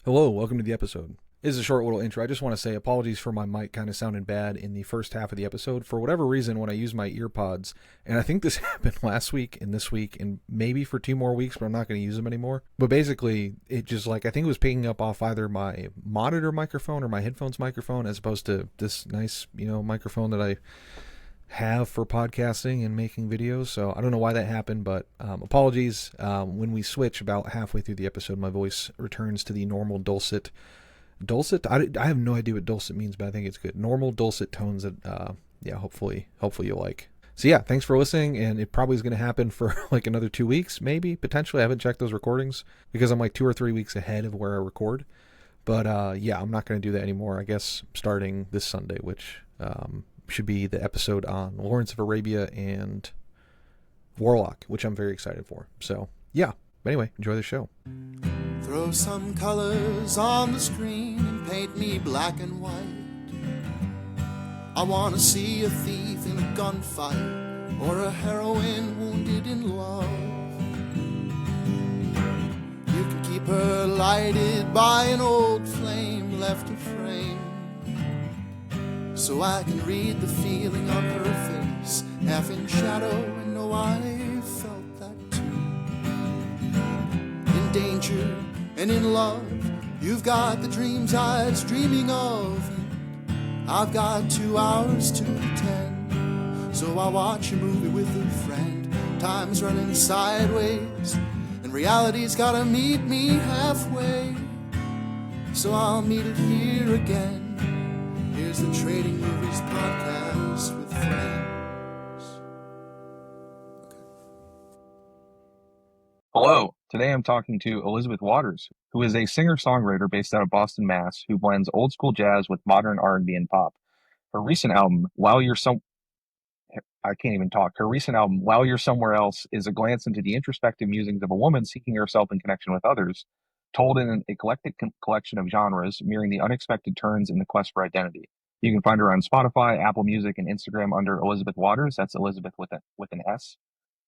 Hello, welcome to the episode. This is a short little intro. I just want to say apologies for my mic kind of sounding bad in the first half of the episode. For whatever reason, when I use my ear pods, and I think this happened last week and this week and maybe for 2 more weeks, but I'm not going to use them anymore. But basically, it just I think it was picking up off either my monitor microphone or my headphones microphone as opposed to this nice, microphone that I have for podcasting and making videos. So I don't know why that happened, but apologies. When we switch about halfway through the episode, my voice returns to the normal dulcet. I have no idea what dulcet means, but I think it's good. Normal dulcet tones that, hopefully you'll like. So yeah, thanks for listening, and it probably is going to happen for like another 2 weeks, maybe, potentially. I haven't checked those recordings because I'm like 2 or 3 weeks ahead of where I record. But yeah, I'm not going to do that anymore, I guess, starting this Sunday, which should be the episode on Lawrence of Arabia and Warlock, which I'm very excited for. So yeah, anyway, enjoy the show. Throw some colors on the screen and paint me black and white. I want to see a thief in a gunfight or a heroine wounded in love. You can keep her lighted by an old flame left to frame, so I can read the feeling on her face, half in shadow, and know I felt that too. In danger and in love, you've got the dreams I was dreaming of. I've got 2 hours to pretend, so I watch a movie with a friend. Time's running sideways, and reality's gotta meet me halfway, so I'll meet it here again. Here's the Trading Movies Podcast with friends. Hello, today I'm talking to Elisabeth Waters, who is a singer-songwriter based out of Boston, Mass, who blends old school jazz with modern R&B and pop. Her recent album, While You're Somewhere Else, is a glance into the introspective musings of a woman seeking herself in connection with others, told in an eclectic collection of genres, mirroring the unexpected turns in the quest for identity. You can find her on Spotify, Apple Music, and Instagram under Elisabeth Waters. That's Elisabeth with an S.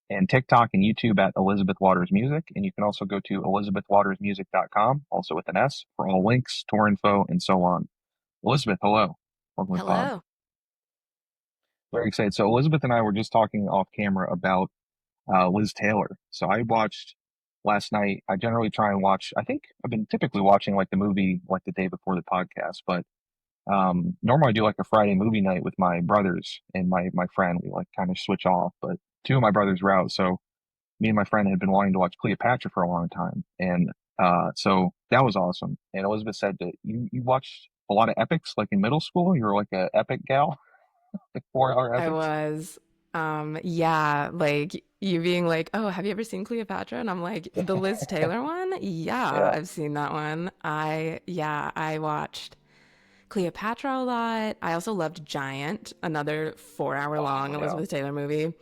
And TikTok and YouTube at Elisabeth Waters Music. And you can also go to ElisabethWatersMusic.com, also with an S, for all links, tour info, and so on. Elisabeth, hello. Welcome to the pod. Hello. Very excited. So Elisabeth and I were just talking off camera about Liz Taylor. So I watched last night. I generally try and watch, I think I've been typically watching like the movie like the day before the podcast, but normally I do like a Friday movie night with my brothers and my friend. We like kind of switch off, but 2 of my brothers were out, so me and my friend had been wanting to watch Cleopatra for a long time, and so that was awesome. And Elisabeth said that you watched a lot of epics like in middle school. You were like a epic gal, like 4-hour I epics. was. Yeah, like you being like, "Oh, have you ever seen Cleopatra?" And I'm like, "The Liz Taylor one? Yeah, Yeah. I've seen that one." I watched Cleopatra a lot. I also loved Giant, another 4-hour long Yeah. Elizabeth Taylor movie.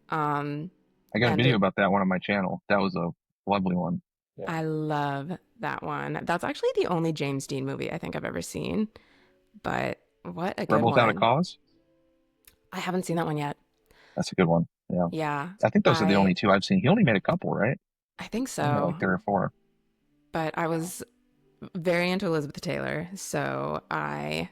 Um, I got a and video about that one on my channel. That was a lovely one. Yeah. I love that one. That's actually the only James Dean movie I think I've ever seen. But what a good Rebel Without a one. Cause? I haven't seen that one yet. That's a good one. Yeah. Yeah, I think those are the only 2 I've seen. He only made a couple, right? I think He made so. like 3 or 4. But I was very into Elizabeth Taylor, so I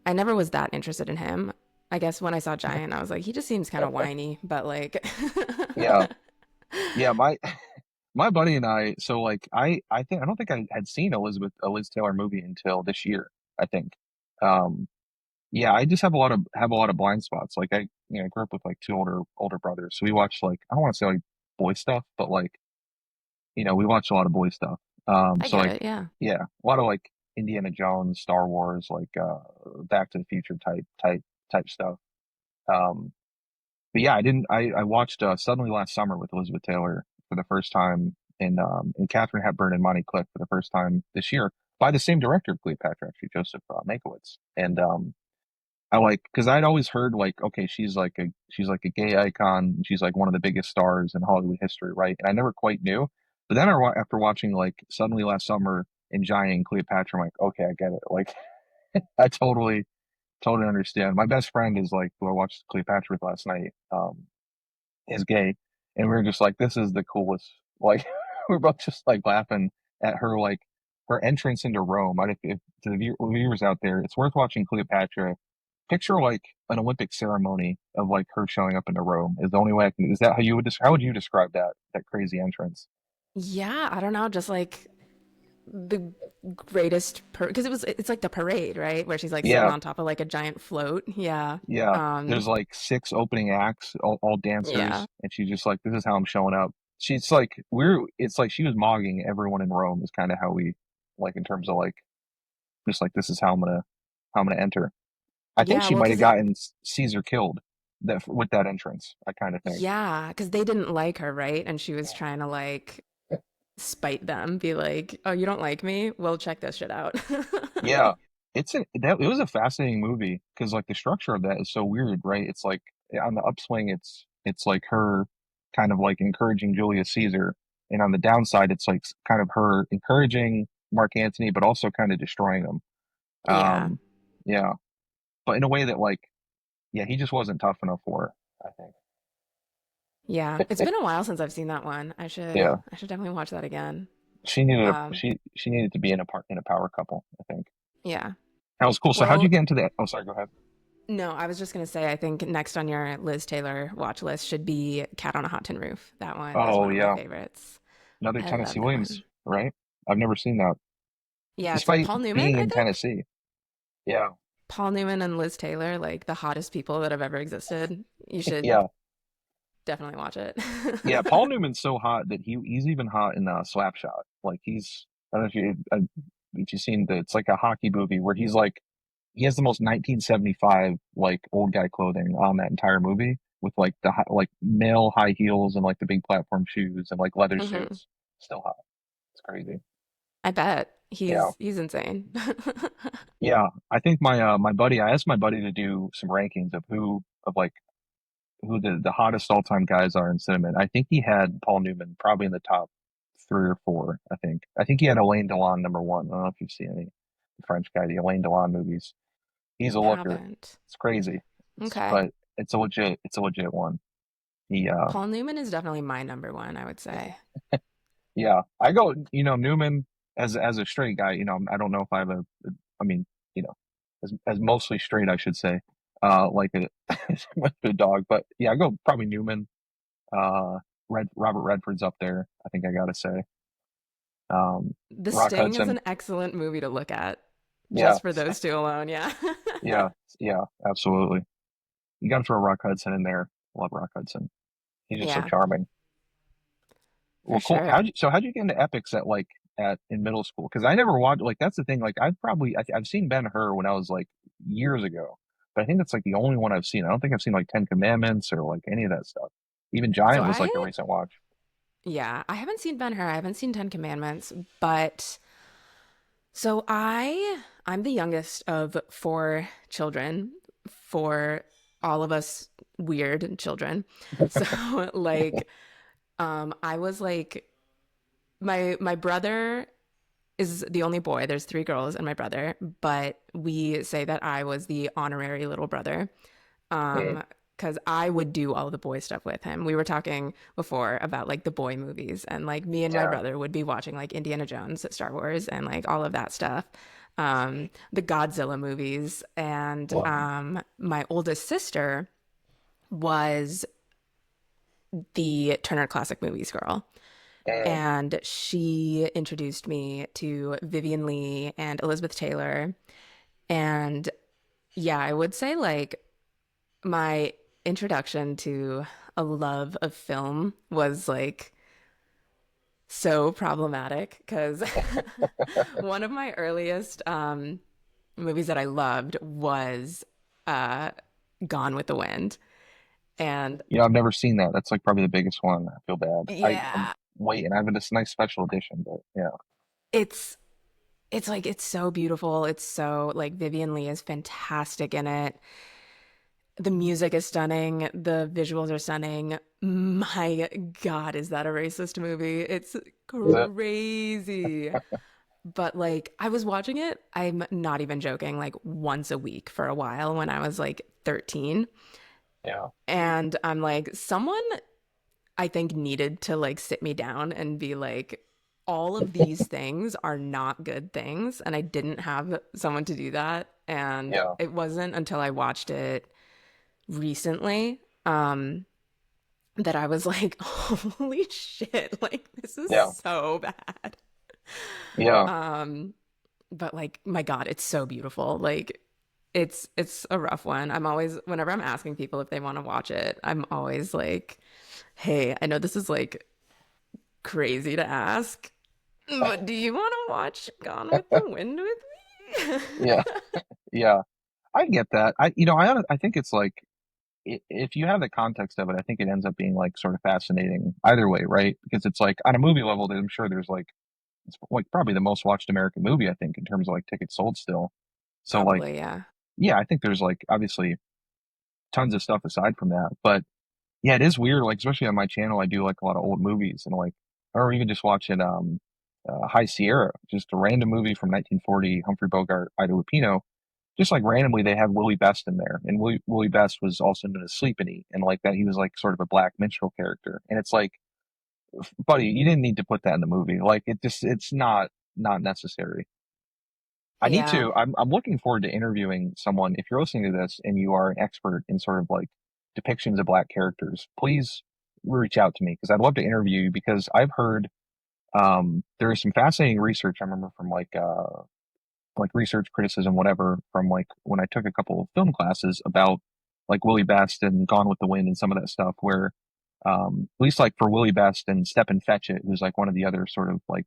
never was that interested in him. I guess when I saw Giant, I was like, he just seems kind of whiny, but like, Yeah. Yeah, my buddy and I, so like I don't think I had seen a Liz Taylor movie until this year, I think. Um yeah, I just have a lot of blind spots. Like I grew up with like 2 older brothers. So we watched like, I don't want to say like boy stuff, but like, we watched a lot of boy stuff. I So get like, it. Yeah. yeah, a lot of like Indiana Jones, Star Wars, like Back to the Future type stuff. Um but yeah, I watched Suddenly Last Summer with Elizabeth Taylor for the first time, and Katharine Hepburn and Monty Clift for the first time this year by the same director of Cleopatra, actually, Joseph Mankiewicz. And I like, because I'd always heard like, okay, she's like a gay icon. She's like one of the biggest stars in Hollywood history, right? And I never quite knew. But then after watching like Suddenly Last Summer and Giant and Cleopatra, I'm like, okay, I get it. Like, I totally understand. My best friend is like, who I watched Cleopatra with last night, is gay, and we were just like, this is the coolest. Like, we're both just like laughing at her like her entrance into Rome. If to the viewers out there, it's worth watching Cleopatra. Picture like an Olympic ceremony of like her showing up into Rome is the only way I can. Is that how you would how would you describe that crazy entrance? Yeah, I don't know, just like the greatest because it's like the parade, right? Where she's like sitting Yeah, on top of like a giant float. Yeah. yeah. Um, There's like six opening acts, all yeah. dancers, and she's just like, "This is how I'm showing up." She's like, we're. It's like she was mogging everyone in Rome. Is kind of how we like in terms of like just like this is how I'm gonna enter. I think Yeah, she well, might have gotten Caesar killed that with that entrance. I kind of think. because they didn't like her, right? And she was trying to like spite them, be like, "Oh, you don't like me? Well, check this shit out." Yeah, it was a fascinating movie because like the structure of that is so weird, right? It's like on the upswing, it's like her kind of like encouraging Julius Caesar, and on the downside, it's like kind of her encouraging Mark Antony, but also kind of destroying him. Yeah. Um, yeah, but in a way that like, yeah, he just wasn't tough enough for her, I Yeah. It's think. been a while since I've seen that one. Yeah, I should definitely watch that again. a Um, she needed to be in a power couple, I think. yeah. That was cool. So how'd you Well, get into that? Oh, sorry, go ahead. no, I was just gonna say I think next on your Liz Taylor watch list should be Cat on a Hot Tin Roof. That one is Oh one of my yeah, favorites. another I Tennessee love that Williams, one. right? I've never seen that, Yeah, it's despite Paul Newman, being I in think. Tennessee. Yeah, Paul Newman and Liz Taylor, like the hottest people that have ever existed. You should yeah, definitely watch it. yeah. Paul Newman's so hot that he's even hot in Slapshot. Like he's I don't know if you've seen it's like a hockey movie where he's like he has the most 1975 like old guy clothing on that entire movie with like like male high heels and like the big platform shoes and like leather hmm suits. Still hot. It's crazy. I bet Yeah. he's insane. Yeah, I think my buddy, I asked my buddy to do some rankings of like who the hottest all time guys are in cinema. I think he had Paul Newman probably in the top three or four. I think he had Alain Delon number one. I don't know if you've seen any French guy, the Alain Delon movies. He's a looker. Haven't. It's crazy. Okay. But it's a legit one. He Paul Newman is definitely my number one, I would say. yeah, I go, Newman as a straight guy, I don't know if I have I mean, you know, as mostly straight, I should say, like a with a dog, but yeah, I go probably Newman. Robert Redford's up there. I think I gotta say, um, The Rock Sting is Hudson. an excellent movie to look at Yeah, just for those two alone. Yeah. yeah, yeah, absolutely. You got to throw Rock Hudson in there. Love Rock Hudson. He's just so Yeah, charming. for Well, cool. sure. How'd you get into epics at like at in middle school? Because I never watched like that's the thing. Like I've seen Ben Hur when I was like years ago, but I think that's like the only one I've seen. I don't think I've seen like Ten Commandments or like any of that stuff. Even So Giant was like a I, recent watch. yeah, I haven't seen Ben-Hur. I haven't seen Ten Commandments, but I'm the youngest of four children, for all of us weird children. So like, I was like, my brother is the only boy. There's three girls and my brother, but we say that I was the honorary little brother. Mm, Because I would do all the boy stuff with him. We were talking before about like the boy movies, and like me and my yeah. brother would be watching like Indiana Jones, Star Wars, and like all of that stuff. The Godzilla movies, and Wow. my oldest sister was the Turner Classic Movies girl. Mm. And she introduced me to Vivian Lee and Elizabeth Taylor. And yeah, I would say like my introduction to a love of film was like so problematic because one of my earliest movies that I loved was uh, Gone with the Wind. And I've never seen that. That's like probably the biggest one. I feel bad. I'm yeah, waiting. I have this nice special edition, but yeah. it's it's like it's so beautiful. It's so like Vivian Lee is fantastic in it. The music is stunning. The visuals are stunning. My God, is that a racist movie? It's Is it? crazy. But like, I was watching it, I'm not even joking, like once a week for a while when I was like 13. Yeah. And I'm like, someone I think needed to like sit me down and be like, all of these things are not good things, and I didn't have someone to do that. And Yeah, it wasn't until I watched it recently, that I was like, holy shit, like this is yeah, so bad. yeah. Um, but like, my God, it's so beautiful. Like, it's a rough one. I'm always, whenever I'm asking people if they want to watch it, I'm always like, hey, I know this is like crazy to ask, but do you want to watch Gone with the Wind with me? Yeah, yeah. I get that. I think it's like if you have the context of it, I think it ends up being like sort of fascinating either way, right? Because it's like on a movie level, I'm sure there's like it's like probably the most watched American movie, I think, in terms of like tickets sold still. So like, Probably, yeah. yeah, I think there's like obviously tons of stuff aside from that, but yeah, it is weird. Like especially on my channel, I do like a lot of old movies and like, or even just watching High Sierra, just a random movie from 1940, Humphrey Bogart, Ida Lupino. Just like randomly, they have Willie Best in there, and Willie Best was also known as Sleepany, and like that, he was like sort of a black minstrel character. And it's like, buddy, you didn't need to put that in the movie. Like it's not necessary. I need Yeah. to. I'm looking forward to interviewing someone. If you're listening to this and you are an expert in sort of like depictions of black characters, please reach out to me because I'd love to interview you because I've heard there is some fascinating research I remember from like research criticism, whatever, from like when I took a couple of film classes about like Willie Best and Gone with the Wind and some of that stuff, where at least like for Willie Best and Stepin Fetchit, who's like one of the other sort of like,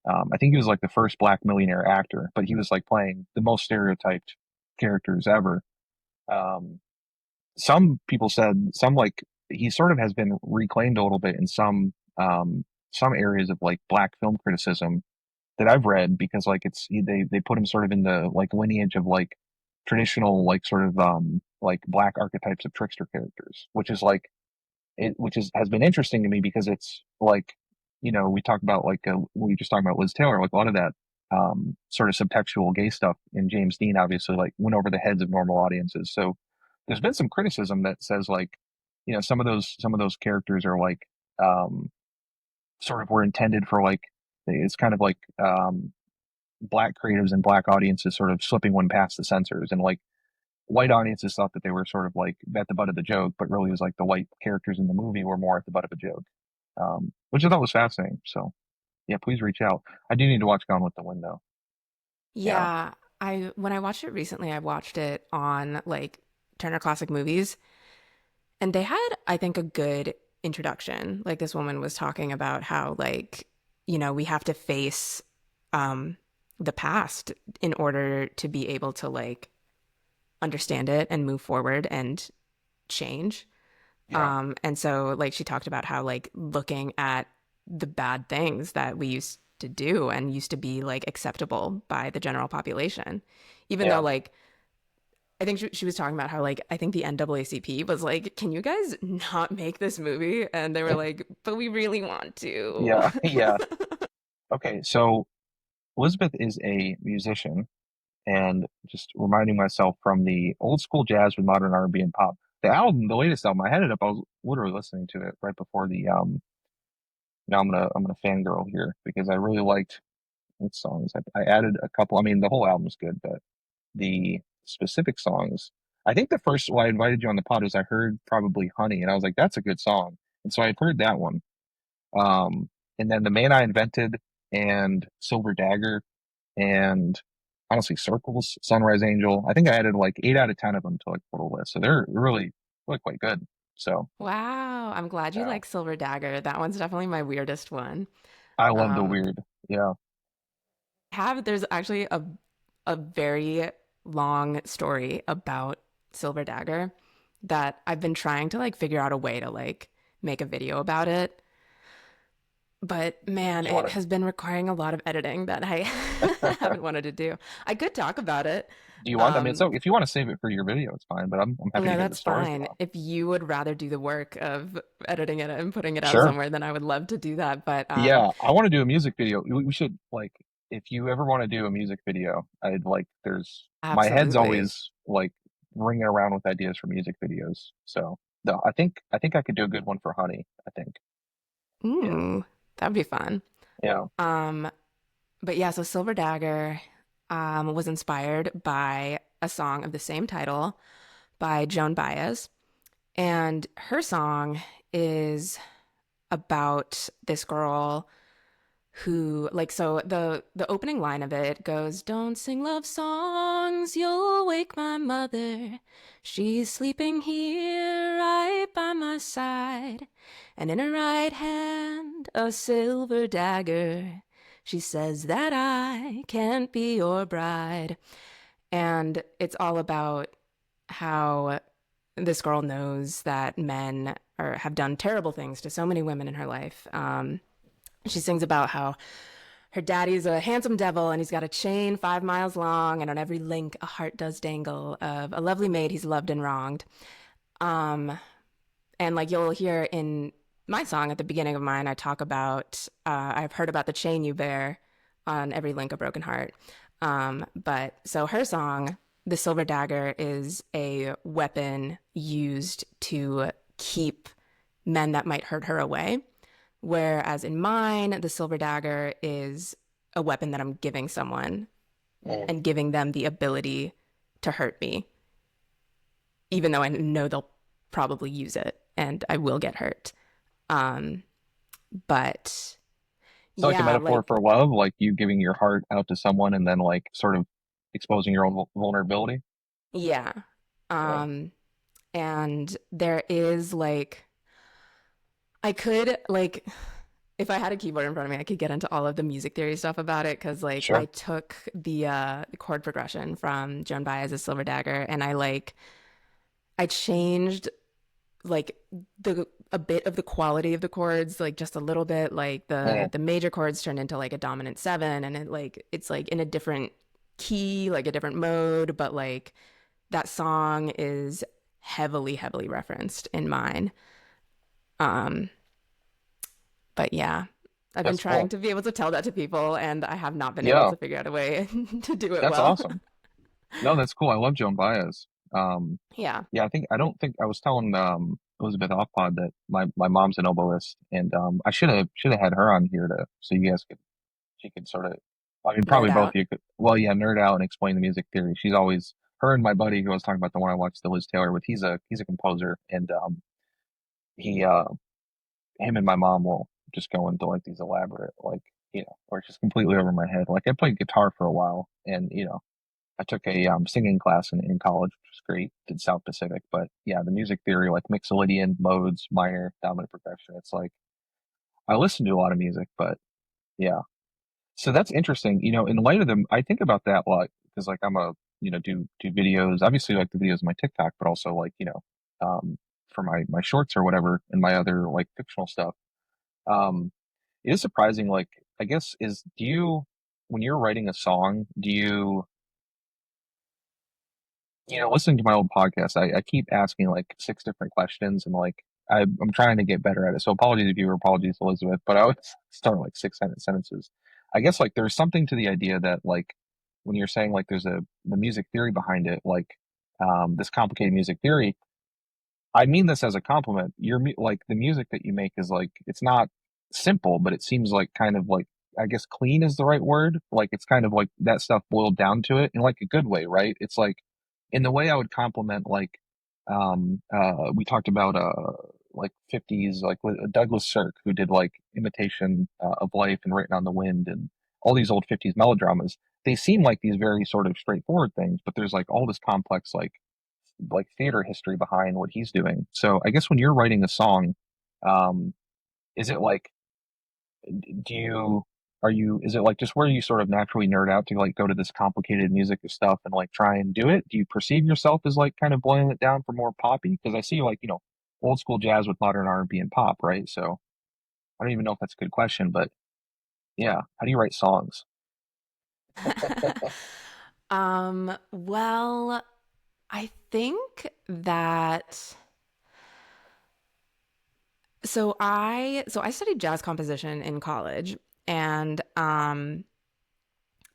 I think he was like the first black millionaire actor, but he was like playing the most stereotyped characters ever. Um, some people said some like he sort of has been reclaimed a little bit in some areas of like black film criticism that I've read because like they put him sort of in the like lineage of like traditional like sort of like black archetypes of trickster characters, which is like it which is has been interesting to me because it's like we talk about like we just talked about Liz Taylor, like a lot of that sort of subtextual gay stuff in James Dean obviously like went over the heads of normal audiences. So there's been some criticism that says like some of those characters are like um sort of were intended for like it's kind of like black creatives and black audiences sort of slipping one past the censors and like white audiences thought that they were sort of like at the butt of the joke but really it was like the white characters in the movie were more at the butt of a joke, which I thought was fascinating. So yeah, please reach out. I do need to watch Gone with the Wind though. Yeah, Yeah. When I watched it recently, I watched it on like Turner Classic Movies, and they had, I think, a good introduction. Like this woman was talking about how like, we have to face um the past in order to be able to like understand it and move forward and change. yeah, And so like she talked about how like looking at the bad things that we used to do and used to be like acceptable by the general population, even though yeah. like I think she was talking about how like I think the NAACP was like, can you guys not make this movie? And they were like, but we really want to. Yeah, yeah. Okay, so Elizabeth is a musician and just reminding myself from the old school jazz with modern R&B and pop. The album, the latest album, I had it up. I was literally listening to it right before the now I'm gonna fangirl here because I really liked what songs. I added a couple. I mean, the whole album's good, but the specific songs. I think the first why I invited you on the pod was I heard probably Honey, and I was like, that's a good song. And so I'd heard that one. Um, and then The Man I Invented and Silver Dagger and honestly Circles, Sunrise Angel. I think I added like 8 out of 10 of them to like the total list. So they're really quite good. So Wow, I'm glad you yeah, like Silver Dagger. That one's definitely my weirdest one. I love the Um, weird. Yeah. there's actually a very long story about Silver Dagger that I've been trying to like figure out a way to like make a video about it. But man, Do you it want has been requiring a lot of editing that I to? haven't wanted to do. I could talk about it. Do you want? I mean, Um, so if you want to save it for your video, it's fine. But I'm happy to no, hear the that's story if you fine. want. If you would rather do the work of editing it and putting it out Sure. somewhere, then I would love to do that. But Yeah, I want to do a music video. We should like if you ever want to do a music video, I'd like there's my head's absolutely. always like ringing around with ideas for music videos. So no, I think I could do a good one for Honey. I think. Yeah. Ooh, that'd be fun. Yeah. Um, but yeah, so Silver Dagger was inspired by a song of the same title by Joan Baez. And her song is about this girl who, like, so the opening line of it goes, "Don't sing love songs, you'll wake my mother. She's sleeping here right by my side, and in her right hand a silver dagger. She says that I can't be your bride." And it's all about how this girl knows that men have done terrible things to so many women in her life. She sings about how her daddy's a handsome devil and he's got a chain 5 miles long, and on every link a heart does dangle of a lovely maid he's loved and wronged. Um, and like you'll hear in my song at the beginning of mine, I talk about I've heard about the chain you bear on every link a broken heart. But so her song, the Silver Dagger, is a weapon used to keep men that might hurt her away. Whereas in mine, the Silver Dagger is a weapon that I'm giving someone and giving them the ability to hurt me, even though I know they'll probably use it and I will get hurt. But It's like a yeah, metaphor like, for love, like you giving your heart out to someone and then like sort of exposing your own vulnerability. yeah. Yeah. Um, and there is like, I could like, if I had a keyboard in front of me, I could get into all of the music theory stuff about it because like I Sure. took the chord progression from Joan Baez's Silver Dagger and I changed like the a bit of the quality of the chords, like just a little bit. Like Mm. the major chords turned into like a dominant seven, and it's like in a different key, like a different mode. But like that song is heavily referenced in mine. Um, but yeah, I've been That's trying cool. to be able to tell that to people, and I have not been able Yeah, to figure out a way to do it that's well. awesome. No, that's cool. I love Joan Baez. Um, Yeah. yeah, I don't think I was telling Elizabeth Oppod that my mom's an oboist, and I should have had her on here to so you guys could she could sort of I mean Nerd probably both out. of you could well yeah nerd out and explain the music theory. She's always her and my buddy who I was talking about the one I watched the Liz Taylor with. He's a composer, and he him and my mom will just go into like these elaborate like or it's just completely over my head. Like I played guitar for a while, and I took a singing class in college, which was great. Did South Pacific, but yeah, the music theory like Mixolydian modes, minor, dominant progression. It's like I listen to a lot of music, but yeah. So that's interesting. In light of them, I think about that a lot because like I'm a do videos. Obviously, like the videos on my TikTok, but also like um, for my shorts or whatever, and my other like fictional stuff. Um, it is surprising. Like I guess is do you when you're writing a song, do you listening to my old podcast, I keep asking like six different questions, and like I'm trying to get better at it. So apologies if you were apologies, Elizabeth, but I would start like six sentences. I guess like there's something to the idea that like when you're saying like there's the music theory behind it, like this complicated music theory, I mean this as a compliment. Like the music that you make is like it's not simple, but it seems like kind of like I guess clean is the right word. Like it's kind of like that stuff boiled down to it in like a good way, right? It's like in the way I would compliment like we talked about like 50s like with Douglas Sirk who did like Imitation of Life and Written on the Wind and all these old 50s melodramas. They seem like these very sort of straightforward things, but there's like all this complex like theater history behind what he's doing. So I guess when you're writing a song, um, is it like do you are you is it like just where you sort of naturally nerd out to like go to this complicated music stuff and like try and do it? Do you perceive yourself as like kind of boiling it down for more poppy? Because I see like, old school jazz with modern R&B and pop, right? So I don't even know if that's a good question, but yeah, how do you write songs? Well, I think that so I studied jazz composition in college, and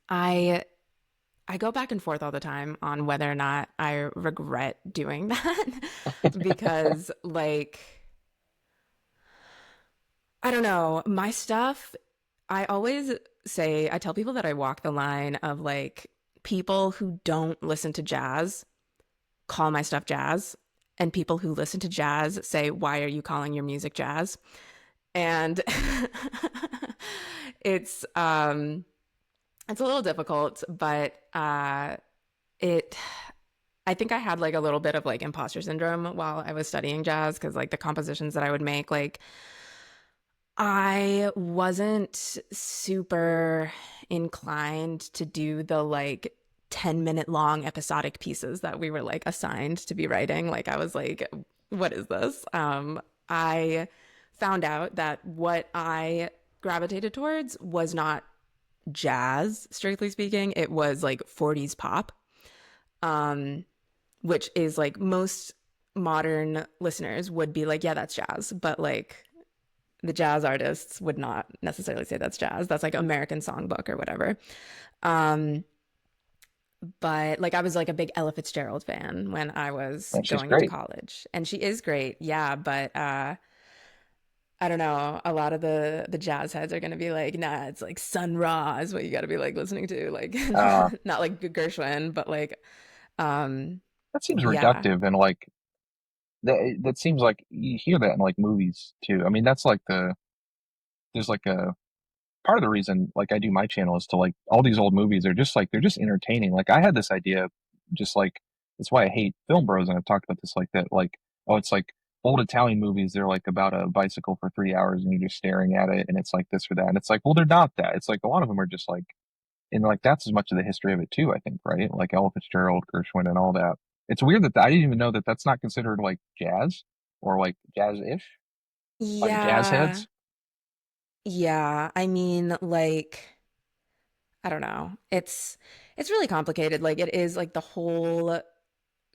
I I go back and forth all the time on whether or not I regret doing that because like I don't know, my stuff I always say, I tell people that I walk the line of like people who don't listen to jazz call my stuff jazz, and people who listen to jazz say, "Why are you calling your music jazz?" And it's it's a little difficult, but it I think I had like a little bit of like imposter syndrome while I was studying jazz because like the compositions that I would make, like I wasn't super inclined to do the like 10-minute long episodic pieces that we were like assigned to be writing. Like I was like, what is this? I found out that what I gravitated towards was not jazz, strictly speaking. It was like 40s pop, um, which is like most modern listeners would be like, yeah, that's jazz. But like the jazz artists would not necessarily say that's jazz. That's like American Songbook or whatever. Um, but like I was like a big Ella Fitzgerald fan when I was And she's going into great. college. And she is great. Yeah, but I don't know. A lot of the jazz heads are gonna be like, nah, it's like Sun Ra is what you gotta be like listening to. Like Uh, not like Gershwin, but like um that seems yeah. reductive and like that seems like you hear that in like movies too. I mean, that's like there's like a part of the reason like I do my channel is to like all these old movies are just like they're just entertaining. Like I had this idea, just like that's why I hate film bros, and I've talked about this like that. Like oh, it's like old Italian movies. They're like about a bicycle for 3 hours, and you're just staring at it, and it's like this or that. And it's like well, they're not that. It's like a lot of them are just like and like that's as much of the history of it too. I think right, like Ella Fitzgerald, Gershwin, and all that. It's weird that I didn't even know that that's not considered like jazz or like jazz-ish, like jazz Yeah. heads. Yeah. I mean, like I don't know. It's really complicated. Like it is like the whole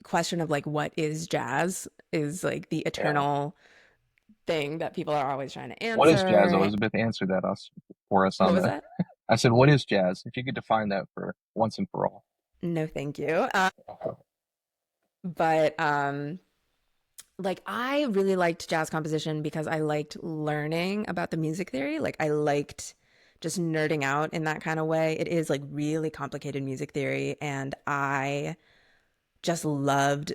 question of like what is jazz is like the Yeah. eternal thing that people are always trying to What is jazz, answer. Elizabeth? Answer that us for us What on was the. that? I said, what is jazz? If you could define that for once and for all. No, thank you. But like I really liked jazz composition because I liked learning about the music theory. Like I liked just nerding out in that kind of way. It is like really complicated music theory, and I just loved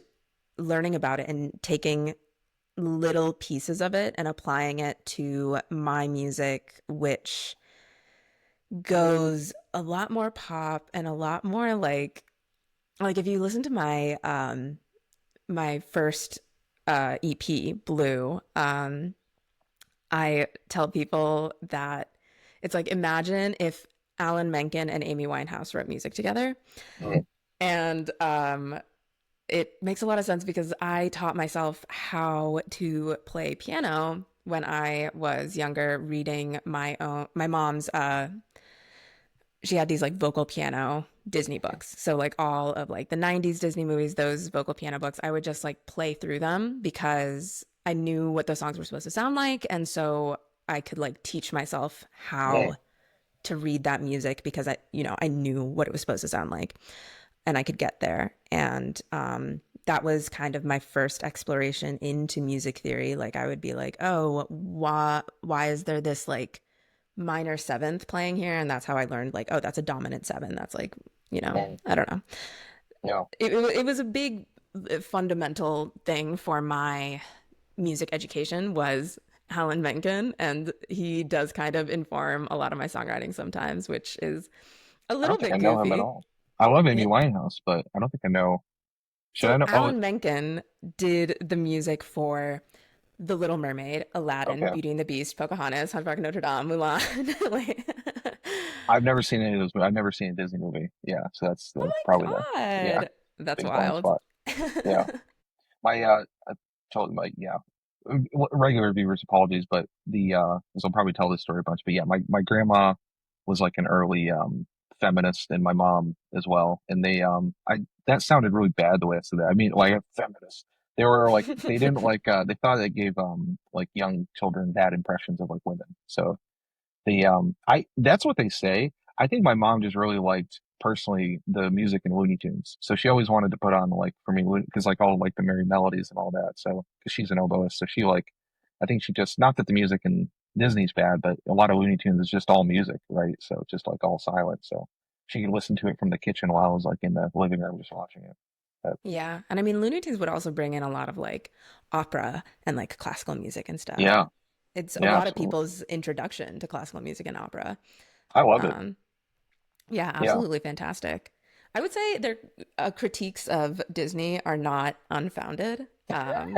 learning about it and taking little pieces of it and applying it to my music, which goes a lot more pop and a lot more like if you listen to my first EP, Blue, I tell people that it's like imagine if Alan Menken and Amy Winehouse wrote music together. Mm. And it makes a lot of sense because I taught myself how to play piano when I was younger, reading my mom's she had these like vocal piano Disney books. So like all of like the 90s Disney movies, those vocal piano books, I would just like play through them because I knew what those songs were supposed to sound like. And so I could like teach myself Yeah. how to read that music because I knew what it was supposed to sound like and I could get there. And that was kind of my first exploration into music theory. Like I would be like, oh, why is there this like minor seventh playing here? And that's how I learned like, oh, that's a dominant seven. That's like, Mm. I don't know. Yeah. It was a big fundamental thing for my music education was Alan Menken, and he does kind of inform a lot of my songwriting sometimes, which is a I little don't think I bit know him at goofy. all. I love Amy Yeah. Winehouse, but I don't think I know. Should I So know? Oh, Alan Menken did the music for The Little Mermaid, Aladdin, okay. Beauty and the Beast, Pocahontas, Hunchback of Notre Dame, Mulan. Like, I've never seen any of those. I've never seen a Disney movie. Yeah, so that's oh the probably the my yeah God, that's big blind wild. spot. Yeah. My I told my yeah regular viewers apologies, but the as I'll probably tell this story a bunch, but yeah, my grandma was like an early feminist, and my mom as well, and they I that sounded really bad the way I said that. I mean, like feminist. They were like they didn't like they thought it gave like young children bad impressions of like women. So the I that's what they say. I think my mom just really liked personally the music in Looney Tunes, so she always wanted to put on like for me because like all like the merry melodies and all that. So because she's an oboist, so she like I think she just not that the music in Disney's bad, but a lot of Looney Tunes is just all music, right? So it's just like all silent. So she could listen to it from the kitchen while I was like in the living room just watching it. But Yeah. And I mean, Looney Tunes would also bring in a lot of like opera and like classical music and stuff. yeah, It's a yeah, lot of absolutely. people's introduction to classical music and opera. I love it. Um, yeah, Yeah, absolutely fantastic. I would say their critiques of Disney are not unfounded. yeah.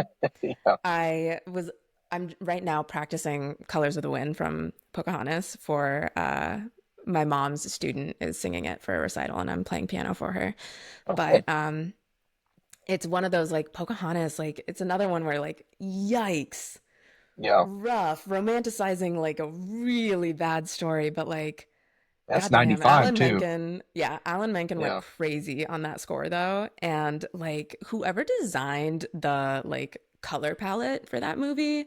I was I'm right now practicing Colors of the Wind from Pocahontas for my mom's student is singing it for a recital and I'm playing piano for her. But it's one of those like Pocahontas, like it's another one where like yikes, Yeah, rough, romanticizing like a really bad story, but like that's goddamn, 95 Alan too. Menken. Yeah, Alan Menken went Yeah, crazy on that score though. And like whoever designed the like color palette for that movie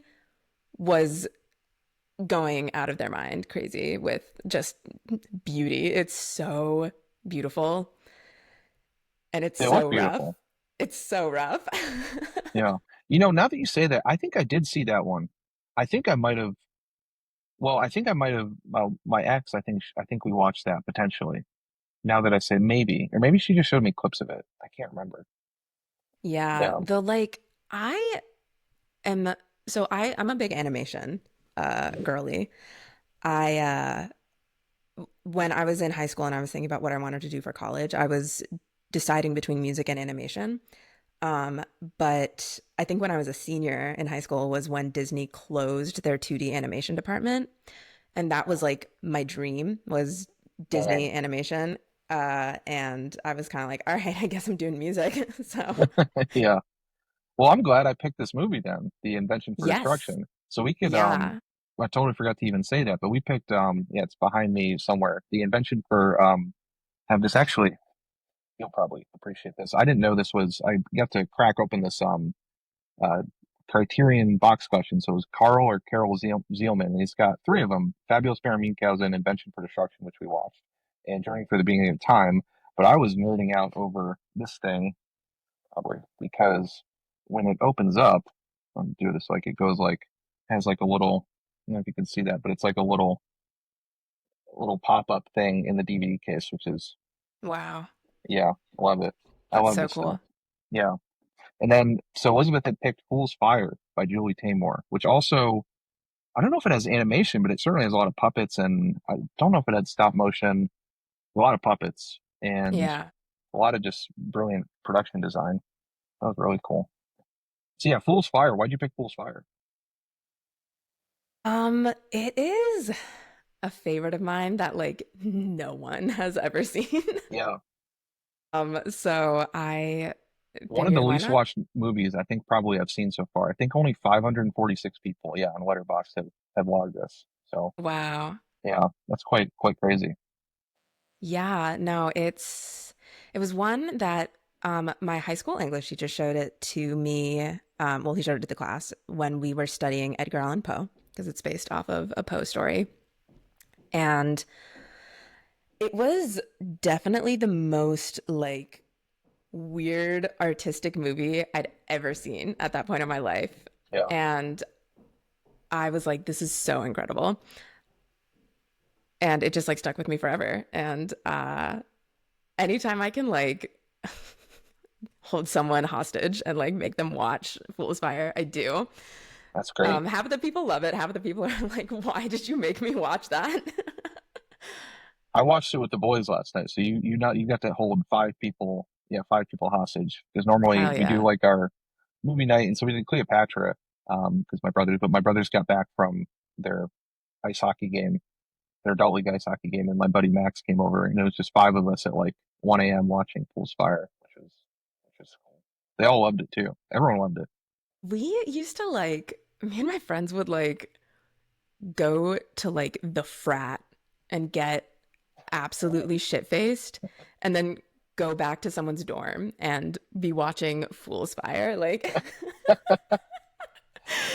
was going out of their mind crazy with just beauty. It's so beautiful and it's it was so rough. beautiful. It's so rough. Yeah. You know, now that you say that, I think I did see that one. I think I might have, well, I think I might have, well, my ex, I think we watched that potentially. Now that I say maybe, or maybe she just showed me clips of it. I can't remember. Yeah, Yeah. the like I am I'm a big animation girly. I when I was in high school and I was thinking about what I wanted to do for college, I was deciding between music and animation. Um, but I think when I was a senior in high school was when Disney closed their 2D animation department, and that was like my dream was Uh, Disney animation. And I was kind of like, all right, I guess I'm doing music. So, yeah. Well, I'm glad I picked this movie then, The Invention for yes. Destruction. So we could, Yeah. I totally forgot to even say that, but we picked, yeah, it's behind me somewhere. The Invention for, have this actually, you'll probably appreciate this. I didn't know this was, I got to crack open this, uh, Criterion box question. So it was Carl or Carol Zielman, and he's got three of them: Fabulous Baron-Munchausen, Invention for Destruction, which we watched, and Journey for the Beginning of Time. But I was nerding out over this thing probably because when it opens up, let me do this like it goes like has like a little. I don't know if you can see that, but it's like a little pop up thing in the DVD case, which is Wow. yeah, love it. I That's love so this stuff. cool. Yeah. And then, so Elizabeth had picked Fool's Fire by Julie Taymor, which also, I don't know if it has animation, but it certainly has a lot of puppets, and I don't know if it had stop motion, a lot of puppets, and Yeah. a lot of just brilliant production design. That was really cool. So yeah, Fool's Fire. Why'd you pick Fool's Fire? It is a favorite of mine that like no one has ever seen. Yeah. So I One of the figured why least not? watched movies I think probably I've seen so far. I think only 546 people, yeah, on Letterboxd have logged this. So Wow. yeah, that's quite crazy. Yeah, no, it was one that my high school English teacher showed it to me. Well, he showed it to the class when we were studying Edgar Allan Poe because it's based off of a Poe story. And it was definitely the most like weird artistic movie I'd ever seen at that point in my life. Yeah. And I was like, this is so incredible. And it just like stuck with me forever. And anytime I can like hold someone hostage and like make them watch Fool's Fire, I do. That's great. Half of the people love it. Half of the people are like, why did you make me watch that? I watched it with the boys last night. So you got to hold five people hostage because normally Hell we do yeah. like our movie night, and so we did Cleopatra because my brothers got back from their ice hockey game, their adult league ice hockey game, and my buddy Max came over, and it was just five of us at like 1 a.m. watching Fool's Fire, which was cool. They all loved it too. Everyone loved it. We used to like, me and my friends would like go to like the frat and get absolutely shit faced and then go back to someone's dorm and be watching Fool's Fire. Like,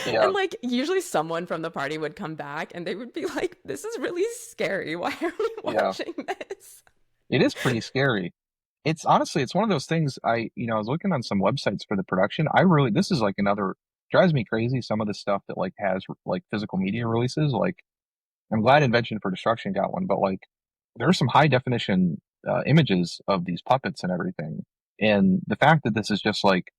Yeah, and like usually someone from the party would come back and they would be like, this is really scary. Why are we yeah. watching this? It is pretty scary. It's honestly, it's one of those things I was looking on some websites for the production. This is like another drives me crazy. Some of the stuff that like has like physical media releases. Like I'm glad Invention for Destruction got one, but like there are some high definition images of these puppets and everything. And the fact that this is just like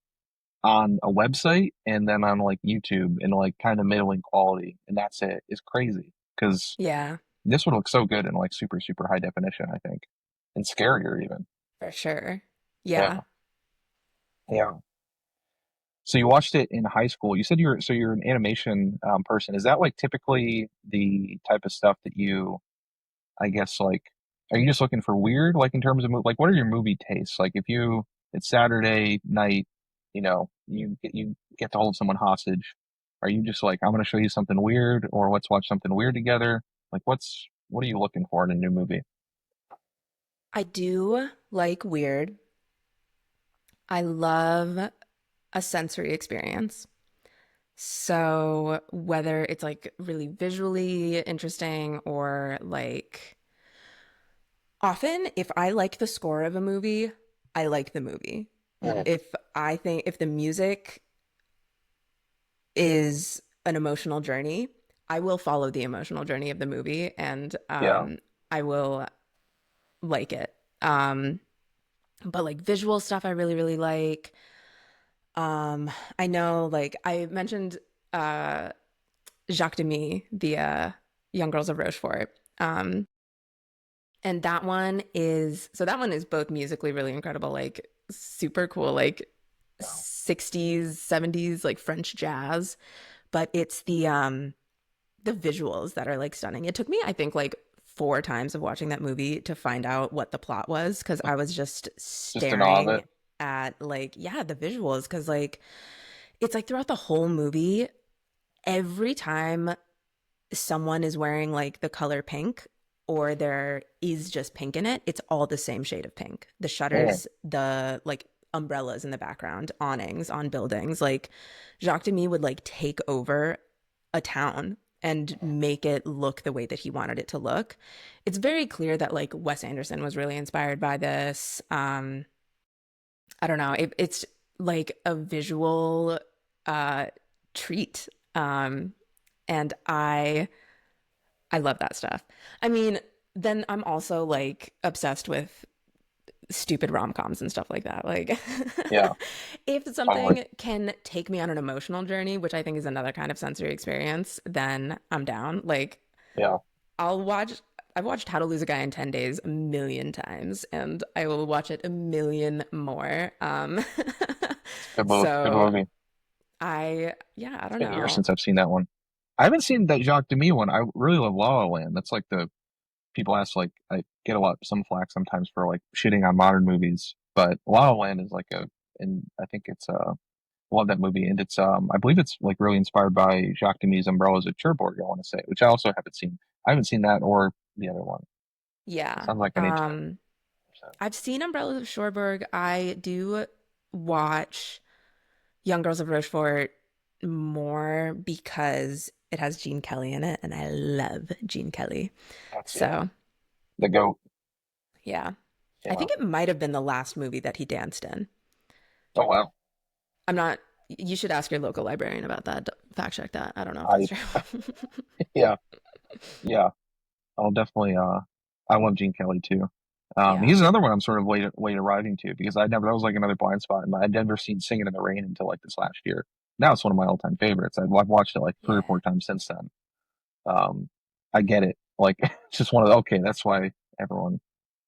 on a website and then on like YouTube in like kind of middling quality, and that's it, is crazy. Because Yeah, this would look so good in like super, super high definition, I think. And scarier even. for sure. Yeah. Yeah. Yeah. So you watched it in high school. You said you're an animation person. Is that like typically the type of stuff that you, I guess, like, are you just looking for weird, like in terms of like what are your movie tastes? Like if you it's Saturday night, you get to hold someone hostage. Are you just like I'm going to show you something weird, or let's watch something weird together? Like what are you looking for in a new movie? I do like weird. I love a sensory experience. So whether it's like really visually interesting or like often if I like the score of a movie, I like the movie. Mm. If the music is an emotional journey, I will follow the emotional journey of the movie and Yeah. I will like it. Um, but like visual stuff I really, really like. I know like I mentioned uh Jacques Demy, the Young Girls of Rochefort. And that one is both musically really incredible, like super cool, like 60s, 70s, like French jazz, but it's the visuals that are like stunning. It took me, I think, like four times of watching that movie to find out what the plot was because I was just Just in awe of it. staring at like, yeah, the visuals. Because like, it's like throughout the whole movie, every time someone is wearing like the color pink or there is just pink in it, it's all the same shade of pink. The Mm. shutters, the like umbrellas in the background, awnings on buildings. Like Jacques Demy would like take over a town and make it look the way that he wanted it to look. It's very clear that like Wes Anderson was really inspired by this. I don't know. It's like a visual uh treat. And I love that stuff. I mean, then I'm also like obsessed with stupid rom-coms and stuff like that. Like Yeah. if Totally. something can take me on an emotional journey, which I think is another kind of sensory experience, then I'm down. Like Yeah. I'll watch I've watched How to Lose a Guy in 10 Days a million times and I will watch it a million more. Good So movie. yeah, I It's don't been years know. since I've seen that one. I haven't seen that Jacques Demy one. I really love La La Land. That's like the people ask like I get a lot some flack sometimes for like shitting on modern movies, but La La Land is like and I think it's love that movie, and it's I believe it's like really inspired by Jacques Demy's Umbrellas at Cherbourg. I want to say, which I also haven't seen. I haven't seen that or the other one. Yeah. Sounds like I need to. I've seen Umbrellas of Cherbourg. I do watch Young Girls of Rochefort more because it has Gene Kelly in it, and I love Gene Kelly. That's So, the goat. yeah. I Yeah. think it might have been the last movie that he danced in. Oh wow. I'm not, you should ask your local librarian about that. Fact check that. I don't know if that's I true. yeah yeah. I'll definitely. I love Gene Kelly too. Yeah. He's another one I'm sort of late arriving to because I never that was like another blind spot, and I'd never seen Singing in the Rain until like this last year. Now it's one of my all time favorites. I've watched it like three or Yeah. four times since then. Um, I get it. Like it's just one of the, okay, that's why everyone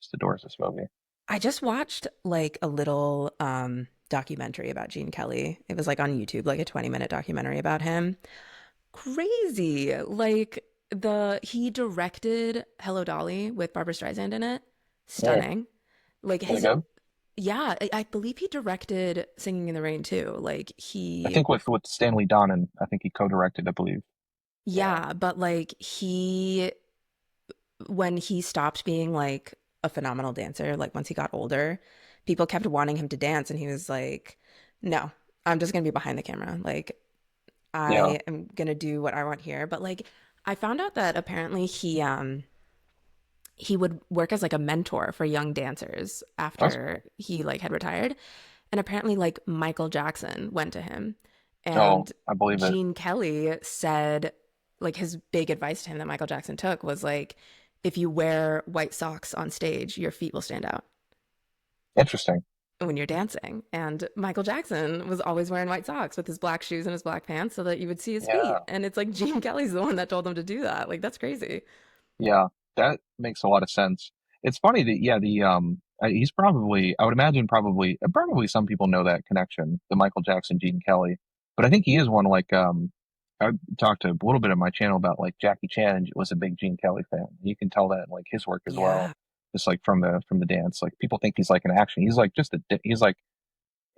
just adores this movie. I just watched like a little documentary about Gene Kelly. It was like on YouTube, like a 20-minute documentary about him. Crazy. Like he directed Hello Dolly with Barbara Streisand in it. Yeah, Stunning. Like pretty his good. yeah, I believe he directed Singing in the Rain too. Like I he think with Stanley Donen, I think he co-directed, I believe. Yeah, yeah, but like he when he stopped being like a phenomenal dancer, like once he got older, people kept wanting him to dance and he was like, "No, I'm just going to be behind the camera. Like yeah, I am going to do what I want here." But like I found out that apparently he would work as like a mentor for young dancers that's after he like had retired. And apparently like Michael Jackson went to him Oh, And I believe it. Gene Kelly said, like, his big advice to him that Michael Jackson took was like, if you wear white socks on stage, your feet will stand out Interesting. when you're dancing. And Michael Jackson was always wearing white socks with his black shoes and his black pants so that you would see his feet. Yeah. And it's like Gene Kelly's the one that told him to do that. Like, that's crazy. Yeah. That makes a lot of sense. It's funny that, yeah, he's probably, I would imagine probably some people know that connection, the Michael Jackson, Gene Kelly. But I think he is one like, I talked to a little bit of my channel about like Jackie Chan was a big Gene Kelly fan. You can tell that in like his work as well. Yeah. Just like from the dance, like people think he's like an action. He's like he's like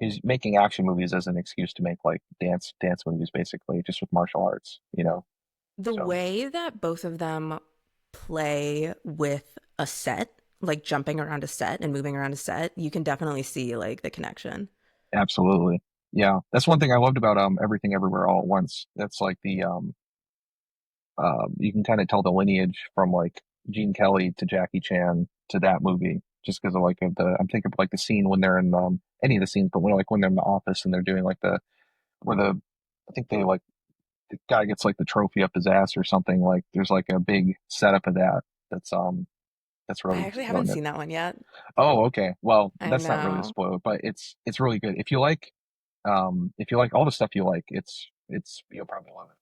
he's making action movies as an excuse to make like dance movies basically just with martial arts, you know. The So way that both of them play with a set, like jumping around a set and moving around a set, you can definitely see like the connection. absolutely. Yeah. That's one thing I loved about Everything Everywhere All at Once. That's like the you can kind of tell the lineage from like Gene Kelly to Jackie Chan to that movie just because of like of the I'm thinking of like the scene when they're in any of the scenes, but when they're in the office and they're doing like the where the I think they like the guy gets like the trophy up his ass or something. Like there's like a big setup of that. That's I really actually haven't really seen that one yet. Oh, okay. Well, I that's not really a know. spoiler, but it's really good. If you like all the stuff you like, it's you'll probably love it.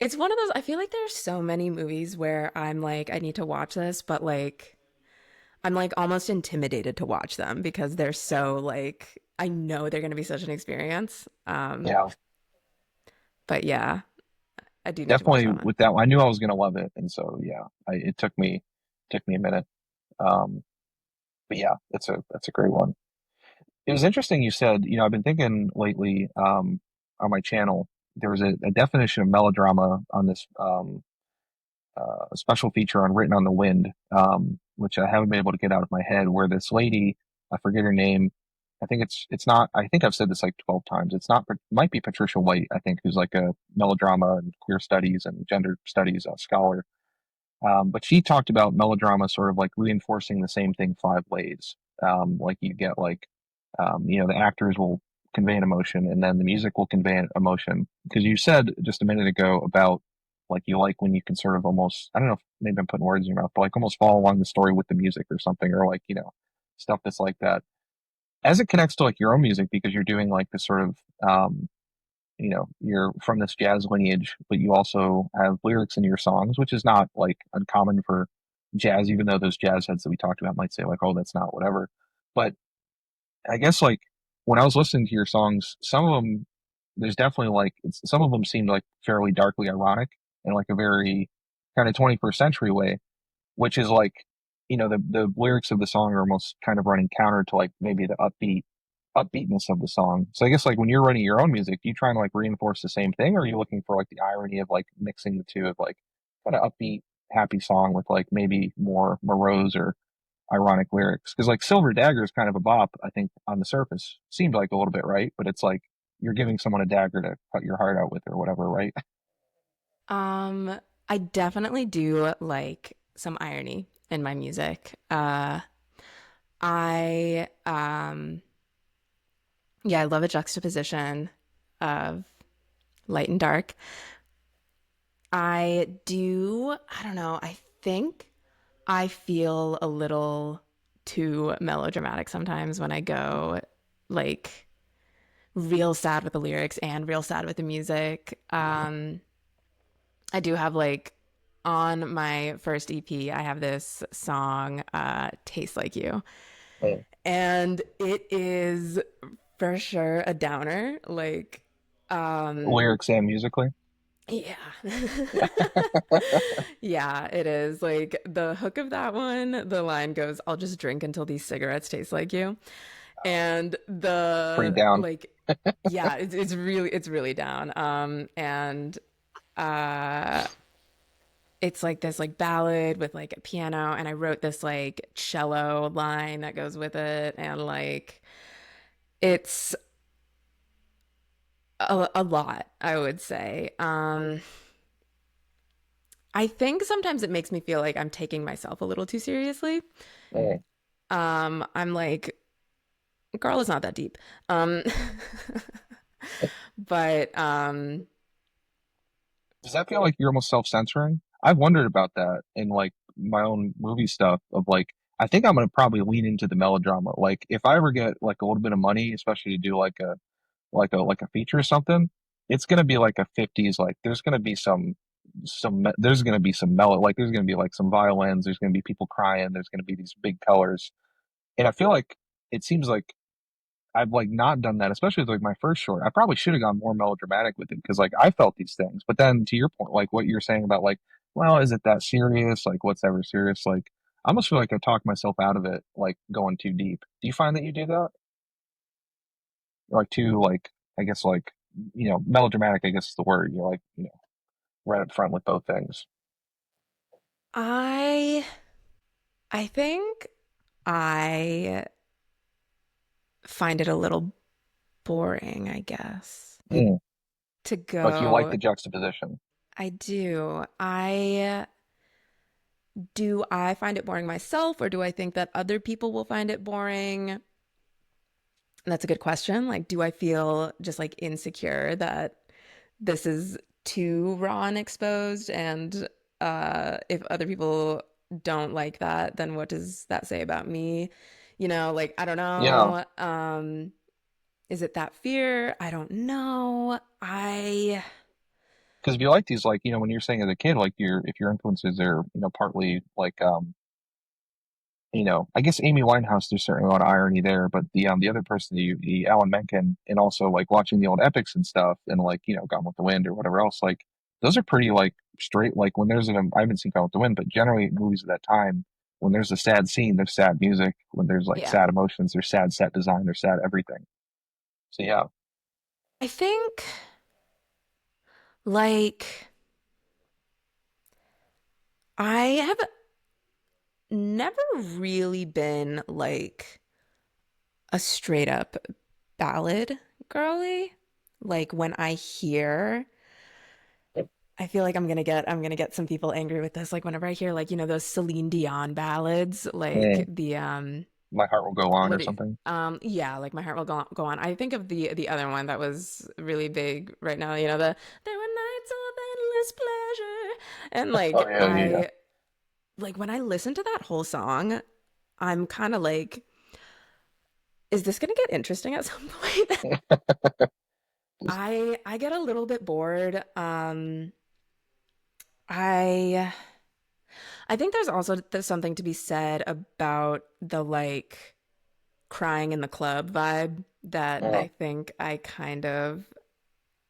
It's one of those, I feel like there's so many movies where I'm like, I need to watch this, but like, I'm like almost intimidated to watch them because they're so like, I know they're going to be such an experience. Yeah, But yeah, I do need to watch definitely that one. with that one. I knew I was gonna love it, and so yeah, it took me a minute. Um, but yeah, that's a great one. It was interesting you said, I've been thinking lately on my channel, there was a definition of melodrama on this special feature on Written on the Wind, which I haven't been able to get out of my head, where this lady, I forget her name, it's not, I think I've said this like 12 times. It's not, might be Patricia White, I think, who's like a melodrama and queer studies and gender studies scholar. But she talked about melodrama sort of like reinforcing the same thing five ways. Like you get like, the actors will convey an emotion and then the music will convey an emotion. Because you said just a minute ago about like you like when you can sort of almost, I don't know if maybe I'm putting words in your mouth, but like almost follow along the story with the music or something, or like, stuff that's like that. As it connects to like your own music, because you're doing like this sort of, you're from this jazz lineage, but you also have lyrics in your songs, which is not like uncommon for jazz, even though those jazz heads that we talked about might say like, oh, that's not whatever. But I guess like when I was listening to your songs, some of them, there's definitely like, some of them seemed like fairly darkly ironic in like a very kind of 21st century way, which is like, the lyrics of the song are almost kind of running counter to like maybe the upbeatness of the song. So I guess like when you're writing your own music, do you try and like reinforce the same thing, or are you looking for like the irony of like mixing the two of like kind of upbeat, happy song with like maybe more morose or ironic lyrics? Because like Silver Dagger is kind of a bop, I think on the surface seemed like a little bit, right? But it's like you're giving someone a dagger to cut your heart out with or whatever, right? Um, I definitely do like some irony in my music. I Yeah, I love a juxtaposition of light and dark. I don't know, I think I feel a little too melodramatic sometimes when I go like real sad with the lyrics and real sad with the music. I do have like on my first EP, I have this song, Taste Like You. Mm. And it is for sure a downer. Like, um, Lyrics and musically. yeah. Yeah, it is. Like the hook of that one, the line goes, I'll just drink until these cigarettes taste like you. And Pretty the down. like, yeah, it's really down. And uh it's like this like ballad with like a piano, and I wrote this like cello line that goes with it, and like it's a lot, I would say. I think sometimes it makes me feel like I'm taking myself a little too seriously. Mm. I'm like, girl, it's not that deep. Um, But Does that feel like you're almost self-censoring? I've wondered about that in like my own movie stuff of like I think I'm gonna probably lean into the melodrama. Like if I ever get like a little bit of money, especially to do like a feature or something, it's gonna be like a 50s like there's gonna be there's gonna be some mellow like there's gonna be like some violins, there's gonna be people crying, there's gonna be these big colors. And I feel like it seems like I've like not done that, especially with like my first short. I probably should have gone more melodramatic with it because like I felt these things. But then to your point, like what you're saying about like, well, is it that serious? Like what's ever serious? Like I almost feel like I talk myself out of it, like going too deep. Do you find that you do that? Or like too like I guess like melodramatic, I guess is the word. You're like, right up front with both things. I I think I find it a little boring, I guess, Mm. to Like you like go. the juxtaposition. I do. I find it boring myself, or do I think that other people will find it boring? That's a good question. Like, do I feel just like insecure that this is too raw and exposed? And if other people don't like that, then what does that say about me? Like, I don't Yeah. know. Is it that fear? I don't know. Because if you like these, like, when you're saying as a kid, like if your influences are, partly like I guess Amy Winehouse, there's certainly a lot of irony there, but the other person, the Alan Menken, and also like watching the old epics and stuff, and like Gone with the Wind or whatever else, like those are pretty like straight. Like when I haven't seen Gone with the Wind, but generally movies of that time, when there's a sad scene, there's sad music. When there's like Yeah. sad emotions, there's sad set design, there's sad everything. So yeah, I think like I have never really been like a straight up ballad girly. Like when I hear, I feel like I'm gonna get some people angry with this. Like whenever I hear like, those Celine Dion ballads, like Mm. the My Heart Will Go On what or do you, something. yeah, like My Heart Will Go On. I think of the other one that was really big right now, the There Were Nights of Endless Pleasure. And Oh like yeah, yeah, I like when I listen to that whole song, I'm kind of like, is this gonna get interesting at some point? yeah. I get a little bit bored. I I think there's something to be said about the like crying in the club vibe that Yeah. I think I kind of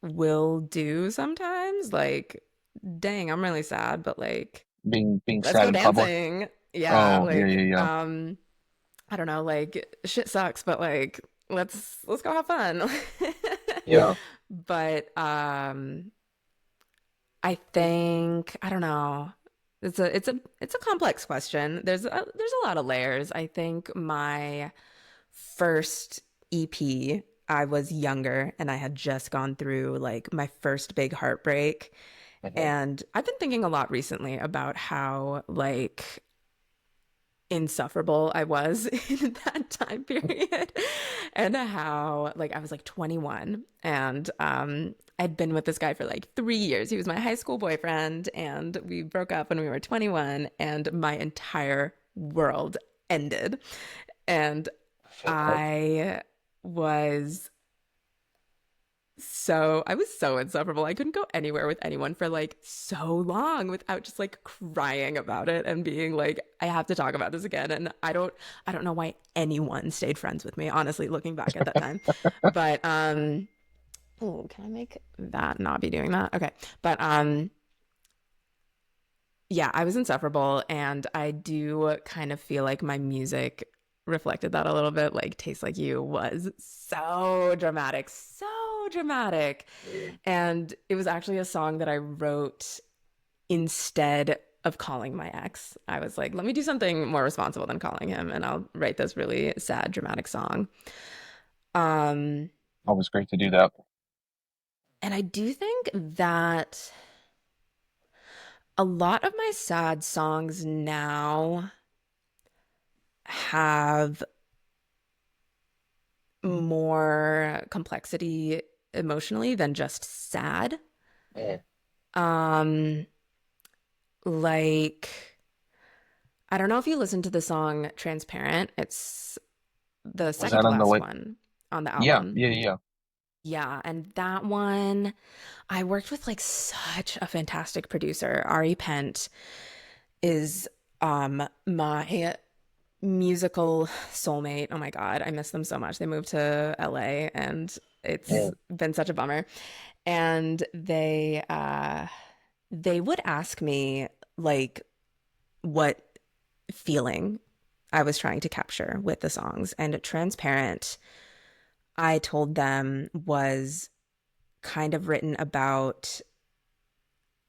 will do sometimes. Like, dang, I'm really sad, but like, Being let's sad go in public. dancing. Yeah, Oh yeah, like, yeah, yeah, I don't know, like shit sucks, but like let's go have fun. yeah. But I think I don't know. It's a complex question. There's a lot of layers. I think my first EP, I was younger and I had just gone through like my first big heartbreak. Mhm. And I've been thinking a lot recently about how like insufferable I was in that time period and how like I was like 21 and I'd been with this guy for like 3 years. He was my high school boyfriend and we broke up when we were 21 and my entire world ended. And I was I was so insufferable. I couldn't go anywhere with anyone for like so long without just like crying about it and being like, I have to talk about this again. And I don't know why anyone stayed friends with me, honestly, looking back at that time. But oh, can I make that not be doing that? Okay. But yeah, I was insufferable and I do kind of feel like my music reflected that a little bit. Like Taste Like You was so dramatic, so dramatic. And it was actually a song that I wrote instead of calling my ex. I was like, let me do something more responsible than calling him, and I'll write this really sad, dramatic song. Um, Always great to do that. and I do think that a lot of my sad songs now have more complexity emotionally than just sad. Yeah. Um, like I don't know if you listened to the song Transparent. It's the Was second that to on the last way? one on the Yeah, album. yeah, yeah. Yeah, and that one, I worked with like such a fantastic producer. Ari Pent is my musical soulmate. Oh my God, I miss them so much. They moved to LA and Yeah. it's been such a bummer. And they would ask me like what feeling I was trying to capture with the songs. And Transparent, I told them was kind of written about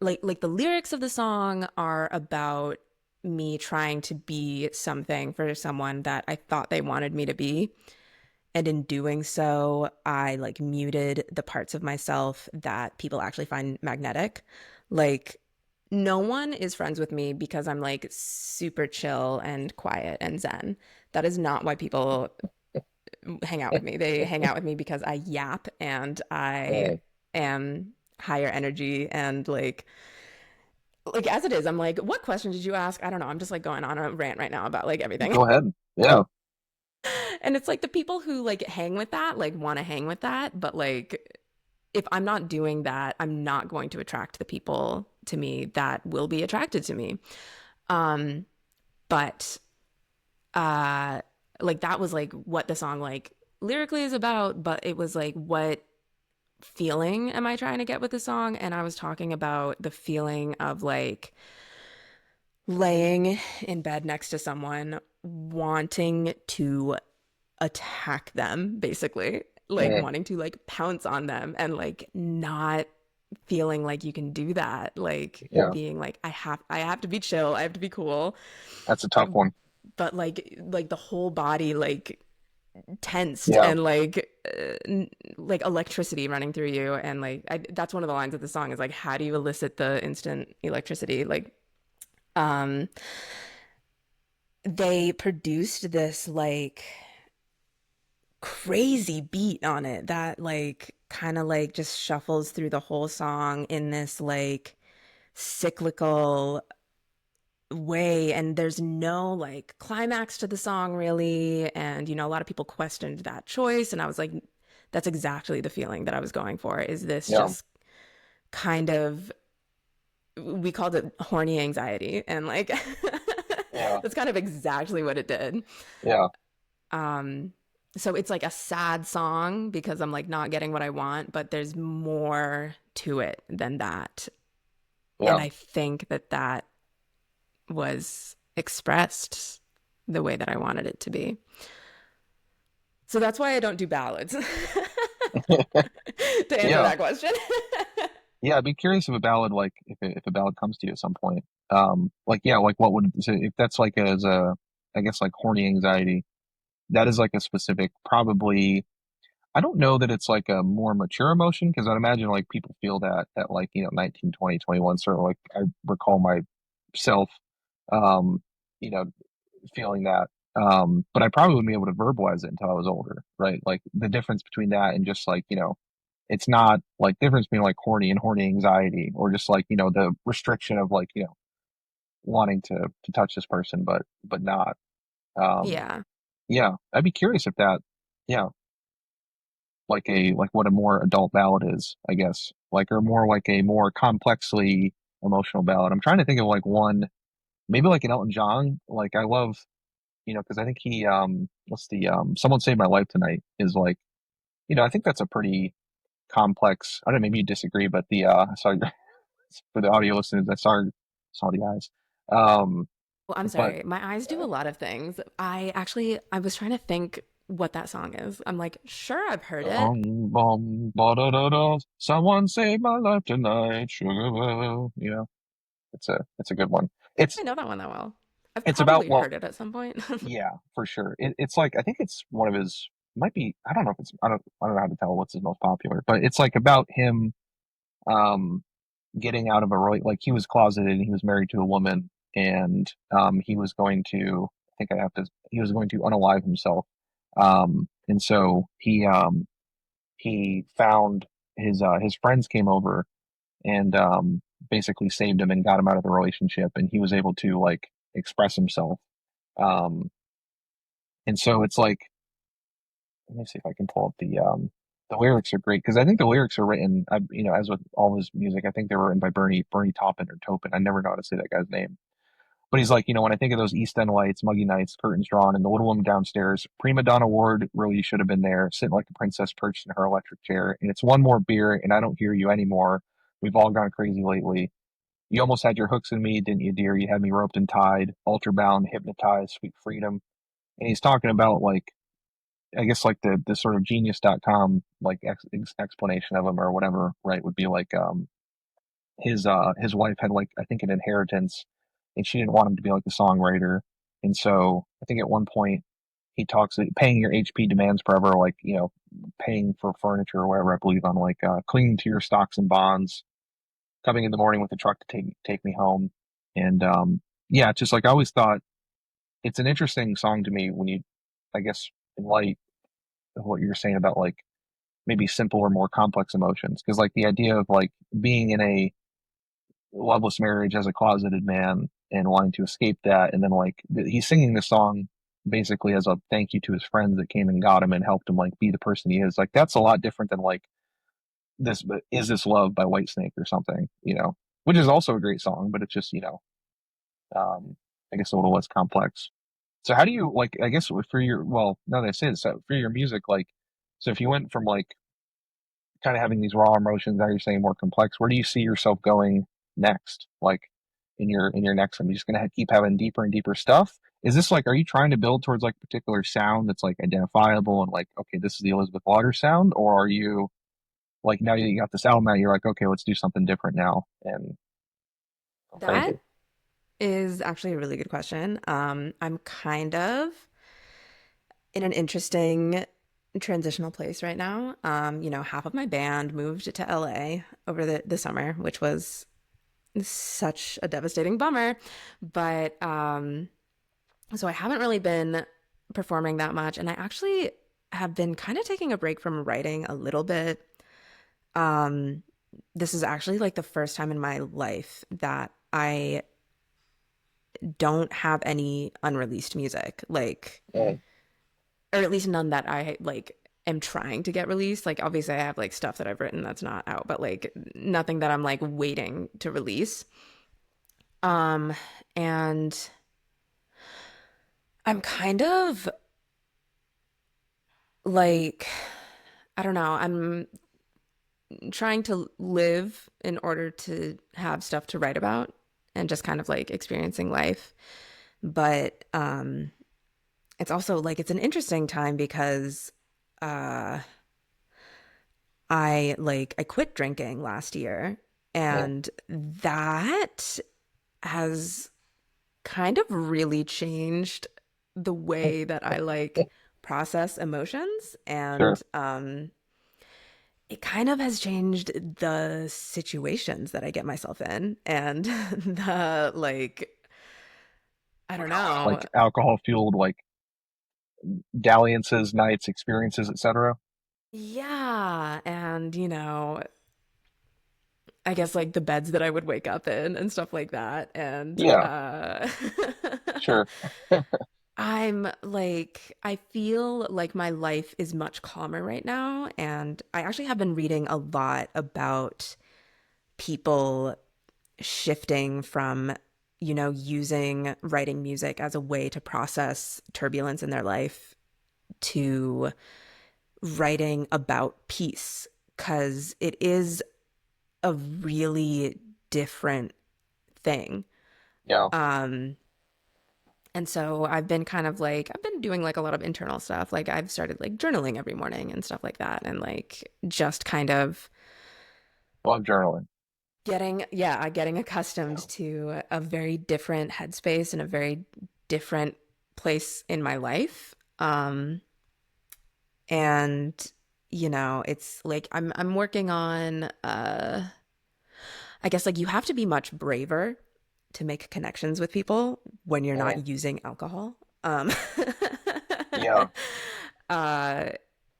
like the lyrics of the song are about me trying to be something for someone that I thought they wanted me to be. And in doing so, I like muted the parts of myself that people actually find magnetic. Like, no one is friends with me because I'm like super chill and quiet and zen. That is not why people hang out with me. They hang out with me because I yap and I Yeah. am higher energy and like as it is, I'm like, what question did you ask? I don't know. I'm just like going on a rant right now about like everything. Go ahead. Yeah. And it's like the people who like hang with that, like want to hang with that, but like if I'm not doing that, I'm not going to attract the people to me that will be attracted to me. Um, but uh like that was like what the song like lyrically is about, but it was like what feeling am I trying to get with the song? And I was talking about the feeling of like laying in bed next to someone wanting to attack them, basically, like Yeah. wanting to like pounce on them and like not feeling like you can do that, like Yeah. being like I have to be chill, I have to be cool, That's a tough one. but like the whole body like tensed Yeah. and like electricity running through you and that's one of the lines of the song is like how do you elicit the instant electricity like um they produced this like crazy beat on it that like kind of like just shuffles through the whole song in this like cyclical way, and there's no like climax to the song really, and a lot of people questioned that choice and I was like that's exactly the feeling that I was going for, is this Yeah. just kind of, we called it horny anxiety, and like Yeah. that's kind of exactly what it did. Yeah. um so it's like a sad song because I'm like not getting what I want, but there's more to it than that, and Yeah. I think that that was expressed the way that I wanted it to be. So that's why I don't do ballads to answer Yeah. that question. Yeah. I'd be curious if a ballad, like if a ballad comes to you at some point. Like yeah, like what would so if that's like as a I guess like horny anxiety, that is like a specific probably I don't know that it's like a more mature emotion because I'd imagine like people feel that at like 19, 20, 21. Sort of like I recall myself um you know feeling that. But I probably wouldn't be able to verbalize it until I was older, right? Like the difference between that and just like, it's not like difference between like horny and horny anxiety or just like, the restriction of like, wanting to touch this person but not. Um Yeah. yeah, I'd be curious if that yeah, like what a more adult ballad is, I guess. Like or more like a more complexly emotional ballad. I'm trying to think of like one maybe like an Elton John. Like I love because I think he what's the Someone Saved My Life Tonight is like, I think that's a pretty complex. I don't know, maybe you disagree, but the sorry for the audio listeners, I saw the eyes. Um Well, I'm but sorry. My eyes do a lot of things. I was trying to think what that song is. I'm like, sure, I've heard it. ba da da da, someone saved my life tonight, sugar. It's a good one. It's I know that one that well. I've it's about probably well, heard it at some point. yeah, for sure. It's like I think it's one of his might be I don't know if it's I don't know how to tell what's his most popular, but it's like about him um getting out of a like he was closeted and he was married to a woman and he was going to I think I have to he was going to unalive himself. And so he found his friends came over and basically saved him and got him out of the relationship, and he was able to like express himself. Um, and so it's like, let me see if I can pull up the lyrics are great because I think the lyrics are written, as with all his music, I think they were written by Bernie Taupin or Topin. I never know how to say that guy's name. But he's like, when I think of those East End lights, muggy nights, curtains drawn, and the little woman downstairs, prima donna ward really should have been there, sitting like a princess perched in her electric chair. And it's one more beer, and I don't hear you anymore. We've all gone crazy lately. You almost had your hooks in me, didn't you, dear? You had me roped and tied, altar bound, hypnotized, sweet freedom. And he's talking about like, I guess like the sort of genius.com like explanation of him or whatever, right? Would be like his wife had like I think an inheritance, and she didn't want him to be like a songwriter, and so I think at one point he talks paying your HP demands forever, like paying for furniture or whatever. I believe on like clinging to your stocks and bonds, coming in the morning with a truck to take me home, and yeah, it's just like I always thought it's an interesting song to me when you, I guess, in light of what you're saying about like maybe simple or more complex emotions, because like the idea of like being in a loveless marriage as a closeted man and wanting to escape that. And then like he's singing this song basically as a thank you to his friends that came and got him and helped him like be the person he is. Like that's a lot different than like this is this love by Whitesnake or something, which is also a great song, but it's just, I guess a little less complex. So how do you like, I guess for your, well, now that I say this, so for your music, like, so if you went from like kind of having these raw emotions, now you're saying more complex, where do you see yourself going next? Like in your next one, you're just gonna keep having deeper and deeper stuff. Is this like, are you trying to build towards like a particular sound that's like identifiable and like, okay, this is the Elisabeth Waters sound, or are you like now you got this album out, you're like, okay, let's do something different now? And thank That you. is actually a really good question. I'm kind of in an interesting transitional place right now. Half of my band moved to LA over the summer, which was such a devastating bummer. But so I haven't really been performing that much, and I actually have been kind of taking a break from writing a little bit. Um, this is actually like the first time in my life that I don't have any unreleased music, like, Mm. or at least none that I like am trying to get released. Like, obviously, I have like stuff that I've written that's not out, but like nothing that I'm like waiting to release. Um, and I'm kind of like, I don't know, I'm trying to live in order to have stuff to write about and just kind of like experiencing life. But it's also like it's an interesting time because uh I quit drinking last year, Yeah. and that has kind of really changed the way that I like process emotions, Sure. and it kind of has changed the situations that I get myself in, and the like I don't know. Like alcohol fueled like dalliances, nights, experiences, etc. Yeah, and I guess like the beds that I would wake up in and stuff like that. And Yeah, sure. I'm like, I feel like my life is much calmer right now. And I actually have been reading a lot about people shifting from, using writing music as a way to process turbulence in their life to writing about peace, because it is a really different thing. Yeah. Um, and so I've been kind of like, I've been doing like a lot of internal stuff. Like I've started like journaling every morning and stuff like that. And like just kind of Love journaling. getting accustomed Yeah. to a very different headspace and a very different place in my life. And it's like I'm working on I guess like you have to be much braver to make connections with people when you're Mm. not using alcohol. Um, Yeah. uh,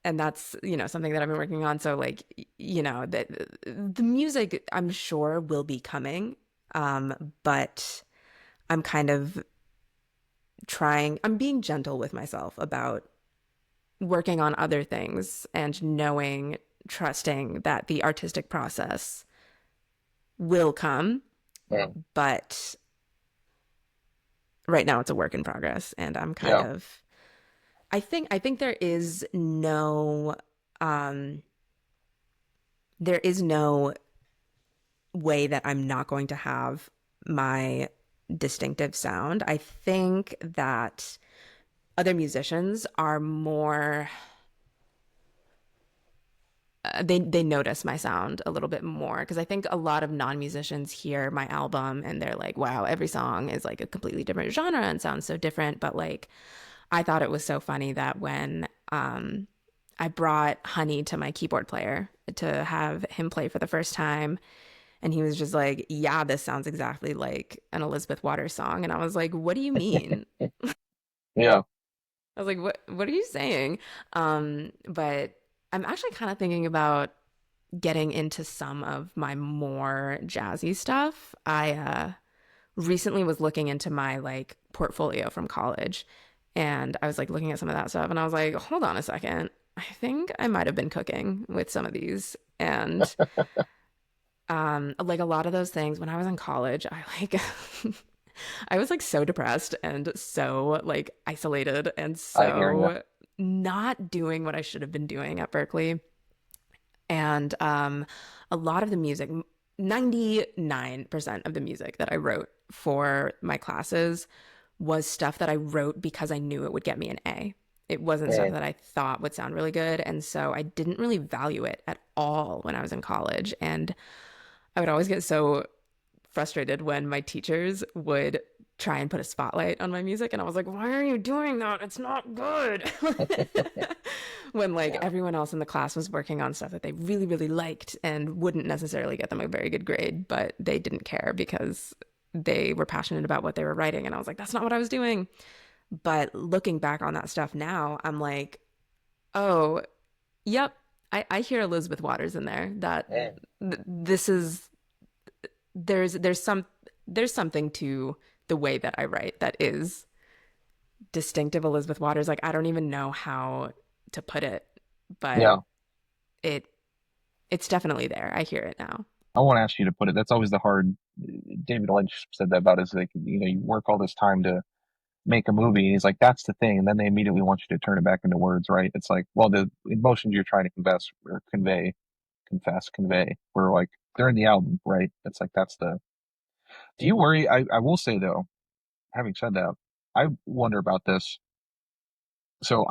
and that's, something that I've been working on. So like, the music I'm sure will be coming. But I'm kind of I'm being gentle with myself about working on other things and knowing, trusting that the artistic process will come. Yeah. But right now it's a work in progress, and I'm kind Yeah. of, I think um, there is no way that I'm not going to have my distinctive sound. I think that other musicians are more they notice my sound a little bit more, because I think a lot of non-musicians hear my album and they're like, wow, every song is like a completely different genre and sounds so different. But like, I thought it was so funny that when I brought Honey to my keyboard player to have him play for the first time, and he was just like, yeah, this sounds exactly like an Elisabeth Waters song. And I was like, what do you mean? Yeah. I was like, what are you saying? But I'm actually kind of thinking about getting into some of my more jazzy stuff. I recently was looking into my like portfolio from college, and I was like looking at some of that stuff, and I was like, hold on a second. I think I might have been cooking with some of these. And like a lot of those things when I was in college, I like I was like so depressed and so like isolated and I hear you. so not doing what I should have been doing at Berkeley. And a lot of the music, 99% of the music that I wrote for my classes was stuff that I wrote because I knew it would get me an A. It wasn't stuff Mm. that I thought would sound really good. And so I didn't really value it at all when I was in college. And I would always get so frustrated when my teachers would try and put a spotlight on my music, and I was like, why are you doing that? It's not good. When like Yeah. everyone else in the class was working on stuff that they really really liked and wouldn't necessarily get them a very good grade, but they didn't care because they were passionate about what they were writing, and I was like, that's not what I was doing. But looking back on that stuff now, I'm like, oh, yep, I hear Elizabeth Waters in there. That Mm. this is there's something to the way that I write that is distinctive Elizabeth Waters. Like, I don't even know how to put it, but Yeah. it it's definitely there. I hear it now. I won't ask you to put it. That's always the hard. David Lynch said that about his, like, you work all this time to make a movie, and he's like, that's the thing. And then they immediately want you to turn it back into words, right? It's like, well, the emotions you're trying to convey, were like, they're in the album, right? It's like, that's the, do you worry? I will say though, having said that, I wonder about this. So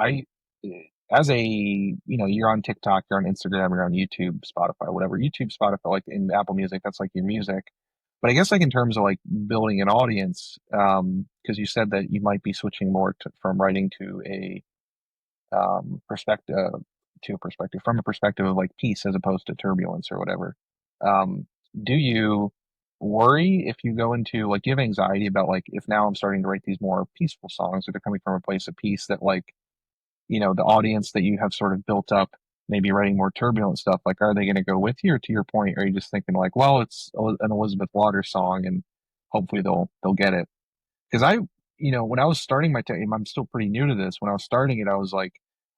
as a, you're on TikTok, you're on Instagram, you're on YouTube, Spotify, whatever. YouTube, Spotify, like in Apple Music, that's like your music. But I guess like in terms of like building an audience, because you said that you might be switching more from writing to a perspective from a perspective of like peace as opposed to turbulence or whatever. Um, do you worry if you go into like, do you have anxiety about like, if now I'm starting to write these more peaceful songs that are coming from a place of peace, that like, the audience that you have sort of built up, maybe writing more turbulent stuff, like, are they going to go with you? Or to your point, are you just thinking like, well, it's an Elizabeth Waters song and hopefully they'll get it? Because when I was starting my team, I'm still pretty new to this. When I was starting it, I was like,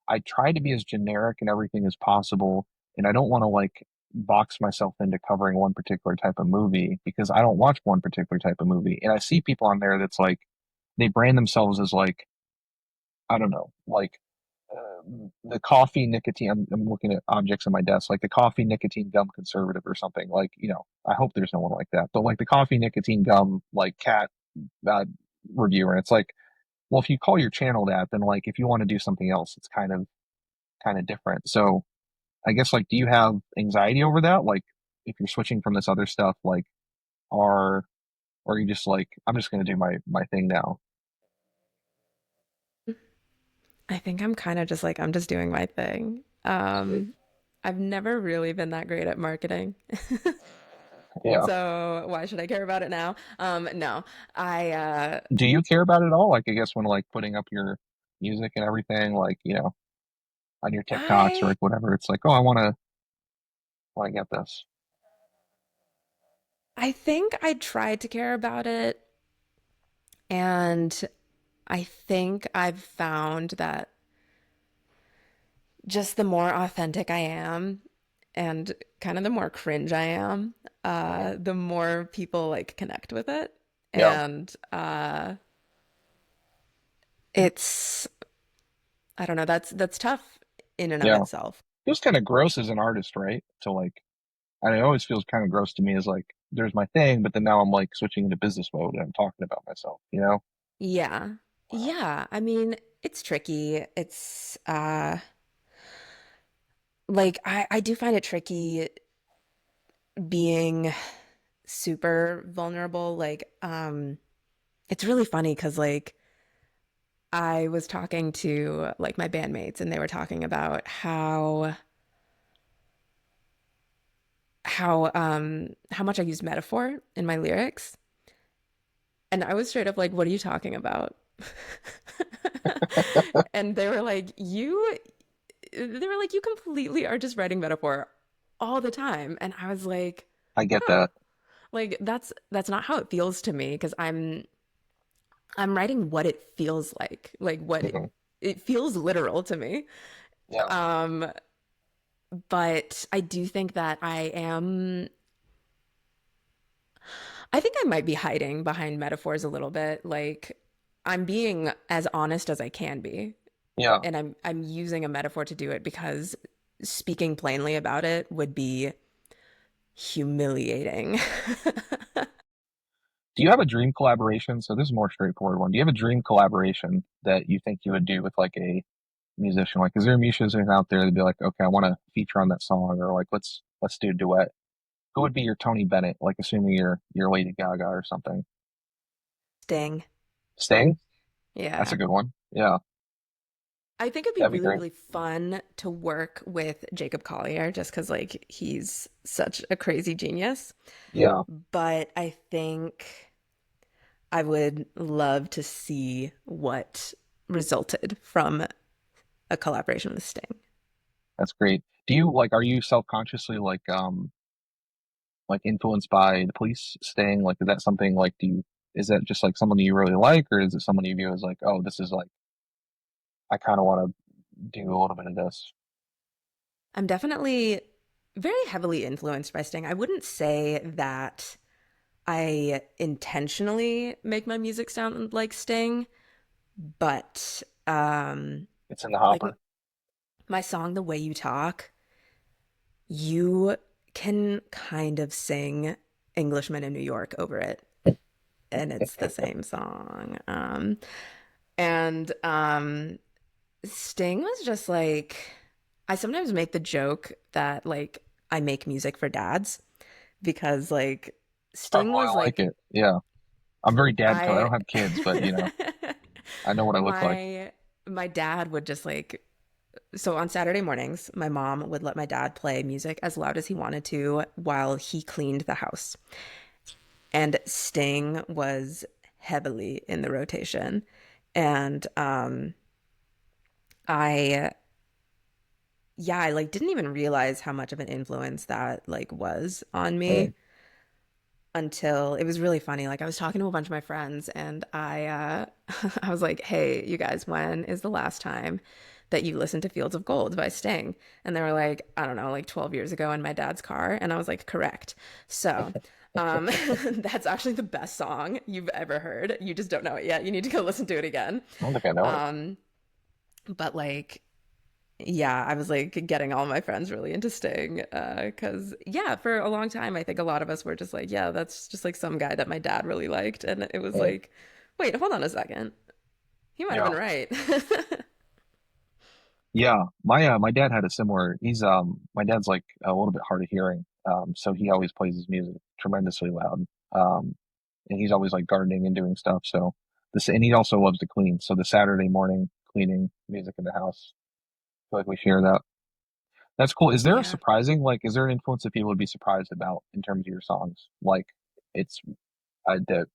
I try to be as generic and everything as possible. And I don't want to like box myself into covering one particular type of movie, because I don't watch one particular type of movie. And I see people on there that's like, they brand themselves as like, I don't know, like the coffee nicotine. I'm looking at objects on my desk, like the coffee nicotine gum conservative or something. Like, I hope there's no one like that, but like the coffee nicotine gum, like cat uh, reviewer. And it's like, well, if you call your channel that, then like if you want to do something else, it's kind of different. So I guess like, do you have anxiety over that? Like if you're switching from this other stuff, like, are or are you just like, I'm just going to do my thing now? I think I'm kind of just like, I'm just doing my thing. I've never really been that great at marketing. Yeah. So why should I care about it now? No, I Do you care about it all? Like, I guess when like putting up your music and everything, like, on your TikToks or I like whatever. It's like, oh, I want to get this. I think I tried to care about it, and I think I've found that just the more authentic I am and kind of the more cringe I am, Mhm. the more people like connect with it. Yeah. And it's I don't know, that's tough in and of Yeah. itself. Feels kind of gross as an artist, right? To like, and it always feels kind of gross to me as like, there's my thing, but then now I'm like switching into business mode and I'm talking about myself, you know? Yeah. Yeah. I mean, it's tricky. It's like I do find it tricky being super vulnerable. Like, it's really funny because like I was talking to like my bandmates and they were talking about how much I use metaphor in my lyrics. And I was straight up like, what are you talking about? And they were like, you completely are just writing metaphor all the time. And I was like, I get huh, that. like that's not how it feels to me because I'm writing what it feels like what Mhm. it feels literal to me. Yeah. Um, but I do think that I think I might be hiding behind metaphors a little bit. Like I'm being as honest as I can be, Yeah. and I'm using a metaphor to do it because speaking plainly about it would be humiliating. Do you have a dream collaboration? So this is a more straightforward one. Do you have a dream collaboration that you think you would do with like a musician? Like, is there musicians out there that'd be like, okay, I want to feature on that song, or like, let's do a duet? Who would be your Tony Bennett? Like, assuming you're Lady Gaga or something. Sting. Sting? That's a Yeah. good one. Yeah, I think it'd be that'd be really, great. really fun to work with Jacob Collier just because, like, he's such a crazy genius. Yeah, But I think I would love to see what resulted from a collaboration with Sting. that's great. Do you like? Are you self-consciously like influenced by the Police Sting? Like, is that something like? Is that just like someone you really like, or is it someone you view as like, oh, this is like I kind of want to do a little bit of this? I'm definitely very heavily influenced by Sting. I wouldn't say that I intentionally make my music sound like Sting, but It's in the like hopper. my song "The Way You Talk," you can kind of sing Englishman in New York over it, and it's the same song. And Sting was just like, I sometimes make the joke that like I make music for dads because like Oh, Sting I was like like, it. Yeah, I'm very dad code. I I don't have kids, but I know what I look like. my my dad would just like so on Saturday mornings, my mom would let my dad play music as loud as he wanted to while he cleaned the house. And Sting was heavily in the rotation. And I yeah, I like didn't even realize how much of an influence that like was on Mm. me until it was really funny. Like I was talking to a bunch of my friends and I was like, "Hey, you guys, when is the last time that you listened to Fields of Gold by Sting?" And they were like, "I don't know, like 12 years ago in my dad's car." And I was like, "Correct." So, um that's actually the best song you've ever heard. You just don't know it yet. You need to go listen to it again. I don't think I know it. Um but like yeah, I was like getting all my friends really into Sting. Cause yeah, for a long time, I think a lot of us were just like, yeah, that's just like some guy that my dad really liked. And it was Mm. like, wait, hold on a second. He might have Yeah. been right. Yeah, my dad had a similar. My dad's like a little bit hard of hearing, so he always plays his music tremendously loud, and he's always like gardening and doing stuff. So and he also loves to clean. So the Saturday morning cleaning music in the house, I feel like we share that. That's cool. Is there a Yeah. surprising is there an influence that people would be surprised about in terms of your songs? Like it's that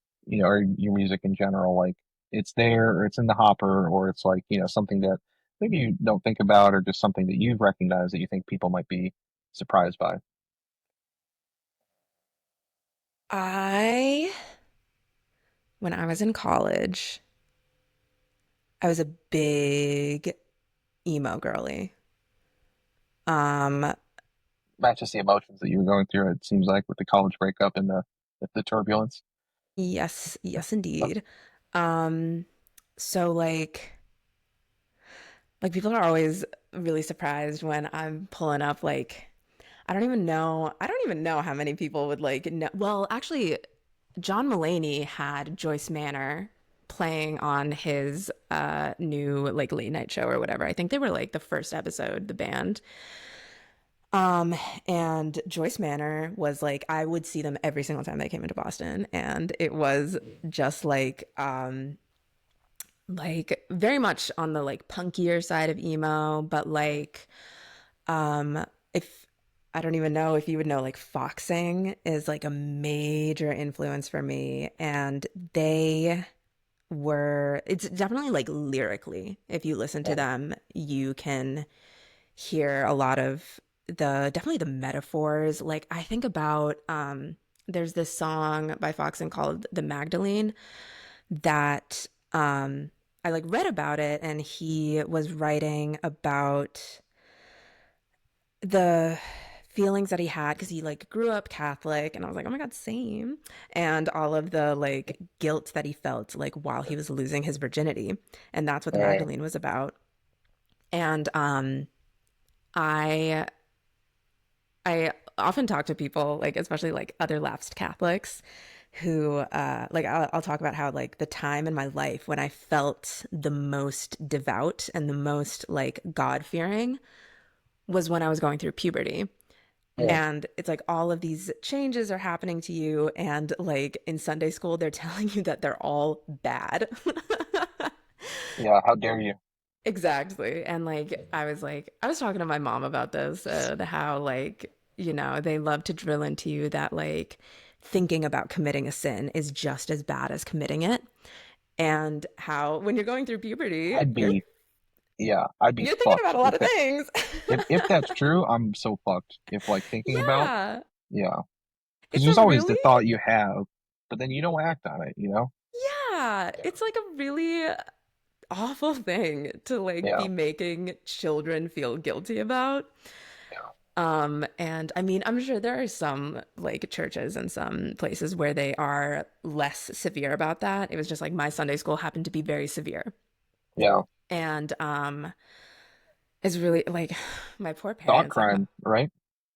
or your music in general, like it's there or it's in the hopper or it's like something that maybe you don't think about, or just something that you've recognized that you think people might be surprised by? I, when I was in college, I was a big emo girly. Um, Matches the emotions that you were going through, it seems like, with the college breakup and the turbulence. yes, yes, indeed. Um, so like people are always really surprised when I'm pulling up like I don't even know how many people would like know. Well, actually, John Mulaney had Joyce Manor playing on his new like late night show or whatever. I think they were like the first episode, the band. Um, and Joyce Manor was like I would see them every single time they came into Boston, and it was just like very much on the like punkier side of emo, but like if I don't even know if you would know, like Foxing is like a major influence for me, and they were it's definitely like lyrically, if you listen to them you can hear a lot of the definitely the metaphors. Like I think about there's this song by Foxing called The Magdalene that I like read about it, and he was writing about the feelings that he had because he like grew up Catholic, and I was like, oh my God, same. And all of the like guilt that he felt like while he was losing his virginity. And that's what the Uh, Magdalene was about. And I I often talk to people, like especially like other lapsed Catholics, who like I'll talk about how like the time in my life when I felt the most devout and the most like God fearing was when I was going through puberty. And it's like all of these changes are happening to you, and like in Sunday school they're telling you that they're all bad. yeah, how dare you? Exactly. And like I was talking to my mom about this, the how like, they love to drill into you that like thinking about committing a sin is just as bad as committing it. And how when you're going through puberty, I'd you're be, yeah, I'd be you're thinking about fucked a lot of things. if that's true. I'm so fucked. If like thinking about, Yeah. yeah, because It's a there's always the really thought you have, but then you don't act on it, you know? yeah, it's like a really awful thing to like Yeah, be making children feel guilty about. yeah, And I mean, I'm sure there are some like churches and some places where they are less severe about that. It was just like my Sunday school happened to be very severe. yeah. And it's really like my poor Thought parents, like crime, right?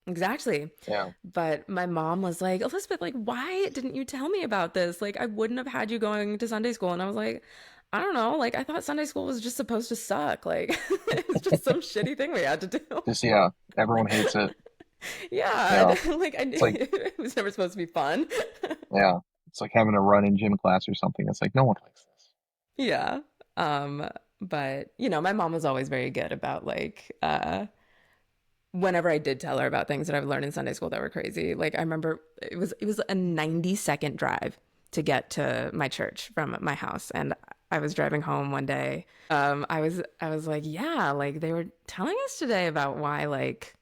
exactly. Yeah. But my mom was like, Elizabeth, like, why didn't you tell me about this? Like, I wouldn't have had you going to Sunday school. And I was like, I don't know. Like, I thought Sunday school was just supposed to suck. Like, it's just some shitty thing we had to do. Just, yeah, everyone hates it. Yeah. Yeah. Like, I knew It's like, it was never supposed to be fun. yeah, it's like having a run in gym class or something. It's like, no one likes this. Yeah. Um, but my mom was always very good about like whenever I did tell her about things that I've learned in Sunday school that were crazy. Like I remember it was a 90-second drive to get to my church from my house, and I was driving home one day. I was like, yeah, like they were telling us today about why like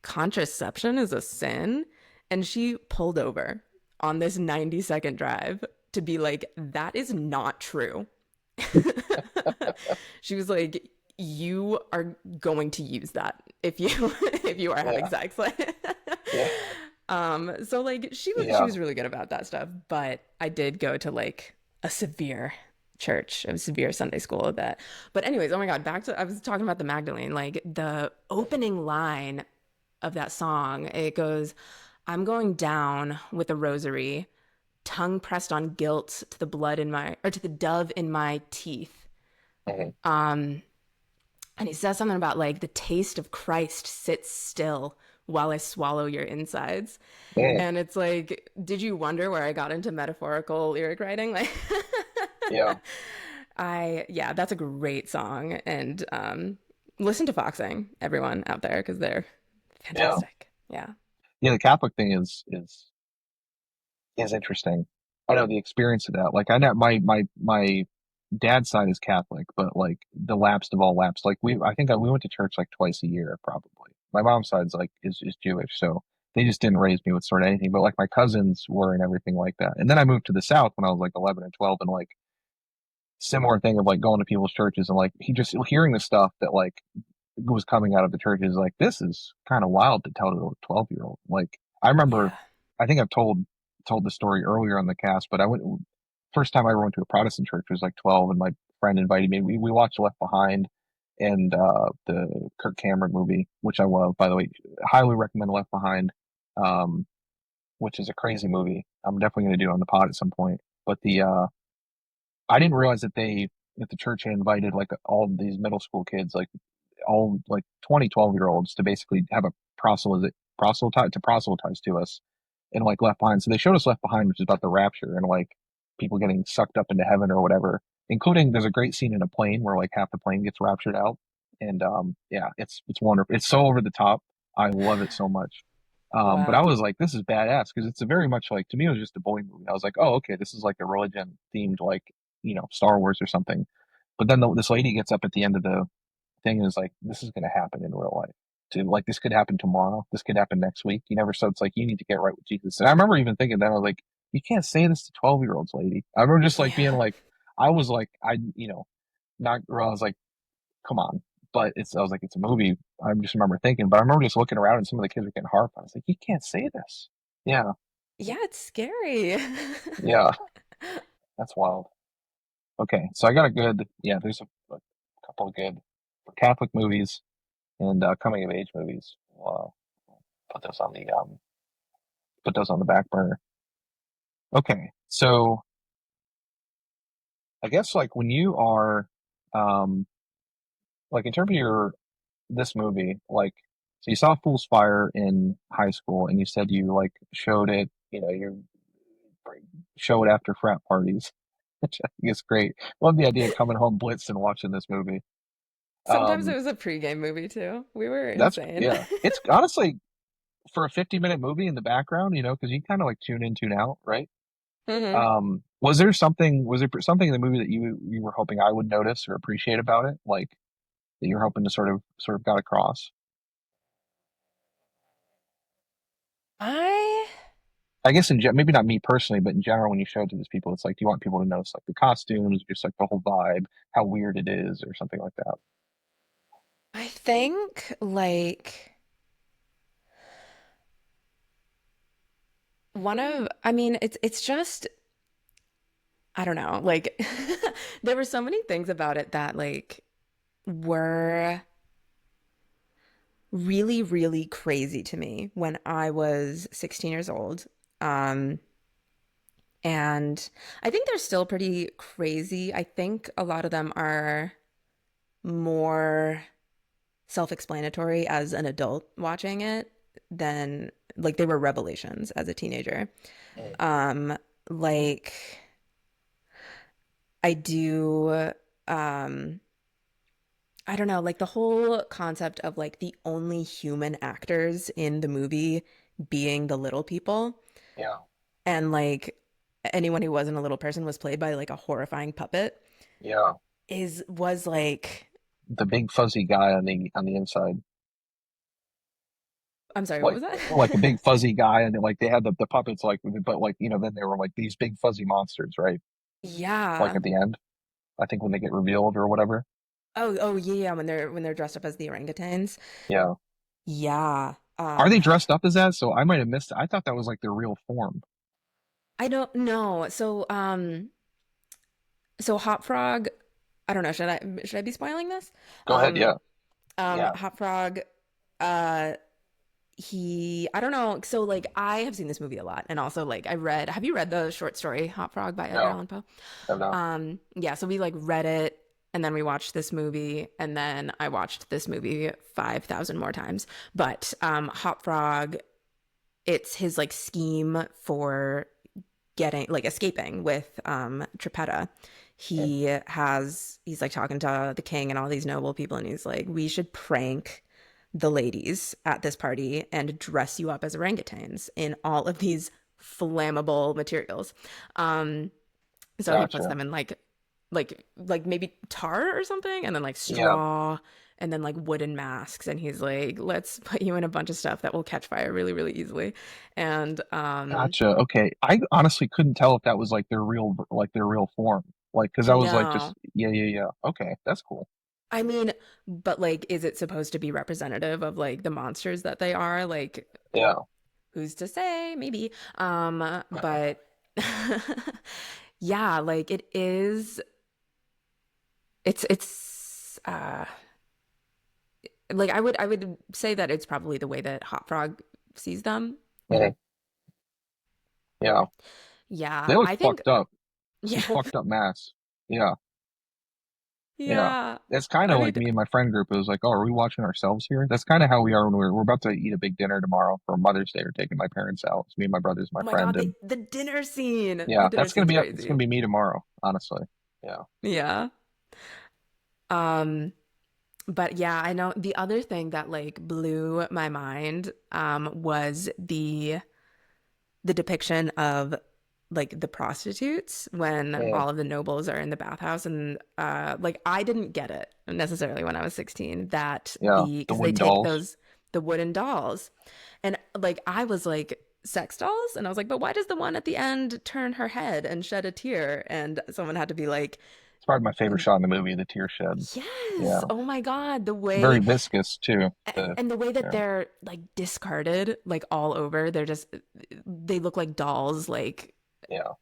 contraception is a sin, and she pulled over on this 90-second drive to be like, that is not true. She was like, you are going to use that if you if you are having Yeah, sex. Like yeah, so like she yeah. was really good about that stuff. But I did go to like a severe church, a severe Sunday school that but anyways, oh my God, back to I was talking about the Magdalene, like the opening line of that song, it goes, I'm going down with a rosary, tongue pressed on guilt to the blood in my or to the dove in my teeth. Mhm. Um, and he says something about like the taste of Christ sits still while I swallow your insides. Mm, And it's like, did you wonder where I got into metaphorical lyric writing? Like yeah, yeah, that's a great song. And listen to Foxing, everyone out there, because they're yeah, fantastic. Yeah. yeah. The Catholic thing is interesting. I know the experience of that. Like I know my dad's side is Catholic, but like the lapsed of all lapsed. Like I think we went to church like twice a year probably. My mom's side's like is Jewish, so they just didn't raise me with sort of anything. But like my cousins were and everything like that. And then I moved to the South when I was like 11 and 12, and like similar thing of like going to people's churches and like he just hearing the stuff that like was coming out of the church is like this is kind of wild to tell to a 12-year-old. Like I remember, Yeah. I think I've told the story earlier on the cast, but I went first time I ever went to a Protestant church was like 12, and my friend invited me. We watched Left Behind and the Kirk Cameron movie, which I love, by the way. Highly recommend Left Behind, um, which is a crazy movie. I'm definitely going to do it on the pod at some point. But the I didn't realize that the church had invited like all these middle school kids, like all like 20, 12-year-olds to basically have a proselytize to us and like Left Behind. So they showed us Left Behind, which is about the rapture and like people getting sucked up into heaven or whatever. Including there's a great scene in a plane where like half the plane gets raptured out. And yeah, it's wonderful. It's so over the top. I love it so much. But I Wow. was like, this is badass because it's a very much like to me it was just a boy movie. I was like, oh okay, this is like a religion themed like Star Wars or something. But then this lady gets up at the end of the thing and is like, this is going to happen in real life. To like, this could happen tomorrow. This could happen next week. You never. So it's like you need to get right with Jesus. And I remember even thinking that I was like, you can't say this to 12-year-olds, lady. I remember just like being Yeah. like, I was like, not. I was like, come on. But I was like, it's a movie. I just remember thinking. But I remember just looking around and some of the kids were getting horrified. I was like, you can't say this. Yeah, Yeah, it's scary. yeah, that's wild. Okay, so I got a good. Yeah, there's a couple of good Catholic movies and coming of age movies. Put those on the back burner. Okay, so I guess like when you are um like in terms of your this movie, like so you saw Fool's Fire in high school and you said you like showed it, you show it after frat parties, which I think is great. Love the idea of coming home blitzed and watching this movie. Sometimes it Um was a pregame movie too. We were that's insane. yeah. It's honestly for a 50-minute movie in the background, because you kind of like tune in, tune out, right? Hmm. Was there something in the movie that you were hoping I would notice or appreciate about it, like that you're hoping to sort of got across? I I guess maybe not me personally, but in general, when you show it to these people, it's like, do you want people to notice like the costumes, just like the whole vibe, how weird it is, or something like that? I think like I mean it's just I don't know, like there were so many things about it that like were really, really crazy to me when I was 16 years old. Um, and I think they're still pretty crazy. I think a lot of them are more self-explanatory as an adult watching it than like they were revelations as a teenager. Mm. Um, like I do, um, I don't know, like the whole concept of like the only human actors in the movie being the little people Yeah, and like anyone who wasn't a little person was played by like a horrifying puppet yeah. is was like The big fuzzy guy on the inside, I'm sorry, what like was that? like a big fuzzy guy, and then, like they had the puppets, like, but like then they were like these big fuzzy monsters, right? Like Yeah. at the end, I think when they get revealed or whatever. Oh yeah, yeah, when they're dressed up as the orangutans. Yeah. Yeah. Are they dressed up as that? So I might have missed it. I thought that was like their real form. I don't know. So Hop Frog, I don't know, should I be spoiling this? Go ahead. Um Yeah. Yeah. Hop Frog, uh I don't know, so like I have seen this movie a lot and also like have you read the short story Hop Frog by Edgar No. Allan Poe? No. No. Yeah, so we like read it and then we watched this movie and then I watched this movie 5,000 more times. But Hop Frog, it's his like scheme for getting like escaping with Trippetta. Mm. He's like talking to the king and all these noble people and he's like, we should prank the ladies at this party and dress you up as orangutans in all of these flammable materials. So he puts Gotcha. them in like like maybe tar or something, and then like Yeah. straw, and then like wooden masks, and he's like, let's put you in a bunch of stuff that will catch fire really, really easily. And Gotcha. Okay. I honestly couldn't tell if that was like their real form. Like, because I was like, just no. yeah, yeah, yeah. Okay, that's cool. I mean, but like, is it supposed to be representative of like the monsters that they are? Like, Yeah. who's to say? Maybe. But yeah, like it is. It's like I would say that it's probably the way that Hot Frog sees them. Mhm. Yeah. Yeah, They look I think. fucked up. Some Yeah, fucked up mass. Yeah. Yeah. yeah. It's kind I of mean, like me and my friend group. It was like, oh, are we watching ourselves here? That's kind of how we are when we're about to eat a big dinner tomorrow for Mother's Day. We're taking my parents out. It's me and my brothers, my oh my friend, God, and the dinner scene. The yeah, dinner scene's it's gonna crazy. be me tomorrow, honestly. Yeah. Yeah. Um, but yeah, I know the other thing that like blew my mind was the depiction of like the prostitutes when Yeah. all of the nobles are in the bathhouse, and like I didn't get it necessarily when I was 16 that Yeah. The because they wooden take dolls. those the wooden dolls, and like I was like, sex dolls, and I was like, but why does the one at the end turn her head and shed a tear? And someone had to be like, It's probably my favorite shot in the movie, the tear shed. yes, Yeah. oh my God, the Very way, viscous too. The and the way that yeah. they're like discarded like all over, they look like dolls, like Yeah.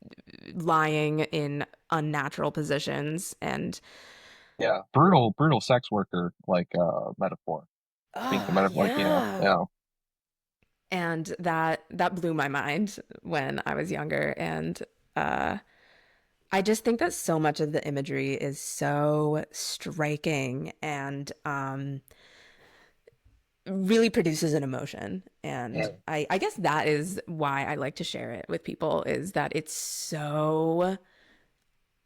lying in unnatural positions. And Yeah. Brutal sex worker like metaphor. Speaking of oh metaphor, like yeah, yeah. and that blew my mind when I was younger. And uh I just think that so much of the imagery is so striking and really produces an emotion. And Yeah. I guess that is why I like to share it with people, is that it's so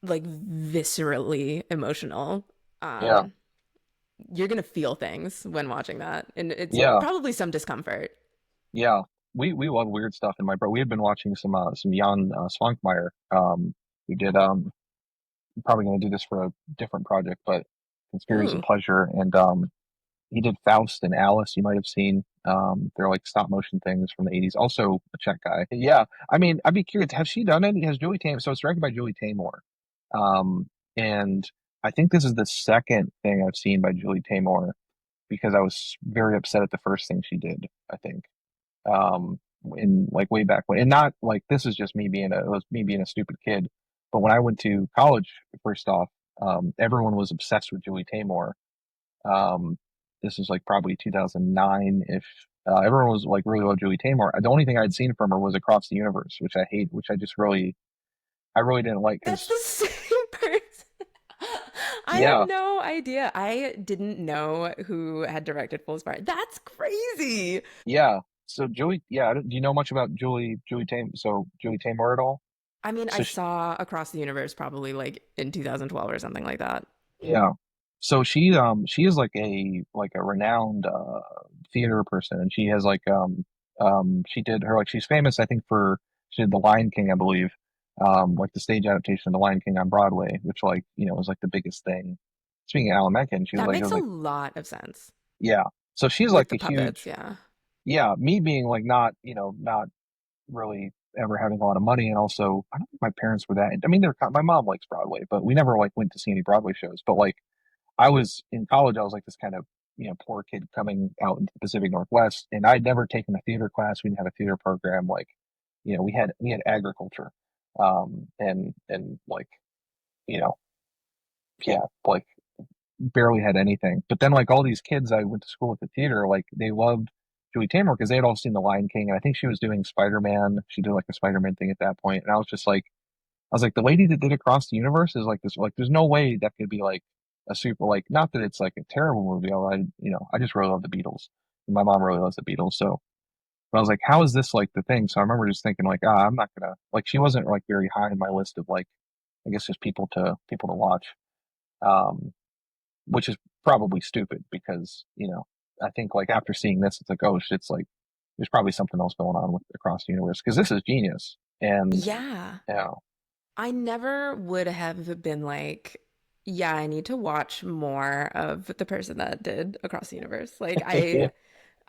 like viscerally emotional. Yeah. um you're gonna feel things when watching that, and it's Yeah. probably some discomfort. Yeah. We love weird stuff in my bro. We had been watching some Jan Svankmajer. We did probably gonna do this for a different project, but Conspiracy of Ooh, Pleasure, and he did Faust and Alice. You might have seen. They're like stop motion things from the 80s. Also a Czech guy. Yeah. I mean, I'd be curious. Has she done any? Has Julie Taymor? So it's directed by Julie Taymor. And I think this is the second thing I've seen by Julie Taymor because I was very upset at the first thing she did, I think. In like way back when, and not like this is just it was me being a stupid kid. But when I went to college, first off, everyone was obsessed with Julie Taymor. um, this was like probably 2009 if everyone was like really loved Julie Taymor. The only thing I'd seen from her was Across the Universe, which I hate, which I really didn't like that's because the same person. I had yeah, no idea. I didn't know who had directed Fool's Fire. That's crazy. yeah. So yeah, do you know much about Julie Taymor? So Julie Taymor at all? I mean, I So she, saw Across the Universe probably like in 2012 or something like that. yeah. So she is like a renowned theater person, and she has she did her like she's famous I think for she did The Lion King, I believe, like the stage adaptation of The Lion King on Broadway, which like was like the biggest thing. Speaking of Alan Menken, she was That like it makes was a like lot of sense. yeah. So she's Like like the a puppets, huge yeah. yeah. Me being like not not really ever having a lot of money, and also I don't think my parents were that. I mean, my mom likes Broadway, but we never like went to see any Broadway shows. But like I was in college, I was like this kind of, poor kid coming out into the Pacific Northwest, and I'd never taken a theater class. We didn't have a theater program. Like, we had agriculture, and like, you know, yeah, like barely had anything. But then like all these kids I went to school with the theater, like they loved Julie Taymor because they had all seen The Lion King, and I think she was doing Spider-Man. She did like a Spider-Man thing at that point, and I was just like, the lady that did Across the Universe is like this. Like, there's no way that could be like a super like. Not that it's like a terrible movie. I just really love the Beatles. And my mom really loves the Beatles. So, but I was like, how is this like the thing? So I remember just thinking like, I'm not gonna like. She wasn't like very high in my list of like, I guess just people to watch. Um, which is probably stupid because I think like after seeing this, it's like, oh shit, it's like there's probably something else going on with Across the Universe because this is genius. And Yeah. yeah, I never would have been like, yeah, I need to watch more of the person that did Across the Universe. Like Yeah.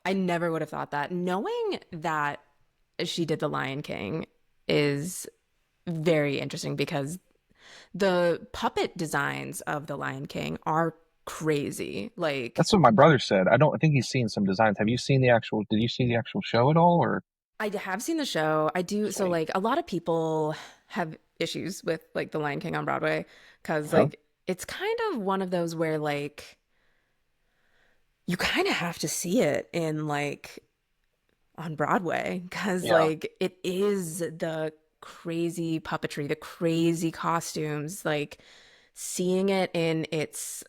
I never would have thought that. Knowing that she did The Lion King is very interesting because the puppet designs of The Lion King are crazy. Like That's what my brother said. I think he's seen some designs. Have you seen the actual, did you see the actual show at all or? I have seen the show. I do. So Sweet. like a lot of people have issues with like The Lion King on Broadway because Yeah. like it's kind of one of those where like you kind of have to see it in like on Broadway because Yeah. like it is the crazy puppetry, the crazy costumes, like seeing it in its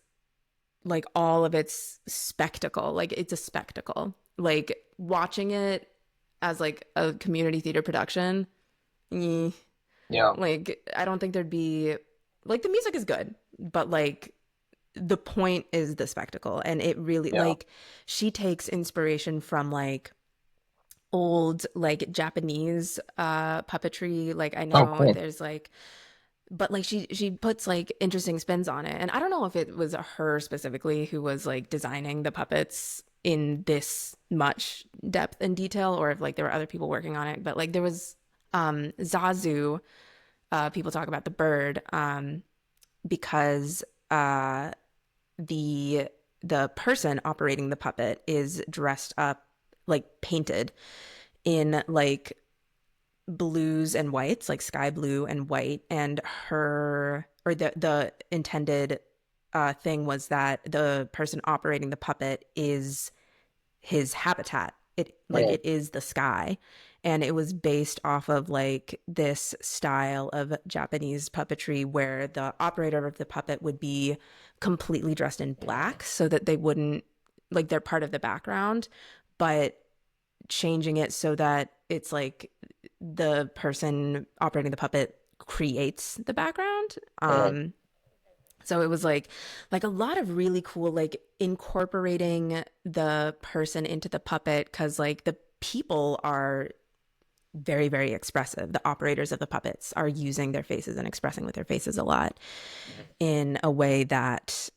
like all of its spectacle, like it's a spectacle. Like watching it as like a community theater production, eh, Yeah. like I don't think there'd be like the music is good, but like the point is the spectacle and it really Yeah. like she takes inspiration from like old like Japanese puppetry. Like I Oh, know cool. there's like but like she puts like interesting spins on it. And I don't know if it was her specifically who was like designing the puppets in this much depth and detail or if like there were other people working on it. But like there was Zazu, people talk about the bird, because the the person operating the puppet is dressed up like painted in like blues and whites, like sky blue and white, and her or the intended thing was that the person operating the puppet is his habitat. It like Yeah. it is the sky. And it was based off of like this style of Japanese puppetry where the operator of the puppet would be completely dressed in black so that they wouldn't like they're part of the background, but changing it so that it's like the person operating the puppet creates the background. Yeah. So it was like a lot of really cool like incorporating the person into the puppet because like the people are very, very expressive. The operators of the puppets are using their faces and expressing with their faces a lot in a way that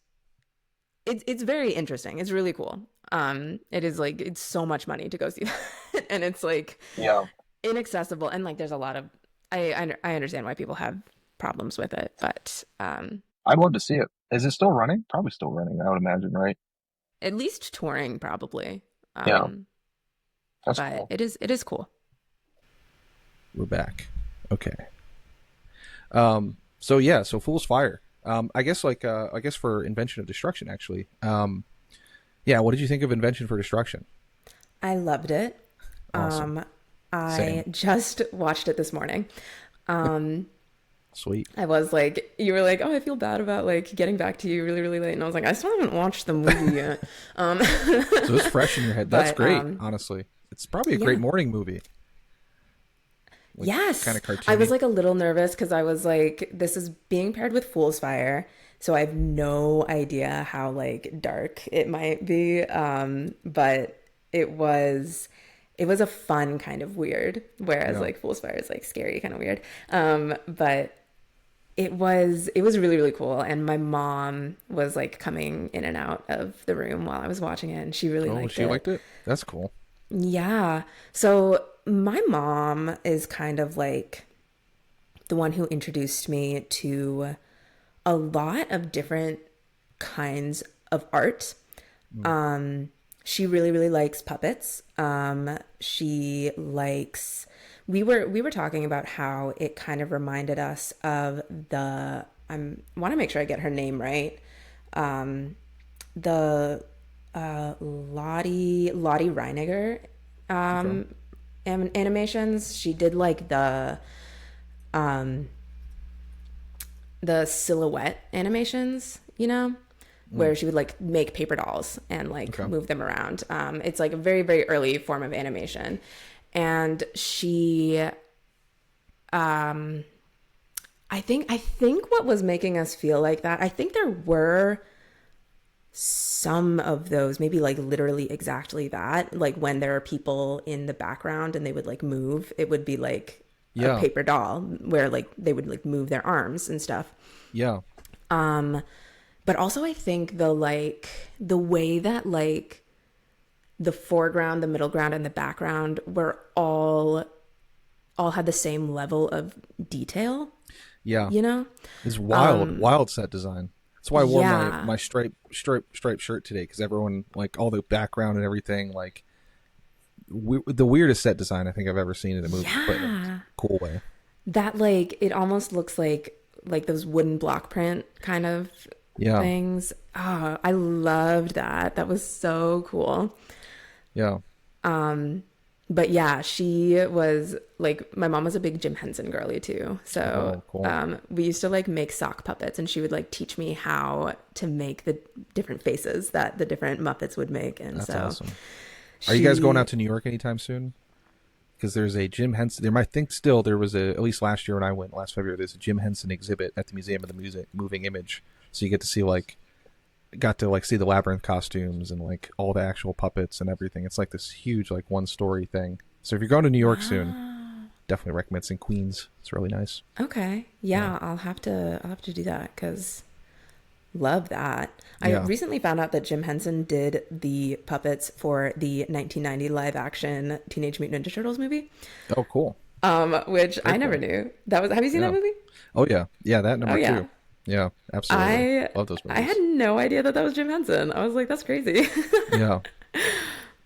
it's very interesting. It's really cool. It is like it's so much money to go see that, and it's like Yeah. inaccessible. And like there's a lot of I understand why people have problems with it, but I'd love to see it. Is it still running? Probably still running, I would imagine, right? at least touring probably. Yeah. That's But cool. it is cool. We're back. Okay. So yeah, so Fool's Fire. I guess for Invention of Destruction actually. Yeah, what did you think of Invention for Destruction? I loved it. Awesome. I Same. just watched it this morning. Sweet. I was like, you were like, oh, I feel bad about like getting back to you really, really late. And I was like, I still haven't watched the movie yet. So it's fresh in your head. That's But great, honestly. It's probably a yeah. great morning movie. Like, Yes. kind of I was cartoony. like a little nervous because I was like, this is being paired with Fool's Fire. So I have no idea how like dark it might be. But it was a fun kind of weird, whereas Yeah. like Fool's Fire is like scary kind of weird. But it was really, really cool. And my mom was like coming in and out of the room while I was watching it, and she really Oh, liked she it. liked it? That's cool. Yeah. So my mom is kind of like the one who introduced me to a lot of different kinds of art. Mm. She really, really likes puppets. She likes we were talking about how it kind of reminded us of the I want to make sure I get her name right. The Lottie Reiniger Okay. animations. She did like the silhouette animations, Mm. where she would like make paper dolls and like Okay. move them around. It's like a very, very early form of animation. And she, I think what was making us feel like that, I think there were some of those, maybe like literally exactly that, like when there are people in the background and they would like move, it would be like a Yeah. paper doll where like they would like move their arms and stuff. Yeah. But also I think the way that like the foreground, the middle ground, and the background were all had the same level of detail. Yeah. You know? It's wild set design. That's why I wore Yeah. my striped shirt today, because everyone, like, all the background and everything, like, the weirdest set design I think I've ever seen in a movie, but in a cool way. That like it almost looks like those wooden block print kind of Yeah. things. Oh, I loved that. That was so cool. Yeah. But yeah, she was like, my mom was a big Jim Henson girly too. So Oh, cool. we used to like make sock puppets, and she would like teach me how to make the different faces that the different Muppets would make. And That's so awesome. Are you guys going out to New York anytime soon? Because there's a Jim Henson. There might think still there was at least last year when I went last February. There's a Jim Henson exhibit at the Museum of the Music Moving Image, so you get to see see the labyrinth costumes and like all the actual puppets and everything. It's like this huge like one story thing. So if you're going to New York soon, definitely recommend. It's in Queens. It's really nice. Okay. Yeah, I'll have to do that because love that. I recently found out that Jim Henson did the puppets for the 1990 live action Teenage Mutant Ninja Turtles movie. Oh, cool. Which I never knew. Have you seen that movie? Oh yeah. Yeah, that number yeah. two. Yeah, absolutely. Love those movies. I had no idea that was Jim Henson. I was like, that's crazy. Yeah.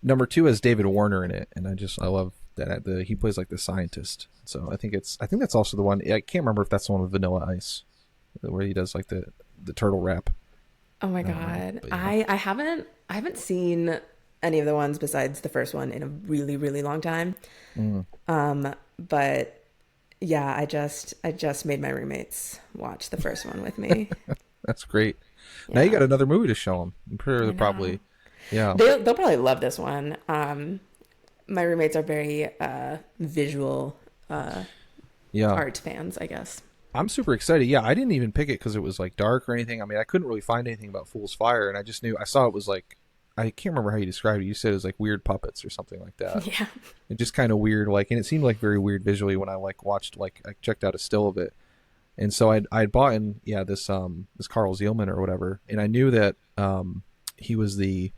Number two has David Warner in it, and I love that he plays like the scientist. So I think that's also the one. I can't remember if that's the one with Vanilla Ice, where he does like the turtle rap. Oh my God. Yeah. I haven't seen any of the ones besides the first one in a really, really long time. But yeah, I just made my roommates watch the first one with me. That's great. Yeah. Now you got another movie to show them. I'm sure they'll probably, yeah. They'll probably love this one. My roommates are very visual art fans, I guess. I'm super excited. Yeah, I didn't even pick it because it was like dark or anything. I mean, I couldn't really find anything about Fool's Fire, and I saw it was like, I can't remember how you described it. You said it was like weird puppets or something like that. Yeah. It just kind of weird, like, and it seemed like very weird visually when I like watched, like, I checked out a still of it. And so I'd bought in, this Carl Zeilman or whatever, and I knew that he was an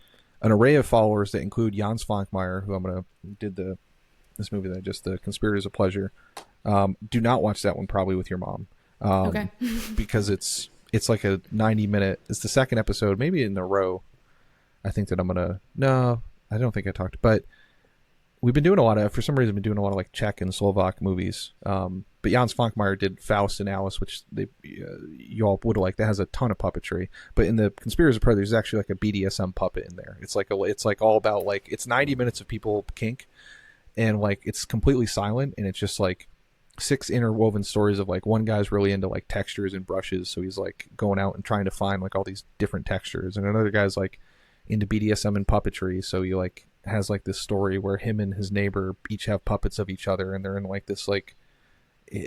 array of followers that include Jan Svankmajer, who did this movie that The Conspirators of Pleasure. Do not watch that one probably with your mom. Okay. Because it's like a 90-minute, it's the second episode, maybe in a row. I think that no, I don't think I talked, but we've been doing for some reason, like Czech and Slovak movies. But Jan Svankmajer did Faust and Alice, which you all would like. That has a ton of puppetry. But in the Conspirators of Pleasure, there's actually like a BDSM puppet in there. It's like all about like, it's 90 minutes of people kink, and like it's completely silent, and it's just like 6 interwoven stories of like one guy's really into like textures and brushes, so he's like going out and trying to find like all these different textures, and another guy's like into BDSM and puppetry, so he like has like this story where him and his neighbor each have puppets of each other, and they're in like this like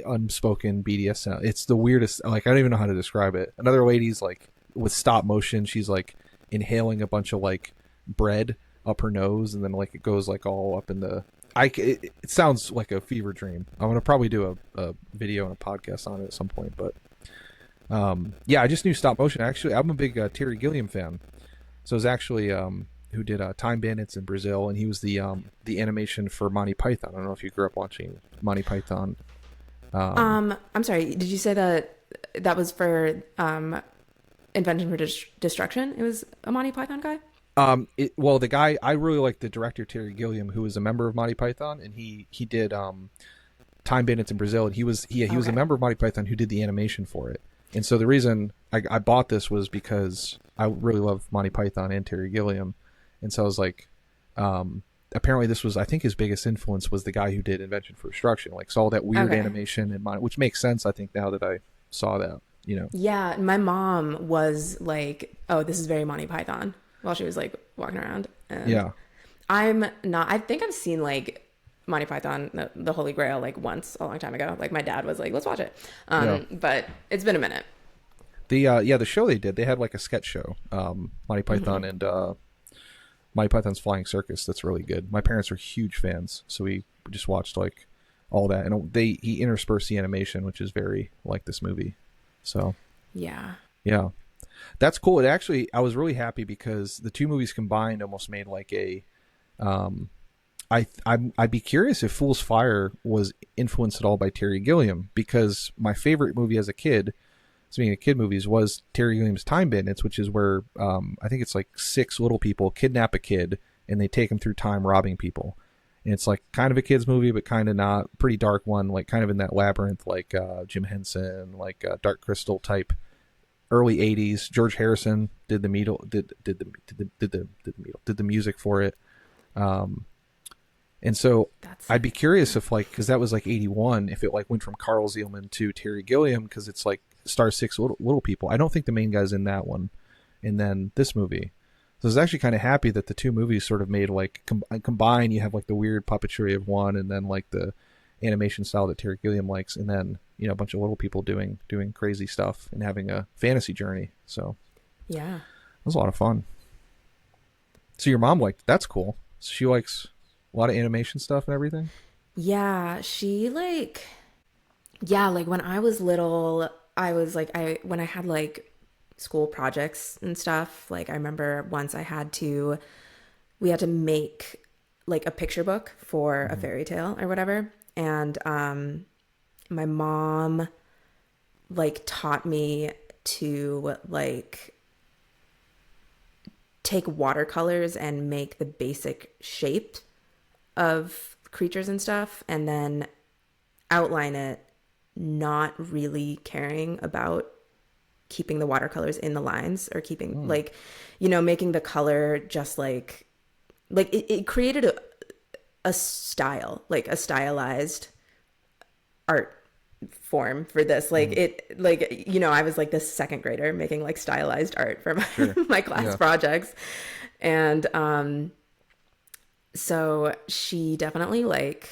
unspoken BDSM. It's the weirdest, like I don't even know how to describe it. Another lady's like with stop motion, she's like inhaling a bunch of like bread up her nose, and then like it goes like all up in the it sounds like a fever dream. I'm gonna probably do a video and a podcast on it at some point, but I just knew stop motion. Actually, I'm a big Terry Gilliam fan. So it was actually who did Time Bandits in Brazil, and he was the animation for Monty Python. I don't know if you grew up watching Monty Python. I'm sorry, did you say that was for Invention for Destruction? It was a Monty Python guy? The guy, I really like the director Terry Gilliam, who was a member of Monty Python, and he did Time Bandits in Brazil, and he was a member of Monty Python who did the animation for it. And so the reason I bought this was because I really love Monty Python and Terry Gilliam, and so I was like, apparently this was, I think his biggest influence was the guy who did Invention for Destruction, like saw that weird animation in Monty, which makes sense, I think, now that I saw that, Yeah, my mom was like, oh, this is very Monty Python, while she was like walking around. And yeah. I'm not, I think I've seen like Monty Python, the Holy Grail, like once a long time ago. Like my dad was like, let's watch it. But it's been a minute. The show they had like a sketch show, Monty Python and Monty Python's Flying Circus. That's really good. My parents are huge fans, so we just watched like all that, and he interspersed the animation, which is very like this movie. So Yeah. yeah, that's cool. It actually, I was really happy because the two movies combined almost made like a I'd be curious if Fool's Fire was influenced at all by Terry Gilliam, because my favorite movie as a kid, speaking of kid movies, was Terry Gilliam's Time Bandits, which is where I think it's like 6 little people kidnap a kid and they take him through time robbing people. And it's like kind of a kid's movie, but kind of not. Pretty dark one, like kind of in that labyrinth, like Jim Henson, like Dark Crystal type. Early '80s. George Harrison did the music for it. And so I'd be curious if, like, because that was like 81, if it like went from Carl Zeilman to Terry Gilliam, because it's like stars 6 little people. I don't think the main guy's in that one. And then this movie. So I was actually kind of happy that the two movies sort of made like combine. You have like the weird puppetry of one, and then like the animation style that Terry Gilliam likes, and then, you know, a bunch of little people doing crazy stuff and having a fantasy journey. So Yeah. it was a lot of fun. So your mom liked, that's cool. So she likes a lot of animation stuff and everything. Yeah, she like, yeah, like when I was little, I was like, when I had like school projects and stuff, like I remember once we had to make like a picture book for a fairy tale or whatever. And my mom like taught me to like take watercolors and make the basic shape of creatures and stuff, and then outline it, not really caring about keeping the watercolors in the lines or keeping like, you know, making the color just like it created a style, like a stylized art form for this. Like it, like, you know, I was like this second grader making like stylized art for my, my class projects. And so she definitely like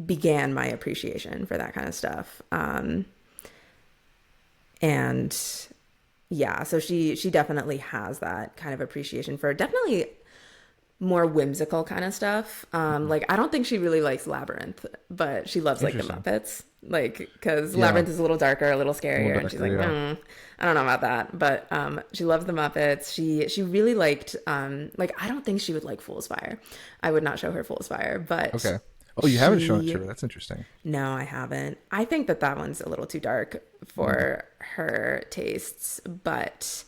began my appreciation for that kind of stuff. And yeah, so she definitely has that kind of appreciation for definitely more whimsical kind of stuff. Like I don't think she really likes Labyrinth, but she loves like the Muppets, like because Labyrinth is a little darker, a little scarier, and she's like, I don't know about that, but she loves the Muppets. She really liked like I don't think she would like Fool's Fire. I would not show her Fool's Fire, but okay. Oh, you haven't shown it to her. That's interesting. No, I haven't. I think that one's a little too dark for her tastes, but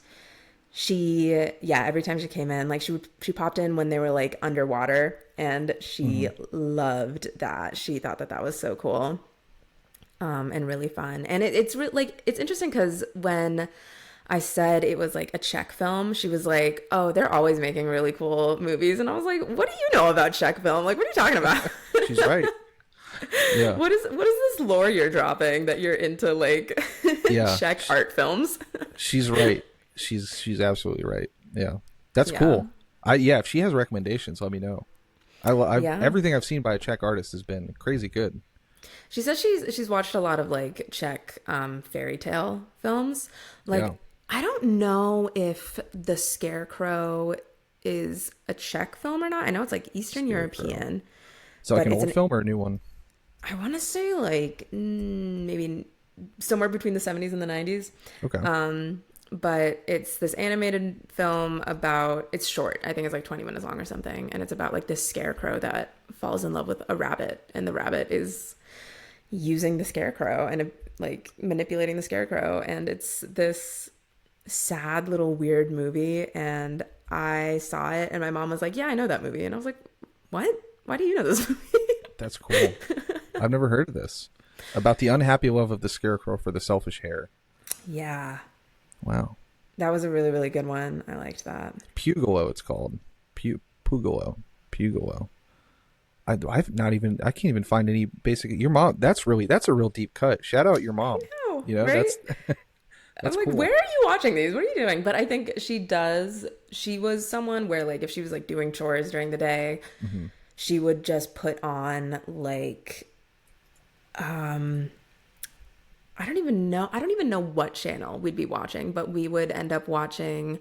she, yeah, every time she came in, like she popped in when they were like underwater, and she loved that. She thought that was so cool, and really fun. And it's like, it's interesting because when I said it was like a Czech film, she was like, "Oh, they're always making really cool movies," and I was like, "What do you know about Czech film? Like, what are you talking about?" She's right. Yeah. What is this lore you're dropping that you're into like Czech art films? She's right. She's absolutely right. Yeah, that's cool. If she has recommendations, let me know. Everything I've seen by a Czech artist has been crazy good. She says she's watched a lot of like Czech fairy tale films. Like I don't know if The Scarecrow is a Czech film or not. I know it's like Eastern European. So like an old film or a new one? I want to say like maybe somewhere between the 70s and the 90s. Okay. But it's this animated film about, it's short. I think it's like 20 minutes long or something. And it's about like this scarecrow that falls in love with a rabbit. And the rabbit is using the scarecrow and like manipulating the scarecrow. And it's this sad little weird movie. And I saw it and my mom was like, "Yeah, I know that movie." And I was like, "What? Why do you know this movie?" That's cool. I've never heard of this. About the unhappy love of the scarecrow for the selfish hare. Yeah. Wow. That was a really, really good one. I liked that. Pugolo, it's called. Pugolo. I can't even find any basic. Your mom, that's a real deep cut. Shout out your mom. I know, you know, right? that's I'm like, cool. Where are you watching these? What are you doing? But I think she was someone where like if she was like doing chores during the day, she would just put on like I don't even know what channel we'd be watching, but we would end up watching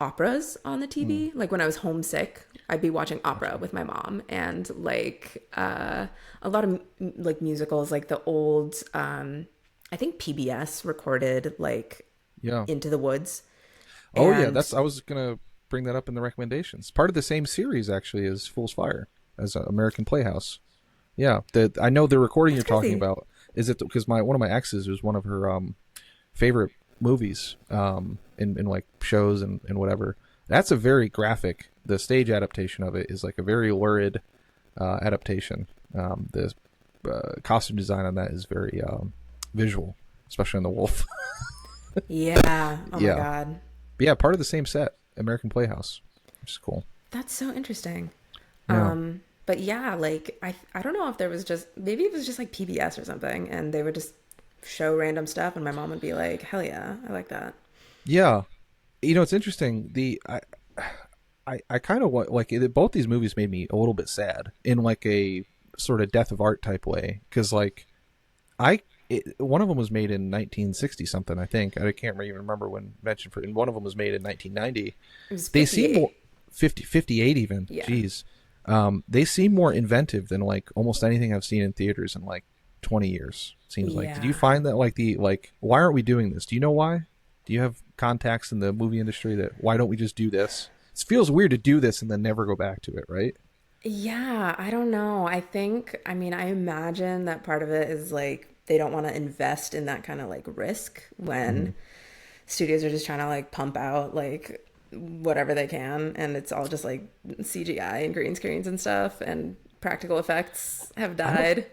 operas on the TV. Like when I was homesick, I'd be watching opera with my mom, and like a lot of like musicals, like the old, I think PBS recorded like Yeah. Into the Woods. Oh yeah, And I was gonna bring that up in the recommendations. Part of the same series actually as Fool's Fire, as American Playhouse. Yeah, I know the recording that's you're talking crazy. about is it because one of my exes was one of her favorite movies in like shows and whatever. That's a very graphic. The stage adaptation of it is like a very lurid adaptation. The costume design on that is very visual, especially on the wolf. Yeah. Oh my Yeah. God. But yeah, part of the same set, American Playhouse, which is cool. That's so interesting. Yeah. But yeah, like I don't know if there was just, maybe it was just like PBS or something, and they would just show random stuff, and my mom would be like, "Hell yeah, I like that." Yeah. It's interesting. I kind of want like both these movies made me a little bit sad in like a sort of death of art type way, because like one of them was made in 1960 something, I think. I can't even remember when Invention for, and one of them was made in 1990. It was They 58. seem more 58 even. Yeah. Jeez. They seem more inventive than like almost anything I've seen in theaters in like 20 years. Seems like. Did you Yeah. find that like why aren't we doing this? Do you know why? Do you have contacts in the movie industry that why don't we just do this? It feels weird to do this and then never go back to it, right? Yeah, I don't know. I mean, I imagine that part of it is like they don't want to invest in that kind of like risk when studios are just trying to like pump out like whatever they can, and it's all just like CGI and green screens and stuff, and practical effects have died.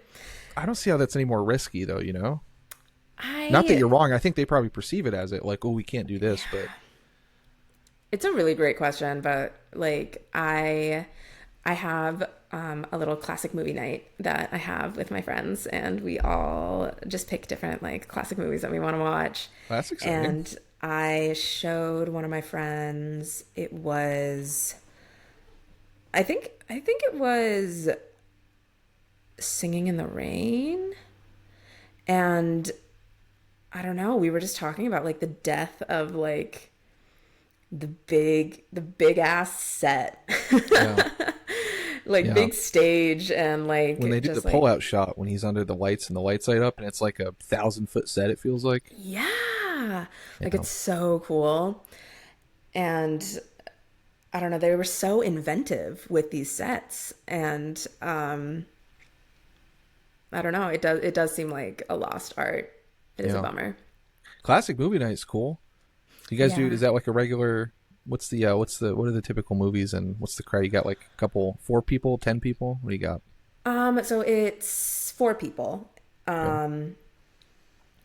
I don't see how that's any more risky though, Not that I you're wrong. I think they probably perceive it as it like, oh, we can't do this, but It's a really great question, but like I have a little classic movie night that I have with my friends, and we all just pick different like classic movies that we want to watch. that's exciting. And I showed one of my friends, it was I think it was Singing in the Rain. And I don't know, we were just talking about like the death of like the big ass set. Yeah. Like Yeah. big stage, and like When they do the just like, pull-out shot when he's under the lights and the lights light up and it's like a 1,000-foot set, it feels like. yeah, like Yeah. it's so cool. And I don't know, they were so inventive with these sets, and I don't know, it does seem like a lost art. It is a Yeah. bummer. Classic movie night's cool. You guys do, Yeah. is that like a regular, what are the typical movies and what's the crowd? You got like a couple, 4 people, 10 people? What do you got? So it's 4 people.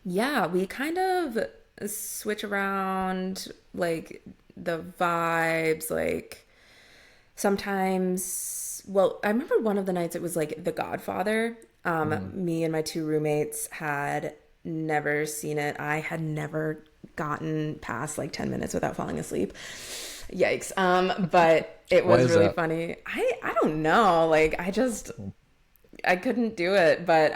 Yeah, we kind of switch around like the vibes, like sometimes, well, I remember one of the nights it was like The Godfather. Me and my 2 roommates had never seen it. I had never gotten past like 10 minutes without falling asleep. Yikes. But it Why was is really that? funny. I don't know. Like I couldn't do it, but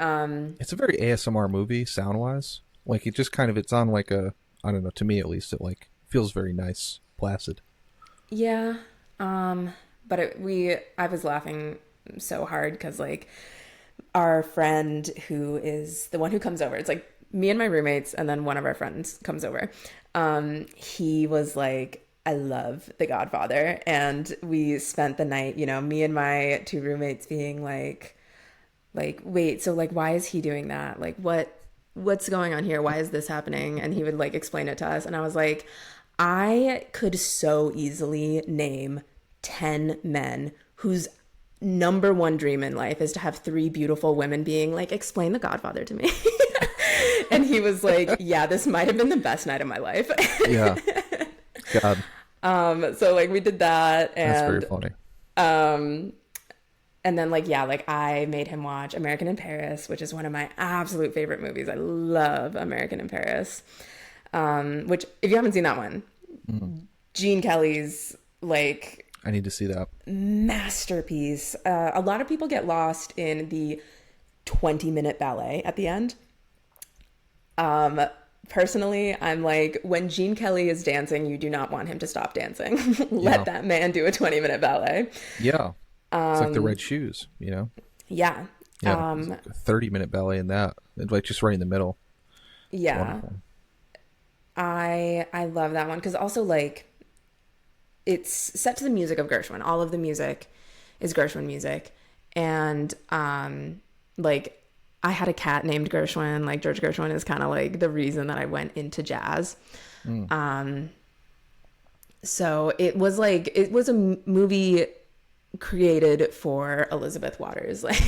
It's a very ASMR movie sound-wise. Like it just kind of, it's on like a, I don't know, to me at least, it like feels very nice, placid. yeah. But I was laughing so hard because like our friend who is the one who comes over, it's like me and my roommates, and then one of our friends comes over. He was like, I love The Godfather. And we spent the night, me and my 2 roommates being like, wait, so like, why is he doing that? Like, what's going on here? Why is this happening? And he would like explain it to us. And I was like, I could so easily name 10 men whose number one dream in life is to have 3 beautiful women being like, explain The Godfather to me. And he was like, yeah, this might have been the best night of my life. Yeah. God, So like we did that, that's very and funny. and then like yeah, like I made him watch American in Paris, which is one of my absolute favorite movies. I love American in Paris. Which if you haven't seen that one, Gene Kelly's like I need to see that. masterpiece. A lot of people get lost in the 20-minute ballet at the end. personally, I'm like, when Gene Kelly is dancing, you do not want him to stop dancing. Let that man do a 20-minute ballet. Yeah. It's like the Red Shoes, you know? Yeah. Yeah. It's like a 30-minute ballet in that. It's like just right in the middle. Yeah. I love that one because also like it's set to the music of Gershwin. All of the music is Gershwin music. And like I had a cat named Gershwin. Like George Gershwin is kind of like the reason that I went into jazz. So it was a movie created for Elisabeth Waters, like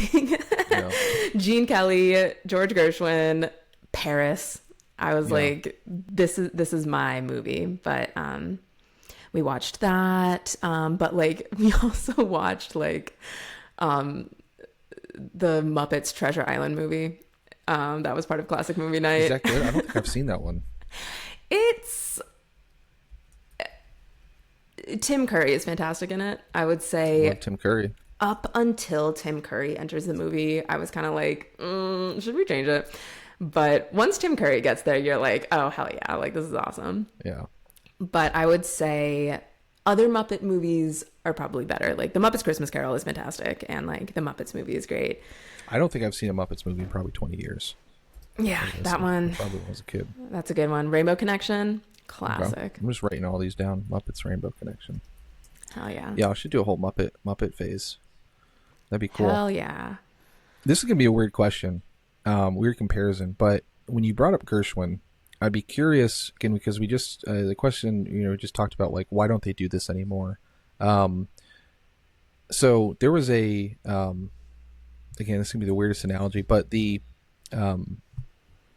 Gene Kelly, George Gershwin, Paris. I was like, this is my movie. But we watched that. But like we also watched like the Muppets Treasure Island movie. That was part of Classic Movie Night. Is that good? I don't think I've seen that one. It's Tim Curry is fantastic in it. I would say Love Tim Curry. Up until Tim Curry enters the movie, I was kind of like, should we change it? But once Tim Curry gets there, you're like, oh, hell yeah. Like, this is awesome. Yeah. But I would say other Muppet movies are probably better. Like, The Muppets Christmas Carol is fantastic. And, like, The Muppets movie is great. I don't think I've seen a Muppets movie in probably 20 years. Yeah, that one. Probably when I was a kid. That's a good one. Rainbow Connection. Classic. Okay. I'm just writing all these down. Muppets Rainbow Connection. Hell yeah. Yeah, I should do a whole Muppet phase. That'd be cool. Hell yeah. This is going to be a weird question. Weird comparison. But when you brought up Gershwin, I'd be curious, again, because we just, the question, we just talked about, like, why don't they do this anymore? So there was again, this is going to be the weirdest analogy, but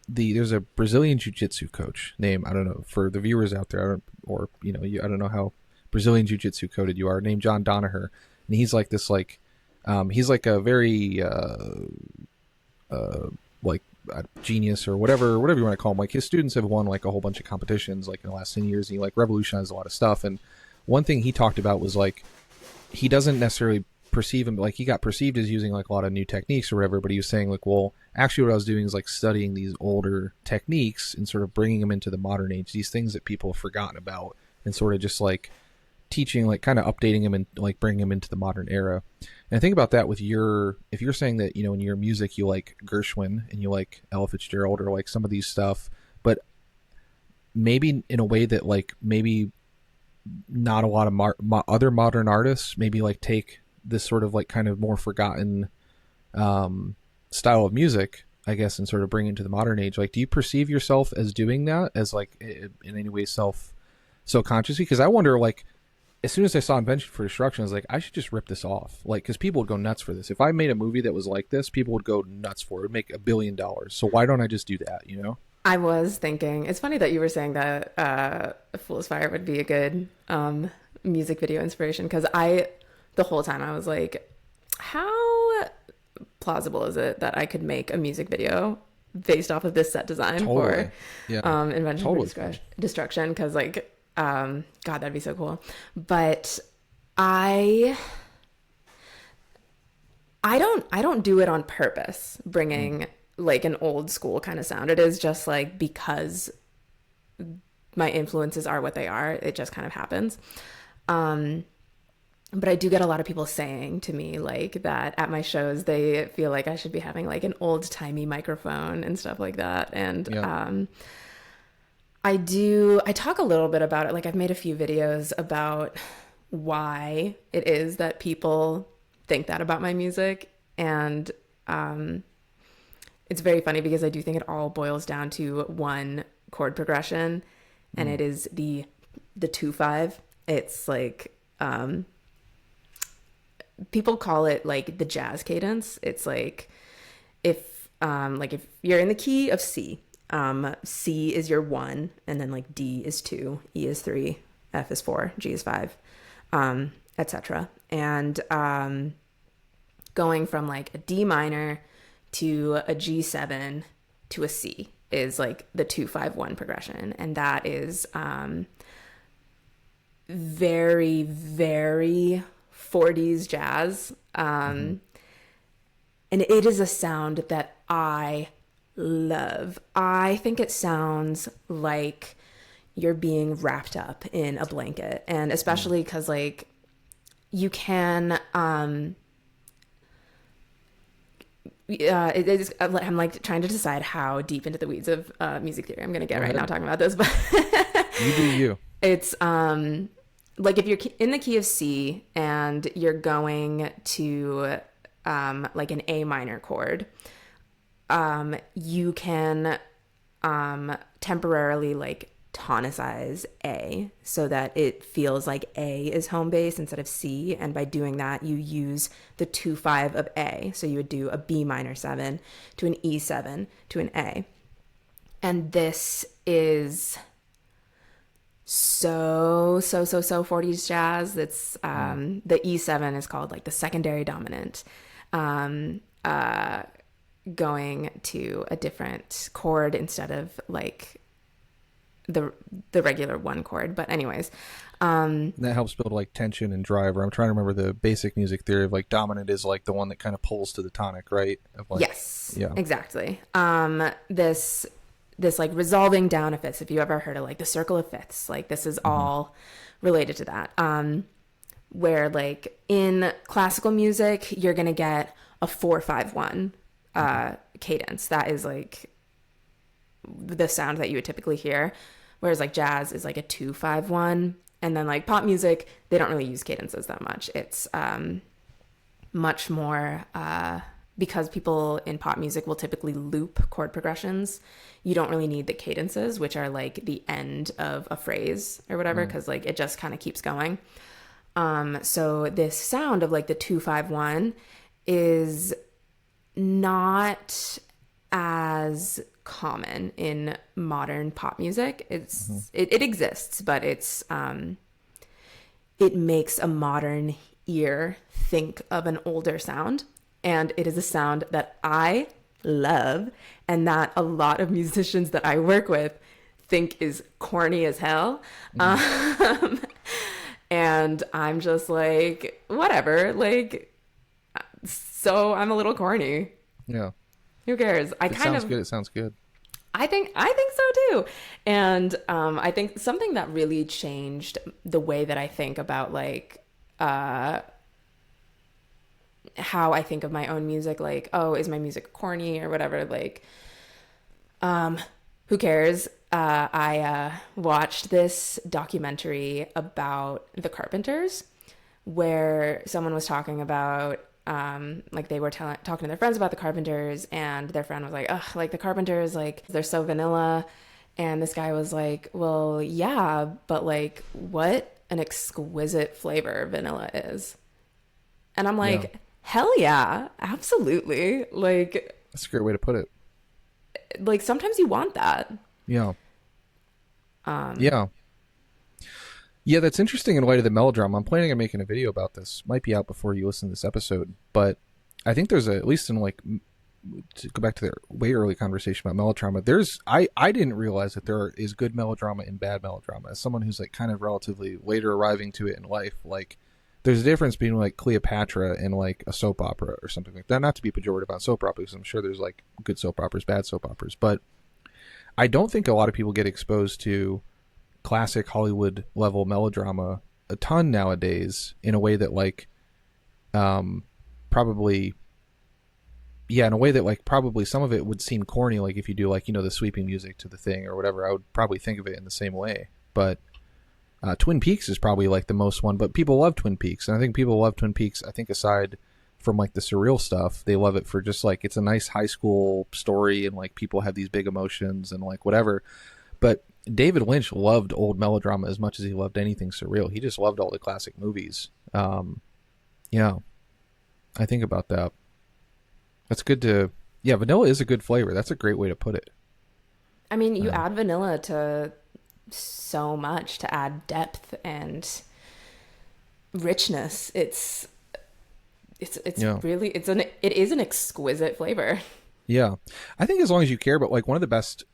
there's a Brazilian jiu-jitsu coach named, I don't know, for the viewers out there, I don't know how Brazilian jiu-jitsu coded you are, named John Donaher. And he's like this, like, he's like a very, like a genius or whatever you want to call him. Like his students have won like a whole bunch of competitions like in the last 10 years. And he like revolutionized a lot of stuff. And one thing he talked about was like, he doesn't necessarily perceive him, like he got perceived as using like a lot of new techniques or whatever, but he was saying like, well, actually what I was doing is like studying these older techniques and sort of bringing them into the modern age, these things that people have forgotten about, and sort of just like teaching, like kind of updating them and like bringing them into the modern era. And I think about that with if you're saying that, in your music, you like Gershwin and you like Ella Fitzgerald or like some of these stuff, but maybe in a way that like maybe not a lot of other modern artists maybe like take this sort of like kind of more forgotten style of music, I guess, and sort of bring it into the modern age. Like, do you perceive yourself as doing that, as like in any way self-consciously? Because I wonder, like, as soon as I saw Invention for Destruction, I was like, I should just rip this off. Like, because people would go nuts for this. If I made a movie that was like this, people would go nuts for it. It would make $1 billion. So why don't I just do that, I was thinking, it's funny that you were saying that Fool's Fire would be a good music video inspiration, because the whole time I was like, how plausible is it that I could make a music video based off of this set design for Invention for Destruction? Because like, God, that'd be so cool. But I don't do it on purpose, bringing like an old school kind of sound. It is just like, because my influences are what they are, it just kind of happens. But I do get a lot of people saying to me like that at my shows, they feel like I should be having like an old timey microphone and stuff like that. And I talk a little bit about it. Like I've made a few videos about why it is that people think that about my music. And it's very funny because I do think it all boils down to one chord progression, and it is the 2/5. It's like, people call it like the jazz cadence. It's like if you're in the key of C, C is your 1, and then like D is 2, E is 3, F is 4, G is 5, etc. And going from like a D minor to a G7 to a C is like the 2-5-1 progression, and that is very, very 40s jazz. And it is a sound that I love. I think it sounds like you're being wrapped up in a blanket, and especially because like you can I'm like trying to decide how deep into the weeds of music theory I'm gonna get right now talking about this, but You do you. it's like if you're in the key of C and you're going to like an A minor chord, you can temporarily like tonicize A so that it feels like A is home base instead of C, and by doing that you use the 2/5 of A. So you would do a B minor 7 to an E7 to an A, and this is so 40s jazz. It's the E7 is called like the secondary dominant, going to a different chord instead of like the regular one chord. But anyways, that helps build like tension and drive. Or I'm trying to remember the basic music theory of like dominant is like the one that kind of pulls to the tonic, right? Of like, yes, yeah, exactly. This like resolving down of fifths, if you ever heard of like the circle of fifths, like this is all related to that. Where like in classical music, you're going to get a 4/5/1 cadence. That is like the sound that you would typically hear. Whereas like jazz is like a 2/5/1. And then like pop music, they don't really use cadences that much. It's much more, because people in pop music will typically loop chord progressions. You don't really need the cadences, which are like the end of a phrase or whatever, because like it just kind of keeps going. So this sound of like the 2/5/1 is not as common in modern pop music. It exists, but it's it makes a modern ear think of an older sound, and it is a sound that I love and that a lot of musicians that I work with think is corny as hell. And I'm just like, whatever, like, so I'm a little corny. yeah. Who cares? It sounds good. It sounds good. I think so too. And I think something that really changed the way that I think about like how I think of my own music, like, oh, is my music corny or whatever? Like, who cares? I watched this documentary about the Carpenters where someone was talking about like they were talking to their friends about the Carpenters, and their friend was like, ugh, like the Carpenters, like they're so vanilla. And this guy was like, well, yeah, but like what an exquisite flavor vanilla is. And I'm like, Yeah. hell yeah, absolutely. Like That's a great way to put it. Like sometimes you want that. Yeah. Yeah, that's interesting in light of the melodrama. I'm planning on making a video about this. Might be out before you listen to this episode, but I think there's at least in like, to go back to the way early conversation about melodrama, I didn't realize that there is good melodrama and bad melodrama. As someone who's like kind of relatively later arriving to it in life, like there's a difference between like Cleopatra and like a soap opera or something like that. Not to be pejorative on soap operas, I'm sure there's like good soap operas, bad soap operas, but I don't think a lot of people get exposed to classic Hollywood level melodrama a ton nowadays in a way that like probably some of it would seem corny, like if you do like, you know, the sweeping music to The Thing or whatever. I would probably think of it in the same way, but Twin Peaks is probably like the most one. But people love Twin Peaks, and I think people love Twin Peaks, I think aside from like the surreal stuff, they love it for just like it's a nice high school story and like people have these big emotions and like whatever. But David Lynch loved old melodrama as much as he loved anything surreal. He just loved all the classic movies. Yeah, I think about that. That's good to... Yeah, vanilla is a good flavor. That's a great way to put it. I mean, you add vanilla to so much to add depth and richness. It's really... It is an exquisite flavor. Yeah. I think as long as you care, but like one of the best...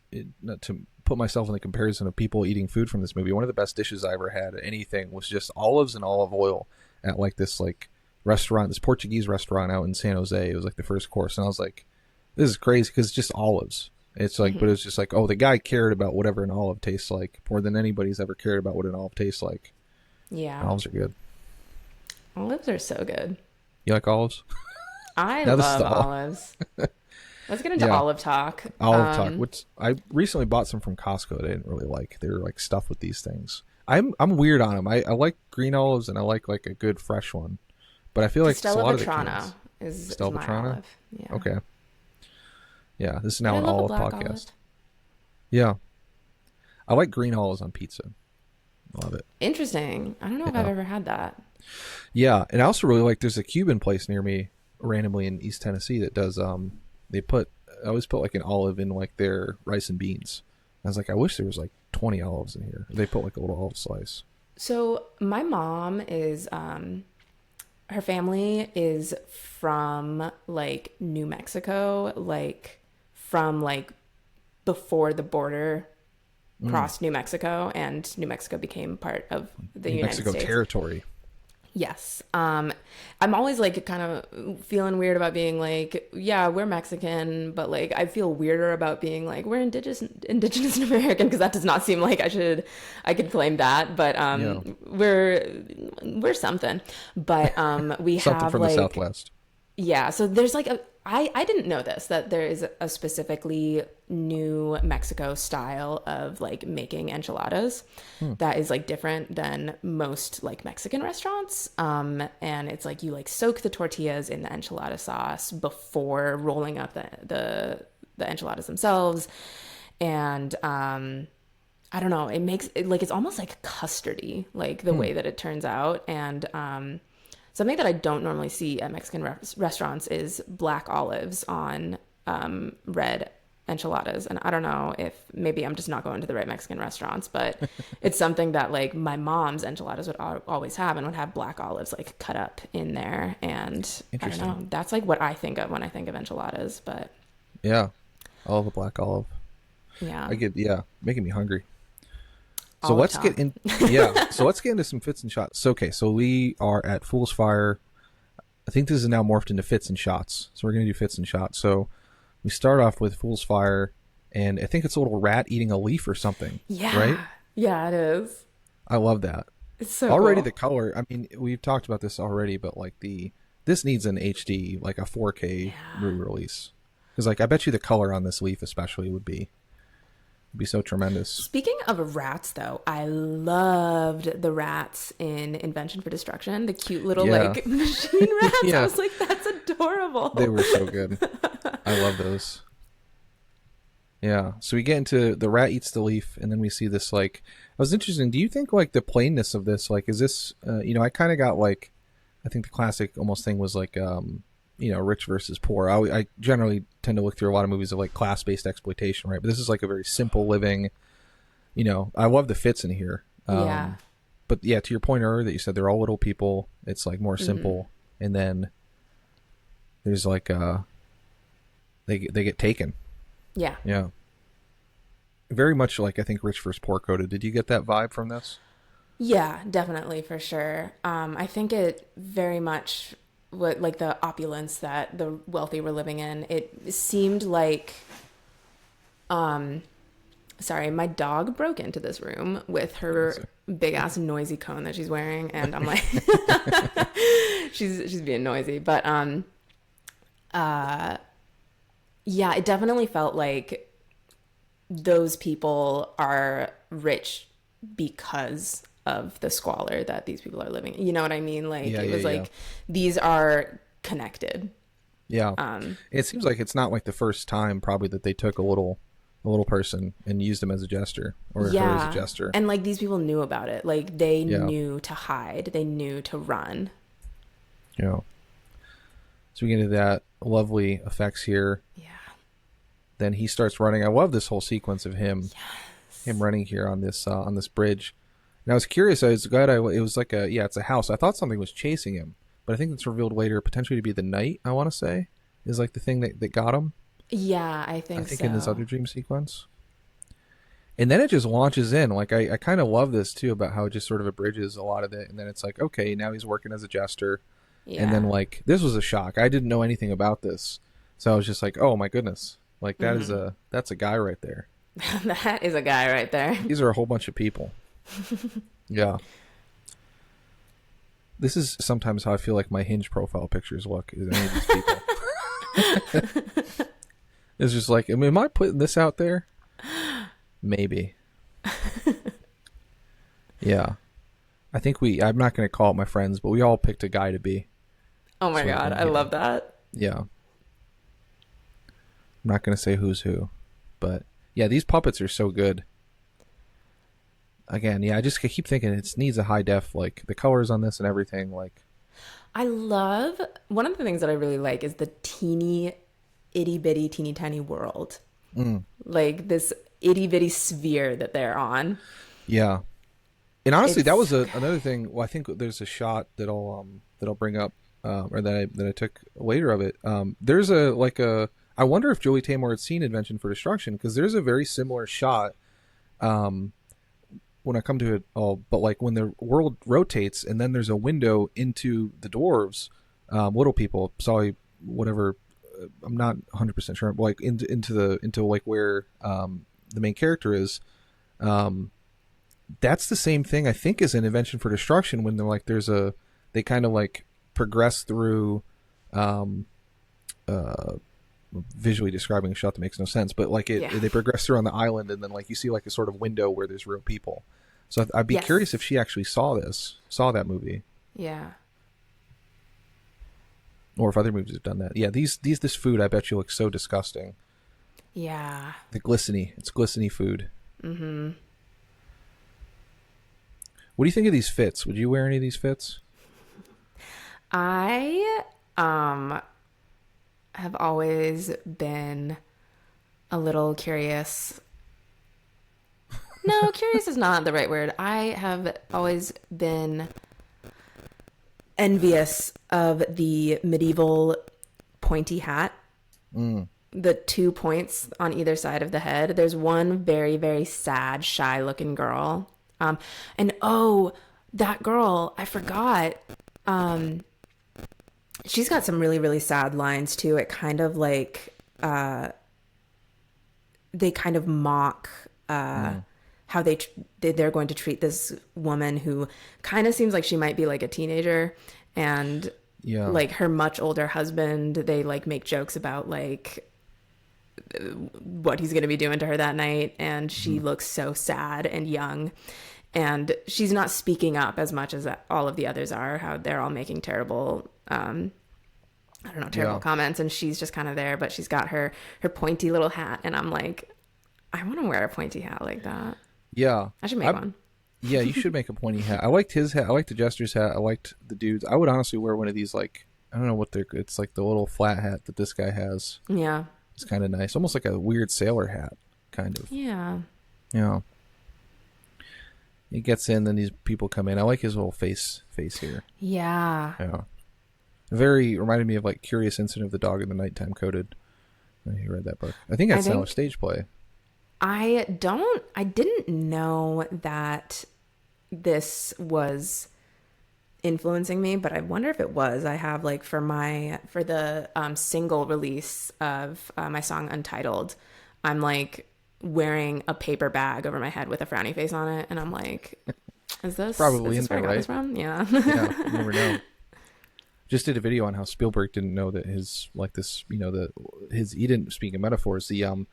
Not to put myself in the comparison of people eating food from this movie, one of the best dishes I ever had at anything was just olives and olive oil at like this like restaurant, this Portuguese restaurant out in San Jose. It was like the first course, and I was like, This is crazy because it's just olives. It's like, but it's just like, oh, the guy cared about whatever an olive tastes like more than anybody's ever cared about what an olive tastes like. Yeah. Olives are good. Olives are so good. You like olives? I Now this is love the olives. Let's get into Yeah. olive talk. Olive talk. Which I recently bought some from Costco that I didn't really like. They were like stuffed with these things. I'm weird on them. I like green olives and I like a good fresh one. But I feel like Stella a lot of the Vetrana cans. is Stella my Vetrana? olive. Yeah. Okay. Yeah, this is But now I an love a olive black podcast. olive. Yeah. I like green olives on pizza. Love it. Interesting. I don't know if Yeah. I've ever had that. Yeah, and I also really like there's a Cuban place near me randomly in East Tennessee that does they always put like an olive in like their rice and beans. I was like, I wish there was like 20 olives in here. They put like a little olive slice. So my mom is her family is from like New Mexico, like from like before the border crossed New Mexico and New Mexico became part of the New United Mexico States. territory. Yes. I'm always like kind of feeling weird about being like, yeah, we're Mexican, but like I feel weirder about being like we're indigenous American because that does not seem like I could claim that, but Yeah. we're something. But we Something have from like the Southwest. yeah, so there's like I didn't know this, that there is a specifically New Mexico style of like making enchiladas that is like different than most like Mexican restaurants. And it's like you like soak the tortillas in the enchilada sauce before rolling up the enchiladas themselves. And I don't know, it makes it like it's almost like custardy, like the way that it turns out. And something that I don't normally see at Mexican restaurants is black olives on red enchiladas. And I don't know if maybe I'm just not going to the right Mexican restaurants, but it's something that like my mom's enchiladas would always have and would have black olives like cut up in there. And I don't know, that's like what I think of when I think of enchiladas. But Yeah. I love the black olive. yeah, Making me hungry. So Olive let's talk. get in. So let's get into some fits and shots. So, okay, so we are at Fool's Fire. I think this is now morphed into fits and shots. So we're gonna do fits and shots. So we start off with Fool's Fire, and I think it's a little rat eating a leaf or something. yeah, Right? yeah, it is. I love that. It's so Already cool. the color. I mean, we've talked about this already, but like this needs an HD, like a 4K re-release. Because like I bet you the color on this leaf especially would be so tremendous. Speaking of rats, though, I loved the rats in Invention for Destruction, the cute little Yeah. like machine rats. Yeah. I was like, that's adorable. They were so good. I love those. Yeah. So we get into the rat eats the leaf, and then we see this like. I was interested. Do you think like the plainness of this, like, is this? I kind of got like, I think the classic almost thing was like, rich versus poor. I generally tend to look through a lot of movies of like class-based exploitation, right? But this is like a very simple living. I love the fits in here. Yeah. But yeah, to your point earlier that you said they're all little people. It's like more simple, and then there's like they get taken. Yeah. Yeah. Very much like I think rich versus poor coded. Did you get that vibe from this? Yeah, definitely, for sure. I think it very much what like the opulence that the wealthy were living in. It seemed like sorry, my dog broke into this room with her big ass noisy cone that she's wearing, and I'm like she's being noisy. But yeah, it definitely felt like those people are rich because of the squalor that these people are living in. You know what I mean? Like it was like these are connected. Yeah. It seems like it's not like the first time probably that they took a little person and used him as a jester or her as a jester. And like these people knew about it. Like they knew to hide. They knew to run. Yeah. So we get into that lovely effects here. Yeah. Then he starts running. I love this whole sequence of him running here on this bridge. And I was curious. I was glad it was like it's a house. I thought something was chasing him, but I think it's revealed later potentially to be the knight, I want to say, is like the thing that got him. Yeah, I think so. In this other dream sequence. And then it just launches in. Like I kind of love this too about how it just sort of abridges a lot of it. And then it's like, okay, now he's working as a jester. Yeah. And then like, this was a shock. I didn't know anything about this. So I was just like, oh my goodness, like that's a guy right there. That is a guy right there. These are a whole bunch of people. Yeah. This is sometimes how I feel like my Hinge profile pictures look. Is any of these people? It's just like, am I putting this out there? Maybe. Yeah. I think I'm not going to call it my friends, but we all picked a guy to be. Oh my God, I love that. Yeah. I'm not going to say who's who, but yeah, these puppets are so good. Again, yeah, I keep thinking it needs a high def, like the colors on this and everything. Like, I love, one of the things that I really like is the teeny, itty bitty, teeny tiny world. Like this itty bitty sphere that they're on. Yeah. And honestly, that was another thing. Well, I think there's a shot that I'll bring up, or that I took later of it. There's I wonder if Joey Tamor had seen Invention for Destruction, because there's a very similar shot. When I come to it all, but like when the world rotates and then there's a window into the dwarves, little people, sorry, whatever, I'm not 100% sure, like into like where the main character is. That's the same thing I think as an Invention for Destruction, when they're like they kind of like progress through visually describing a shot that makes no sense, but like they progress through on the island, and then like you see like a sort of window where there's real people. So I'd be curious if she actually saw that movie. Yeah. Or if other movies have done that. Yeah, this food I bet you looks so disgusting. Yeah. It's glistening food. Mm-hmm. What do you think of these fits? Would you wear any of these fits? I have always been a little curious. No, curious is not the right word. I have always been envious of the medieval pointy hat. The 2 points on either side of the head. There's one very, very sad, shy-looking girl. And that girl, I forgot. She's got some really, really sad lines too. It kind of like they kind of mock how they're going to treat this woman who kind of seems like she might be like a teenager, and like her much older husband. They like make jokes about like what he's going to be doing to her that night, and she looks so sad and young. And she's not speaking up as much as all of the others are, how they're all making terrible, terrible comments. And she's just kind of there, but she's got her pointy little hat. And I'm like, I want to wear a pointy hat like that. Yeah. I should make one. Yeah, you should make a pointy hat. I liked his hat. I liked the Jester's hat. I liked the dude's. I would honestly wear one of these, like, I don't know what it's like the little flat hat that this guy has. Yeah. It's kind of nice. Almost like a weird sailor hat, kind of. Yeah. Yeah. He gets in, then these people come in. I like his little face here. Yeah. Yeah. Very reminded me of like Curious Incident of the Dog in the Nighttime Coated. You read that book. I think that's now a stage play. I didn't know that this was influencing me, but I wonder if it was. I have like for the single release of my song Untitled, I'm like wearing a paper bag over my head with a frowny face on it, and I'm like, is this probably is this in there, where I got right? this from? Yeah. Yeah, you never know. Just did a video on how Spielberg didn't know that his like this, he didn't speak in metaphors. In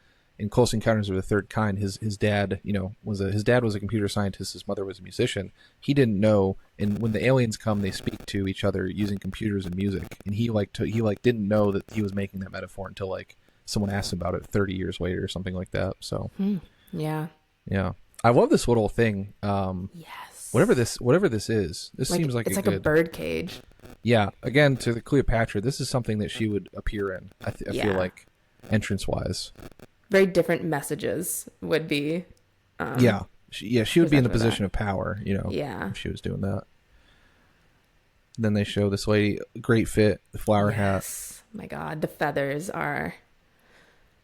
Close Encounters of the Third Kind, his dad, was a computer scientist. His mother was a musician. He didn't know, and when the aliens come, they speak to each other using computers and music. And he didn't know that he was making that metaphor until like someone asked him about it 30 years later or something like that. So Yeah. I love this little thing. Yes. Whatever this is, this seems like it's like a bird cage. Yeah. Again, to the Cleopatra, this is something that she would appear in. I feel like entrance wise. Very different messages would be. She would be in the position of power, Yeah. if she was doing that. Then they show this lady, great fit, the flower hat. My God, the feathers are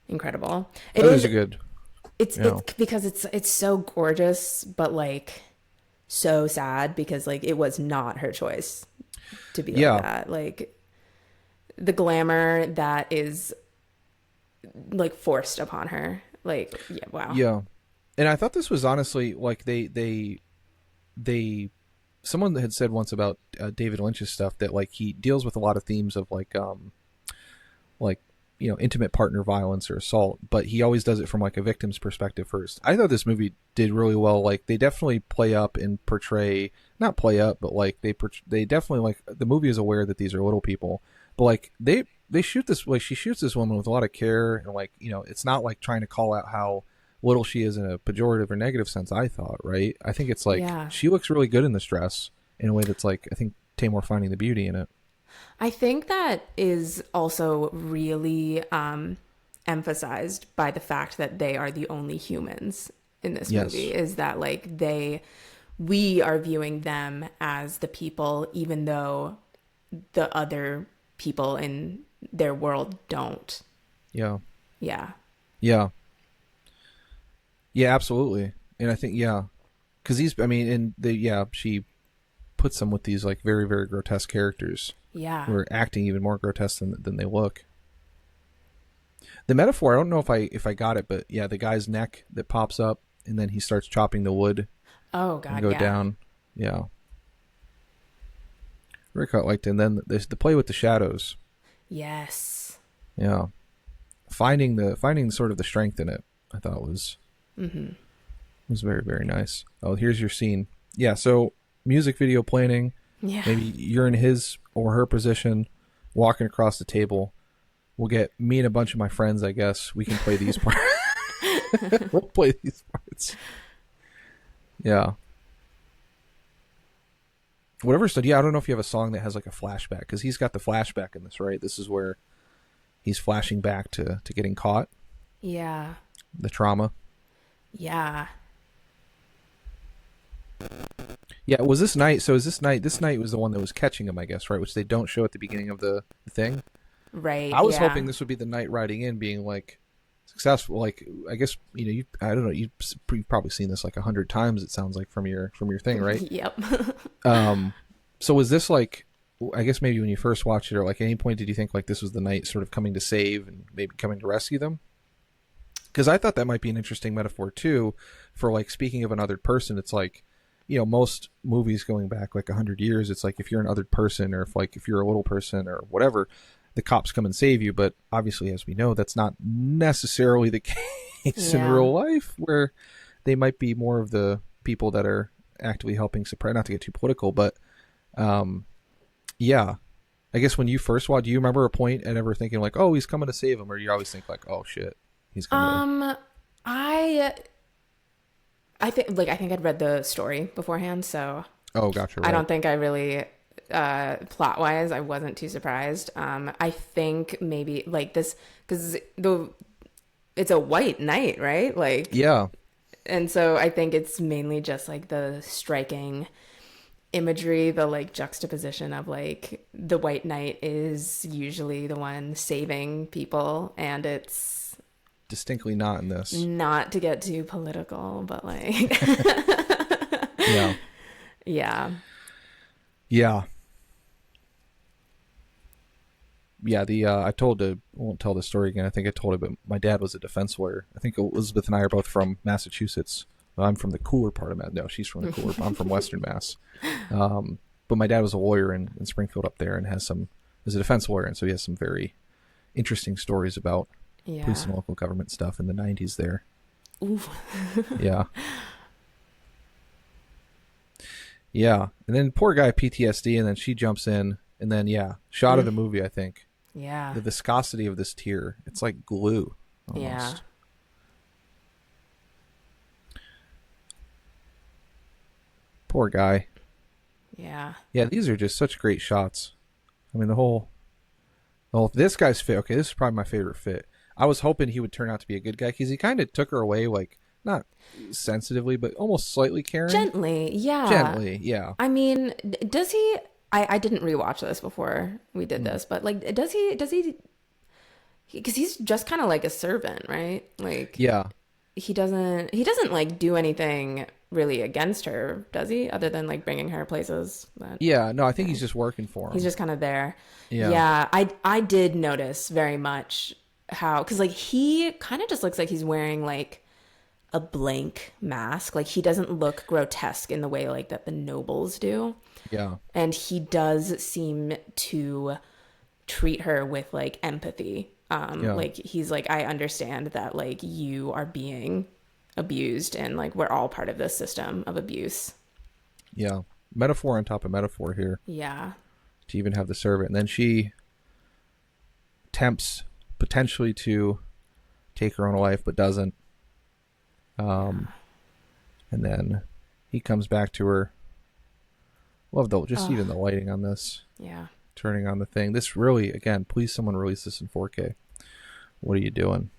incredible. Feathers are good. It's because it's so gorgeous, but like so sad because like it was not her choice to be like that. Like the glamour that is like forced upon her. Like, yeah, wow. Yeah. And I thought this was honestly like they someone had said once about David Lynch's stuff that like he deals with a lot of themes of like intimate partner violence or assault, but he always does it from like a victim's perspective first. I thought this movie did really well. Like they definitely play up and portray, not play up, but like they definitely, like, the movie is aware that these are little people, but like they shoot this, like she shoots this woman with a lot of care, and like, it's not like trying to call out how little she is in a pejorative or negative sense. I thought, right? I think it's like she looks really good in this dress in a way that's like, I think Tamor finding the beauty in it. I think that is also really emphasized by the fact that they are the only humans in this movie, is that like we are viewing them as the people, even though the other people in their world don't. Yeah. Yeah. Yeah. Yeah, absolutely. And I think, because she puts them with these like very, very grotesque characters. Yeah. Who are acting even more grotesque than they look. The metaphor, I don't know if I got it, but yeah, the guy's neck that pops up and then he starts chopping the wood. Oh God, and go down. Yeah. Rick liked it. And then the play with the shadows. Yes. Yeah. Finding sort of the strength in it, I thought was very, very nice. Oh, here's your scene. Yeah, so music video planning. Yeah. Maybe you're in his or her position, walking across the table. We'll get me and a bunch of my friends, I guess. We can play these parts. We'll play these parts. Yeah. Whatever stuff. Yeah, I don't know if you have a song that has like a flashback, because he's got the flashback in this, right? This is where he's flashing back to getting caught. Yeah. The trauma. Yeah. Yeah, was this night? So this night was the one that was catching him, I guess, right? Which they don't show at the beginning of the thing. Right. I was hoping this would be the night riding in, being like successful. Like, I guess I don't know. You've probably seen this like 100 times. It sounds like from your thing, right? Yep. So was this like? I guess maybe when you first watched it, or like at any point, did you think like this was the night sort of coming to save and maybe coming to rescue them? Because I thought that might be an interesting metaphor too, for like speaking of an othered person. It's like, most movies going back like 100 years, it's like if you're an othered person, or if you're a little person or whatever, the cops come and save you. But obviously, as we know, that's not necessarily the case in real life, where they might be more of the people that are actively helping suppress, not to get too political, but yeah. I guess when you first watched, do you remember a point and ever thinking like, oh, he's coming to save him? Or you always think like, oh shit, he's coming I think I'd read the story beforehand, so gotcha. Right. I don't think I really plot wise I wasn't too surprised. I think maybe like this, because it's a white knight, right? Like, yeah. And so I think it's mainly just like the striking imagery, the like juxtaposition of like the white knight is usually the one saving people, and it's distinctly not in this. Not to get too political, but like yeah. Yeah. Yeah. Yeah, I won't tell the story again. I think I told it, but my dad was a defense lawyer. I think Elizabeth and I are both from Massachusetts. I'm from the cooler part of Mass. No, she's from the cooler. I'm from Western Mass. But my dad was a lawyer in Springfield up there, and is a defense lawyer, and so he has some very interesting stories about police and local government stuff in the 90s there. Ooh. Yeah. Yeah. And then poor guy PTSD, and then she jumps in, and then shot of the movie, I think. Yeah. The viscosity of this tear. It's like glue almost. Yeah. Poor guy. Yeah. Yeah, these are just such great shots. I mean, this guy's fit. Okay, this is probably my favorite fit. I was hoping he would turn out to be a good guy, because he kind of took her away, like, not sensitively, but almost slightly caring. Gently, yeah. Gently, yeah. I mean, does he... I didn't rewatch this before we did this, but like, does he... Because he's just kind of like a servant, right? Like, yeah. He doesn't like do anything really against her, does he? Other than like bringing her places. Yeah, no, I think he's just working for him. He's just kind of there. Yeah. Yeah, I did notice very much how, because like he kind of just looks like he's wearing like a blank mask. Like he doesn't look grotesque in the way like that the nobles do. Yeah. And he does seem to treat her with like empathy. Like he's like, I understand that like you are being abused and like we're all part of this system of abuse. Yeah. Metaphor on top of metaphor here. Yeah. To even have the servant. And then she attempts potentially to take her own life, but doesn't. And then he comes back to her. Love even the lighting on this. Yeah. Turning on the thing. This really, again, please someone release this in 4K. What are you doing?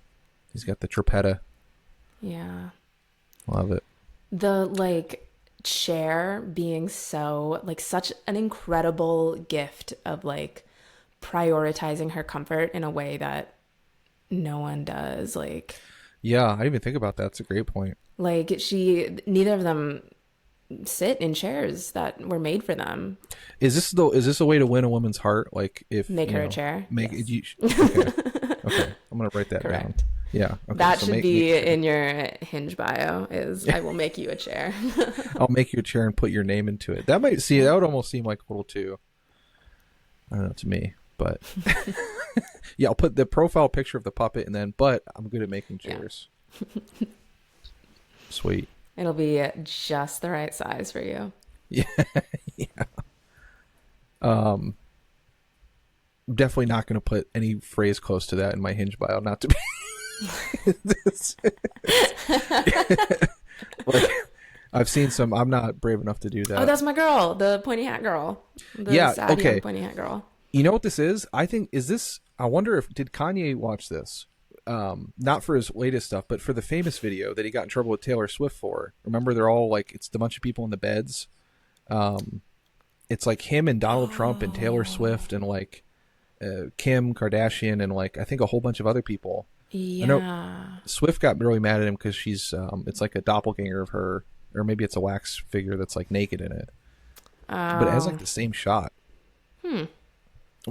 He's got the tripetta. Yeah. Love it. The like chair being so like such an incredible gift of like prioritizing her comfort in a way that no one does. Like, yeah, I didn't even think about that. It's a great point. Like neither of them sit in chairs that were made for them. Is this a way to win a woman's heart? Like if make her a chair. Yes. Okay. Okay. I'm gonna write that down. Yeah. Okay. That should be in your Hinge bio is I will make you a chair. I'll make you a chair and put your name into it. That would almost seem like a little too, I don't know, to me, but yeah, I'll put the profile picture of the puppet and then, but I'm good at making chairs. Yeah. Sweet. It'll be just the right size for you. Yeah. Yeah. Definitely not going to put any phrase close to that in my Hinge bio, not to be like, I've seen some. I'm not brave enough to do that. Oh, that's my girl, the pointy hat girl. Yeah, okay. Pointy hat girl. You know what this is? I wonder if did Kanye watch this? Not for his latest stuff, but for the famous video that he got in trouble with Taylor Swift for. Remember, they're all like, it's the bunch of people in the beds. It's like him and Donald Trump and Taylor Swift and like Kim Kardashian and like I think a whole bunch of other people. Yeah. I know Swift got really mad at him because she's it's like a doppelganger of her, or maybe it's a wax figure that's like naked in it, but it has like the same shot. Well,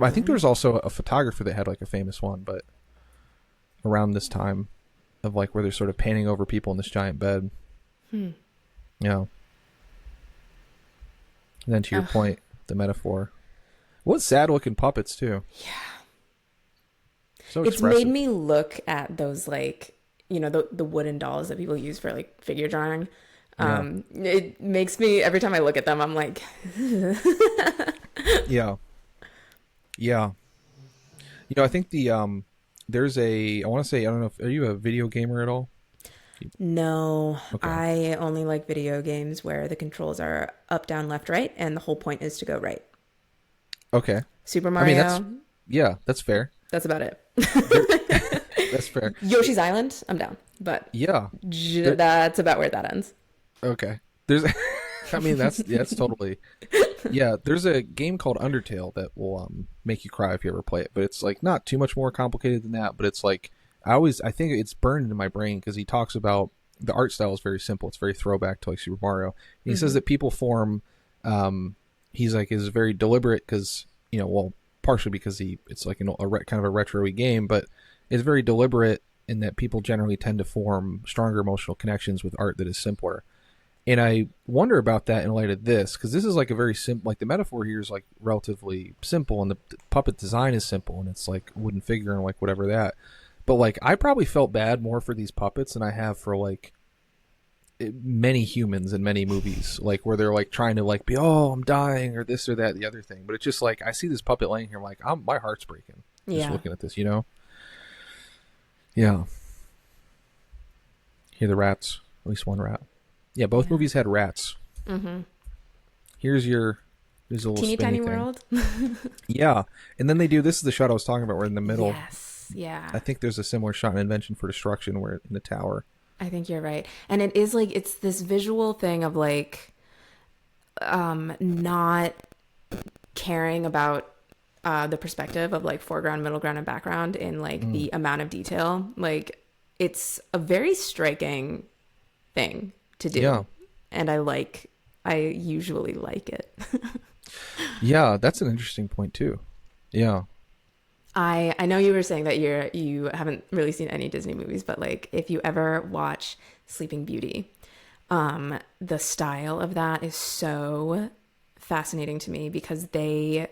I think there was also a photographer that had like a famous one, but around this time of like where they're sort of painting over people in this giant bed. Yeah. And then to your point, the metaphor. What sad looking puppets too. Yeah. So it's made me look at those like, you know, the wooden dolls that people use for like figure drawing. It makes me, every time I look at them, I'm like, yeah. Yeah. You know, I think the, there's I want to say, I don't know, are you a video gamer at all? No, okay. I only like video games where the controls are up, down, left, right, and the whole point is to go right. Okay. Super Mario. I mean, that's fair. That's about it. That's fair. Yoshi's Island, I'm down. But yeah, that's about where that ends. Okay. There's, I mean, that's totally, yeah. There's a game called Undertale that will make you cry if you ever play it, but it's like not too much more complicated than that. But it's like I think it's burned into my brain because he talks about the art style is very simple. It's very throwback to like Super Mario. And he says that people form. He's like is very deliberate because partially because it's like kind of a retro-y game, but it's very deliberate in that people generally tend to form stronger emotional connections with art that is simpler. And I wonder about that in light of this, because this is like a very simple, like the metaphor here is like relatively simple, and the puppet design is simple, and it's like a wooden figure and like whatever that. But like I probably felt bad more for these puppets than I have for like many humans in many movies, like where they're like trying to like be, oh, I'm dying or this or that, the other thing. But it's just like I see this puppet laying here, I'm like, my heart's breaking just looking at this, Yeah. Hear the rats, at least one rat. Yeah, both movies had rats. Mm-hmm. Here's a little Teeny Tiny World. Yeah, and then they do. This is the shot I was talking about. We're in the middle. Yes, yeah. I think there's a similar shot in Invention for Destruction where in the tower. I think you're right, and it is like it's this visual thing of like, not caring about the perspective of like foreground, middle ground, and background in like the amount of detail. Like it's a very striking thing to do. Yeah. And I usually like it. Yeah, that's an interesting point too. Yeah. I know you were saying that you haven't really seen any Disney movies, but like if you ever watch Sleeping Beauty, the style of that is so fascinating to me because they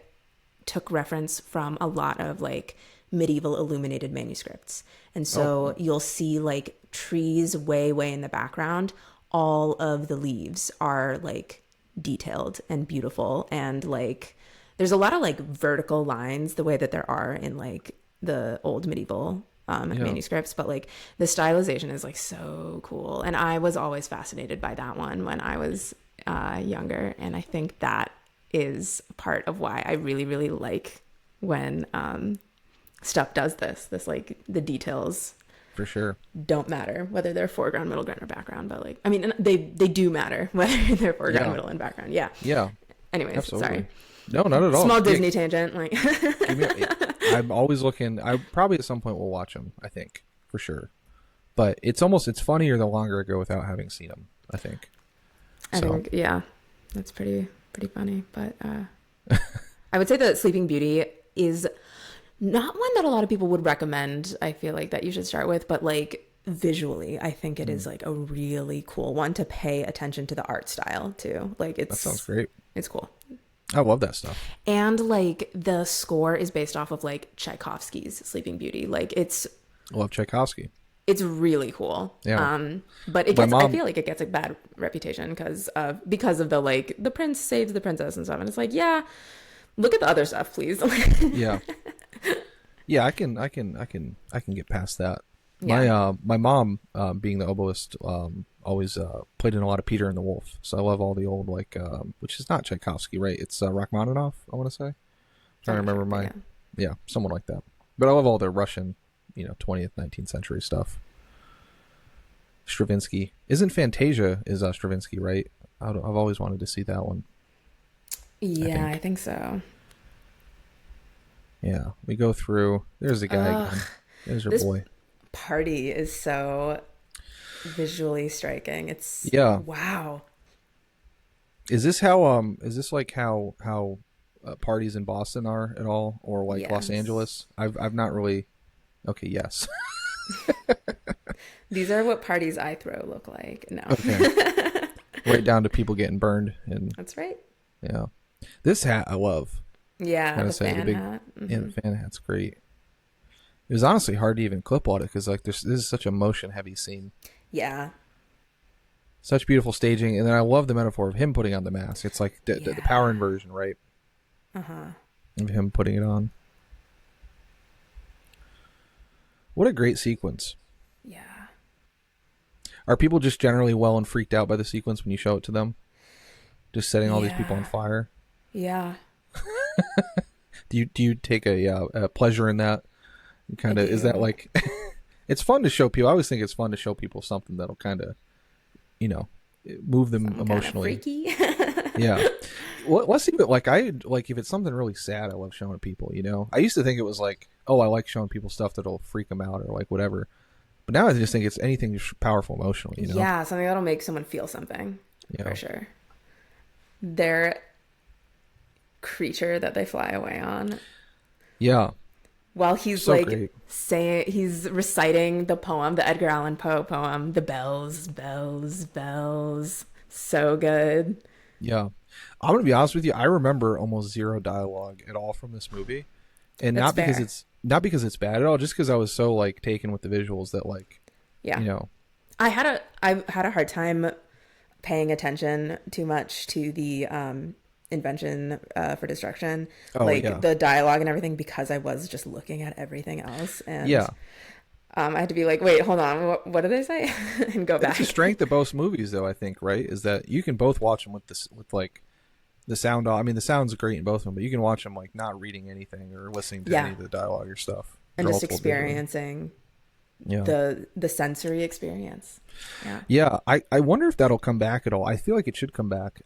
took reference from a lot of like medieval illuminated manuscripts. And so you'll see like trees way in the background. All of the leaves are like detailed and beautiful, and like there's a lot of like vertical lines the way that there are in like the old medieval manuscripts, but like the stylization is like so cool. And I was always fascinated by that one when I was younger. And I think that is part of why I really like when stuff does this like the details For sure. don't matter whether they're foreground, middle ground, or background, but like I mean they do matter whether they're foreground, middle, and background. Yeah. Anyways, Absolutely. sorry. No, not at all. Small Disney tangent. Like I'm always looking. I probably at some point will watch them. I think for sure. But it's funnier the longer I go without having seen them. I think. I think that's pretty funny. But I would say that Sleeping Beauty is not one that a lot of people would recommend. I feel like that you should start with, but like visually, I think it is like a really cool one to pay attention to the art style too. Like that sounds great. It's cool. I love that stuff. And like the score is based off of like Tchaikovsky's Sleeping Beauty. Like I love Tchaikovsky. It's really cool. Yeah. But I feel like it gets a bad reputation because of the like the prince saves the princess and stuff. And it's like, yeah, look at the other stuff, please. Yeah. Yeah, I can get past that. Yeah. My mom, being the oboist, always played in a lot of Peter and the Wolf. So I love all the old which is not Tchaikovsky, right? It's Rachmaninoff, I want to say. I'm trying to remember someone like that. But I love all the Russian, 20th, 19th century stuff. Stravinsky. Isn't Fantasia is Stravinsky, right? I've always wanted to see that one. Yeah, I think so. Yeah, we go through. There's a guy again. There's your boy. Party is so visually striking. It's wow. Is this like how parties in Boston are at all, or like Los Angeles? I've not really. Okay, yes. These are what parties I throw look like. No. Okay. Right down to people getting burned and. That's right. Yeah, this hat I love. Yeah, the fan hat. Mm-hmm. Yeah, the fan hat's great. It was honestly hard to even clip on it because like this is such a motion heavy scene. Yeah. Such beautiful staging, and then I love the metaphor of him putting on the mask. It's like the power inversion, right? Of him putting it on. What a great sequence. Yeah. Are people just generally well and freaked out by the sequence when you show it to them? Just setting all these people on fire? Yeah. Do you take a pleasure in that? Kind of, is that like, it's fun to show people. I always think it's fun to show people something that'll kind of, move them emotionally. Kind of freaky. Yeah. Well, let's see, but like if it's something really sad, I love showing people, I used to think it was like, oh, I like showing people stuff that'll freak them out or like whatever. But now I just think it's anything powerful emotionally, Yeah, something that'll make someone feel something. Yeah. For sure. Their creature that they fly away on. Yeah. While he's so like great. he's reciting the poem, the Edgar Allan Poe poem, the bells, bells, bells. So good. Yeah. I'm going to be honest with you. I remember almost zero dialogue at all from this movie. And not because it's bad at all, just because I was so like taken with the visuals that like, I had a hard time paying attention too much to the Invention for Destruction, the dialogue and everything, because I was just looking at everything else, and I had to be like, wait, hold on, what did they say? And go back. It's the strength of both movies, though. I think, right, is that you can both watch them with like the sound. I mean, the sound's great in both of them, but you can watch them like not reading anything or listening to any of the dialogue or stuff, and just experiencing the sensory experience. Yeah. I wonder if that'll come back at all. I feel like it should come back.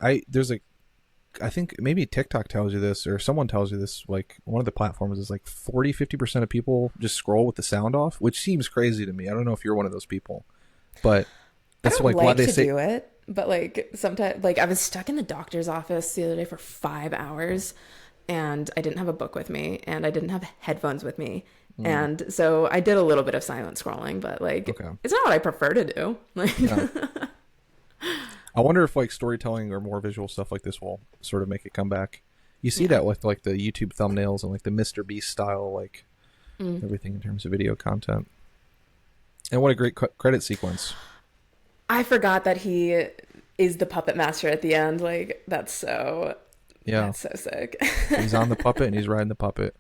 I think maybe TikTok tells you this, or someone tells you this, like one of the platforms is like 40-50% of people just scroll with the sound off, which seems crazy to me. I don't know if you're one of those people, but that's like why they say do it. But like sometimes, like I was stuck in the doctor's office the other day for 5 hours, and I didn't have a book with me, and I didn't have headphones with me. And so I did a little bit of silent scrolling, but like, it's not what I prefer to do. Like, Yeah. I wonder if like storytelling or more visual stuff like this will sort of make it come back. You see that with like the YouTube thumbnails and like the Mr. Beast style, like everything in terms of video content. And what a great credit sequence. I forgot that he is the puppet master at the end. Like, that's so sick. He's on the puppet and he's riding the puppet.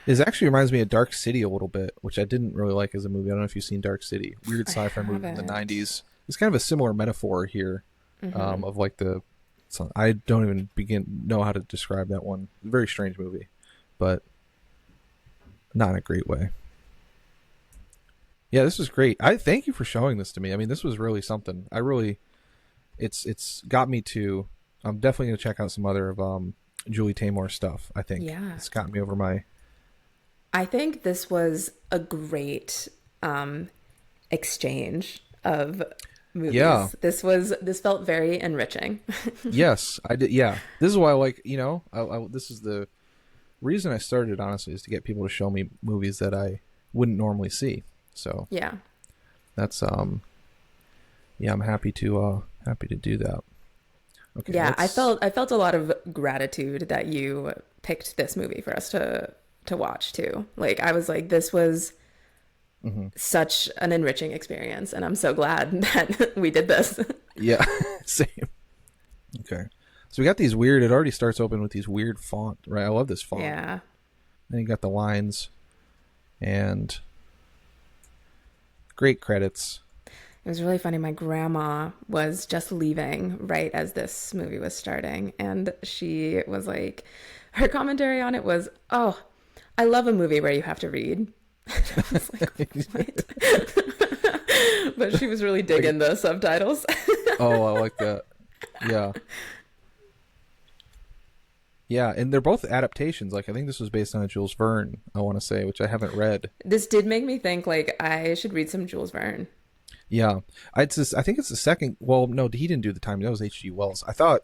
This actually reminds me of Dark City a little bit, which I didn't really like as a movie. I don't know if you've seen Dark City. Weird sci-fi movie in the 90s. It's kind of a similar metaphor here of like the... I don't even know how to describe that one. Very strange movie, but not in a great way. Yeah, this was great. I thank you for showing this to me. I mean, this was really something. It's got me to... I'm definitely going to check out some other of Julie Taymor's stuff, I think. Yeah. It's gotten me over my... I think this was a great exchange of movies. Yeah. This felt very enriching. Yes, I did. Yeah. This is why I like, this is the reason I started, honestly, is to get people to show me movies that I wouldn't normally see. So yeah, that's, I'm happy to do that. Okay. Yeah. I felt a lot of gratitude that you picked this movie for us to watch too. Like, I was like, this was such an enriching experience, and I'm so glad that we did this. Yeah, same. Okay, so we got these weird... It already starts open with these weird font, right? I love this font. Yeah. Then you got the lines, and great credits. It was really funny. My grandma was just leaving right as this movie was starting, and she was like, her commentary on it was, "Oh, I love a movie where you have to read." I was like, what? But she was really digging the subtitles. Oh, I like that. Yeah. Yeah, and they're both adaptations. Like, I think this was based on a Jules Verne, I want to say, which I haven't read. This did make me think, like, I should read some Jules Verne. Yeah. I think it's the second... Well, no, he didn't do the time. That was H.G. Wells. I thought...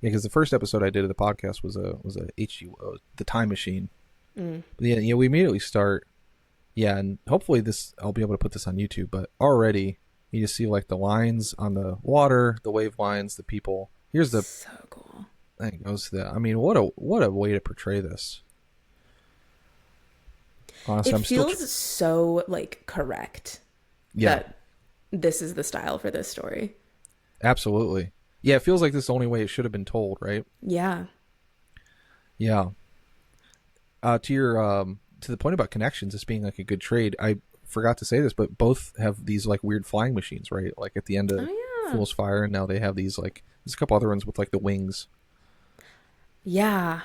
Yeah, because the first episode I did of the podcast was a H.G. The Time Machine. But yeah, we immediately start... Yeah, and hopefully I'll be able to put this on YouTube, but already you just see like the lines on the water, the wave lines, the people. Here's the... So cool. I think it goes to that. I mean, what a way to portray this. Honestly, it feels so like correct. Yeah. That this is the style for this story. Absolutely. Yeah, it feels like this is the only way it should have been told, right? Yeah. Yeah. To the point about connections, this being like a good trade, I forgot to say this, but both have these like weird flying machines, right? Like at the end of Fool's Fire, and now they have these like... There's a couple other ones with like the wings. Yeah.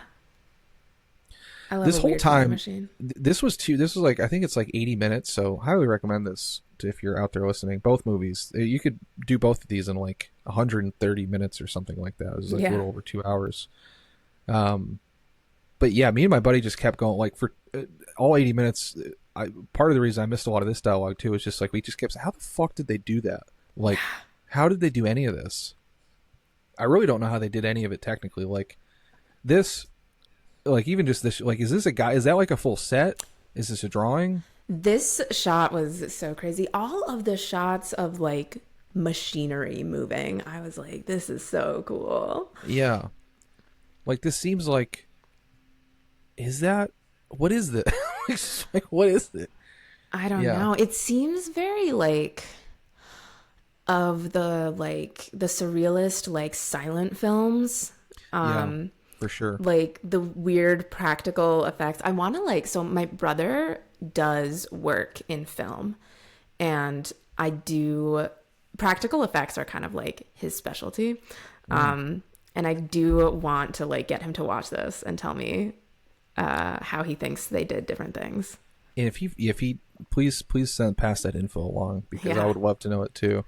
I love this whole time machine. This was like, I think it's like 80 minutes, so highly recommend this if you're out there listening. Both movies, you could do both of these in like 130 minutes or something like that. It was like a little over 2 hours. But yeah, me and my buddy just kept going like for all 80 minutes. Part of the reason I missed a lot of this dialogue too is just like we just kept saying, how the fuck did they do that? Like, how did they do any of this? I really don't know how they did any of it technically. Like this, like even just this, like, is this a guy? Is that like a full set? Is this a drawing? This shot was so crazy. All of the shots of like machinery moving, I was like, this is so cool. Yeah. Like this seems like, what is this? Like, what is it? I don't know. It seems very like of the surrealist like silent films. Yeah, for sure. Like the weird practical effects. I want to so my brother does work in film, and practical effects are kind of like his specialty. And I do want to like get him to watch this and tell me how he thinks they did different things. And if he please pass that info along, because I would love to know it too.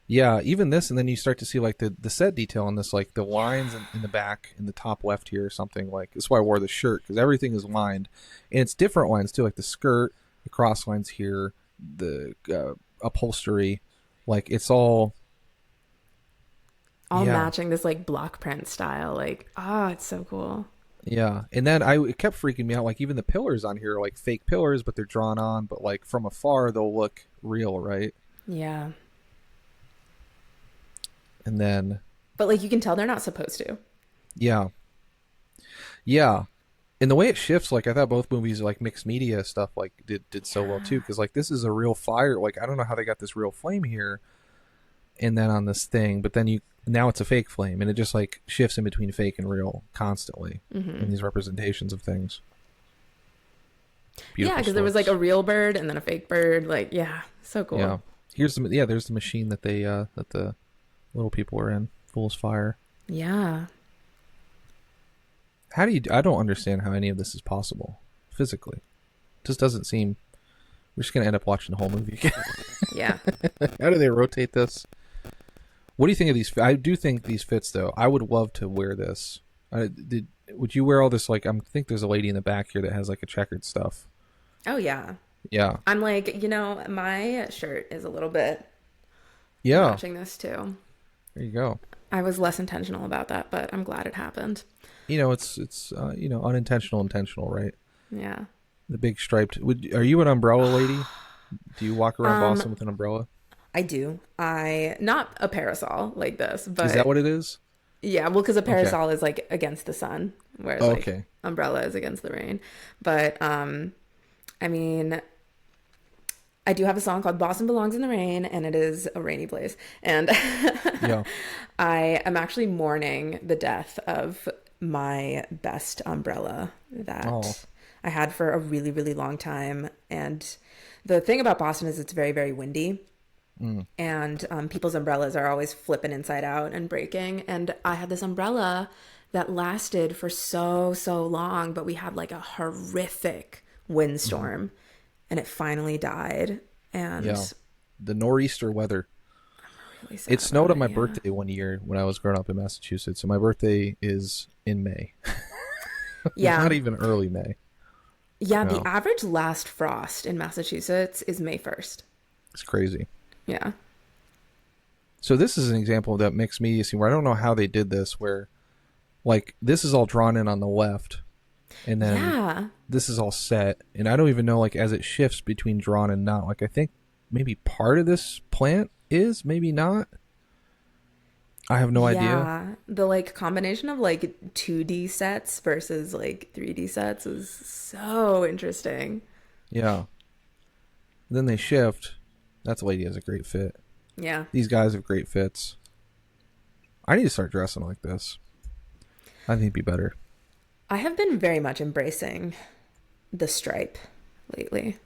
Yeah, even this, and then you start to see like the set detail on this, like the lines in the back in the top left here or something. Like, that's why I wore the shirt, because everything is lined, and it's different lines too, like the skirt, the cross lines here, the upholstery, like it's all all Yeah. matching this like block print style. Like, oh, it's so cool. Yeah, and then it kept freaking me out. Like even the pillars on here are like fake pillars, but they're drawn on. But like from afar, they'll look real, right? Yeah. And then But like you can tell they're not supposed to. yeah, yeah, and the way it shifts, like I thought both movies, like mixed media stuff, like did so well too. Because like this is a real fire. Like I don't know how they got this real flame here, and then on this thing, but then now it's a fake flame, and it just like shifts in between fake and real constantly in these representations of things. Beautiful Yeah, because there was like strokes. a real bird and then a fake bird. Like, yeah, so cool. Yeah. There's the machine that they that the little people are in. Fool's Fire. Yeah. I don't understand how any of this is possible physically. It just doesn't seem. We're just gonna end up watching the whole movie again. Yeah. How do they rotate this? What do you think of these? I do think these fits though. I would love to wear this. Would you wear all this? Like I think there's a lady in the back here that has like a checkered stuff. Oh, yeah. Yeah. I'm like, my shirt is a little bit Yeah. matching this too. There you go. I was less intentional about that, but I'm glad it happened. It's unintentional, intentional, right? Yeah. The big striped. Are you an umbrella lady? Do you walk around Boston with an umbrella? I do. Not a parasol like this, but Is that what it is? yeah, well, because a parasol is like against the sun, whereas like umbrella is against the rain. But I mean, I do have a song called Boston Belongs in the Rain, and it is a rainy place. And Yeah. I am actually mourning the death of my best umbrella that I had for a really, really long time. And the thing about Boston is it's very, very windy. And people's umbrellas are always flipping inside out and breaking. And I had this umbrella that lasted for so, so long, but we had like a horrific windstorm and it finally died. And Yeah. The nor'easter weather. really sad It snowed about on my it, yeah. birthday one year when I was growing up in Massachusetts. And my birthday is in May. Yeah. Not even early May. Yeah, No. the average last frost in Massachusetts is May 1st. It's crazy. Yeah. So this is an example of that mixed media scene where I don't know how they did this, where like this is all drawn in on the left and then Yeah. this is all set, and I don't even know, like, as it shifts between drawn and not, like I think maybe part of this plant is, maybe not. I have no idea. Yeah. The like combination of like 2D sets versus like 3D sets is so interesting. Yeah. Then they shift. That lady has a great fit. Yeah. These guys have great fits. I need to start dressing like this. I think it'd be better. I have been very much embracing the stripe lately.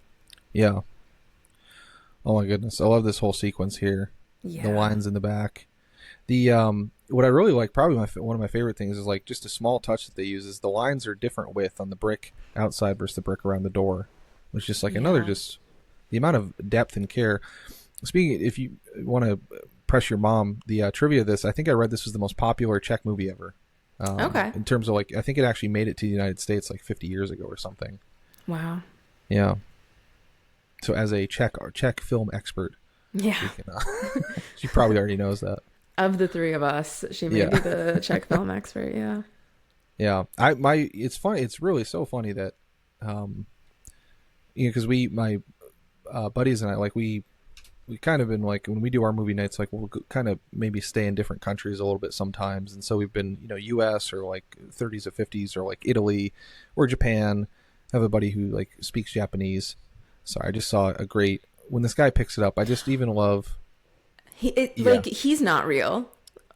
Yeah. Oh my goodness. I love this whole sequence here. Yeah. The lines in the back. The what I really like, probably one of my favorite things, is like just a small touch that they use is the lines are different width on the brick outside versus the brick around the door. Which is just like another, just the amount of depth and care. Speaking, if you want to press your mom, the trivia of this, I think I read this was the most popular Czech movie ever. Okay. In terms of like, I think it actually made it to the United States like 50 years ago or something. Wow. Yeah. So as a Czech film expert, Yeah. we can, she probably already knows that. Of the three of us, she may be the Czech film expert. Yeah. Yeah. It's funny. It's really so funny that, because my buddies and I, like, we kind of been like, when we do our movie nights, like we'll kind of maybe stay in different countries a little bit sometimes. And so we've been, US or like 30s or 50s or like Italy or Japan. I have a buddy who like speaks Japanese. Sorry, I just saw when this guy picks it up, I just even love. Like he's not real,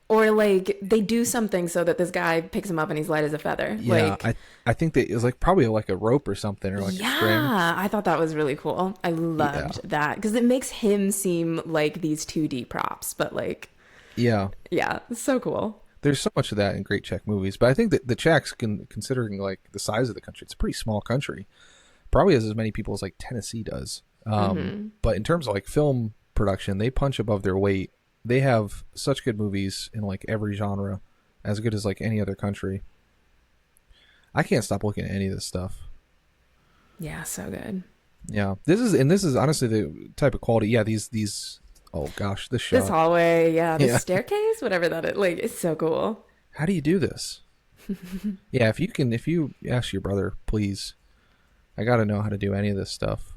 or like they do something so that this guy picks him up and he's light as a feather. Yeah, like, I think that it was like probably like a rope or something, or like a string. Yeah, I thought that was really cool. I loved that because it makes him seem like these 2D props, but like, yeah, it's so cool. There's so much of that in great Czech movies, but I think that the Czechs, considering like the size of the country, it's a pretty small country. Probably has as many people as like Tennessee does. But in terms of like film production, they punch above their weight. They have such good movies in like every genre, as good as like any other country. I can't stop looking at any of this stuff. Yeah, so good. Yeah, this is honestly the type of quality. Yeah, these Oh gosh, this This shot. hallway, yeah, this Yeah. staircase, whatever that is. Like, it's so cool. How do you do this? Yeah, if you ask your brother, please. I gotta know how to do any of this stuff.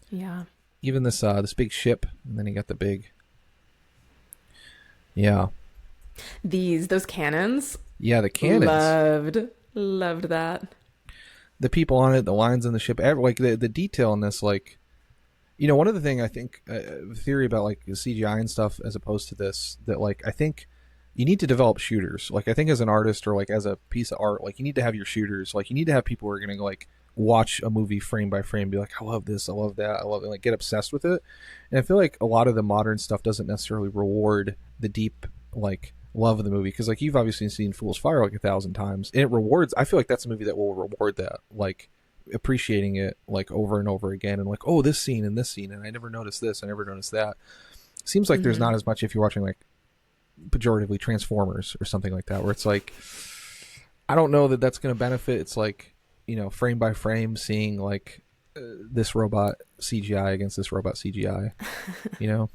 Yeah. Even this big ship, and then you got the big. Yeah. Those cannons. Yeah, the cannons. Loved that. The people on it, the lines on the ship, like the detail in this, like, you know, one of the thing I think, theory about like CGI and stuff as opposed to this, that like I think you need to develop shooters. Like I think as an artist or like as a piece of art, like you need to have your shooters. Like you need to have people who are gonna like watch a movie frame by frame, be like, I love this, I love that, I love it, like get obsessed with it. And I feel like a lot of the modern stuff doesn't necessarily reward the deep like love of the movie, because like you've obviously seen Fool's Fire like 1,000 times, and it rewards. I feel like that's a movie that will reward that, like appreciating it like over and over again, and like, oh, this scene and this scene, and I never noticed this, I never noticed that. Seems like there's not as much if you're watching like pejoratively Transformers or something like that, where it's like, I don't know that that's going to benefit. It's like, you know, frame by frame seeing like this robot CGI against this robot CGI, you know.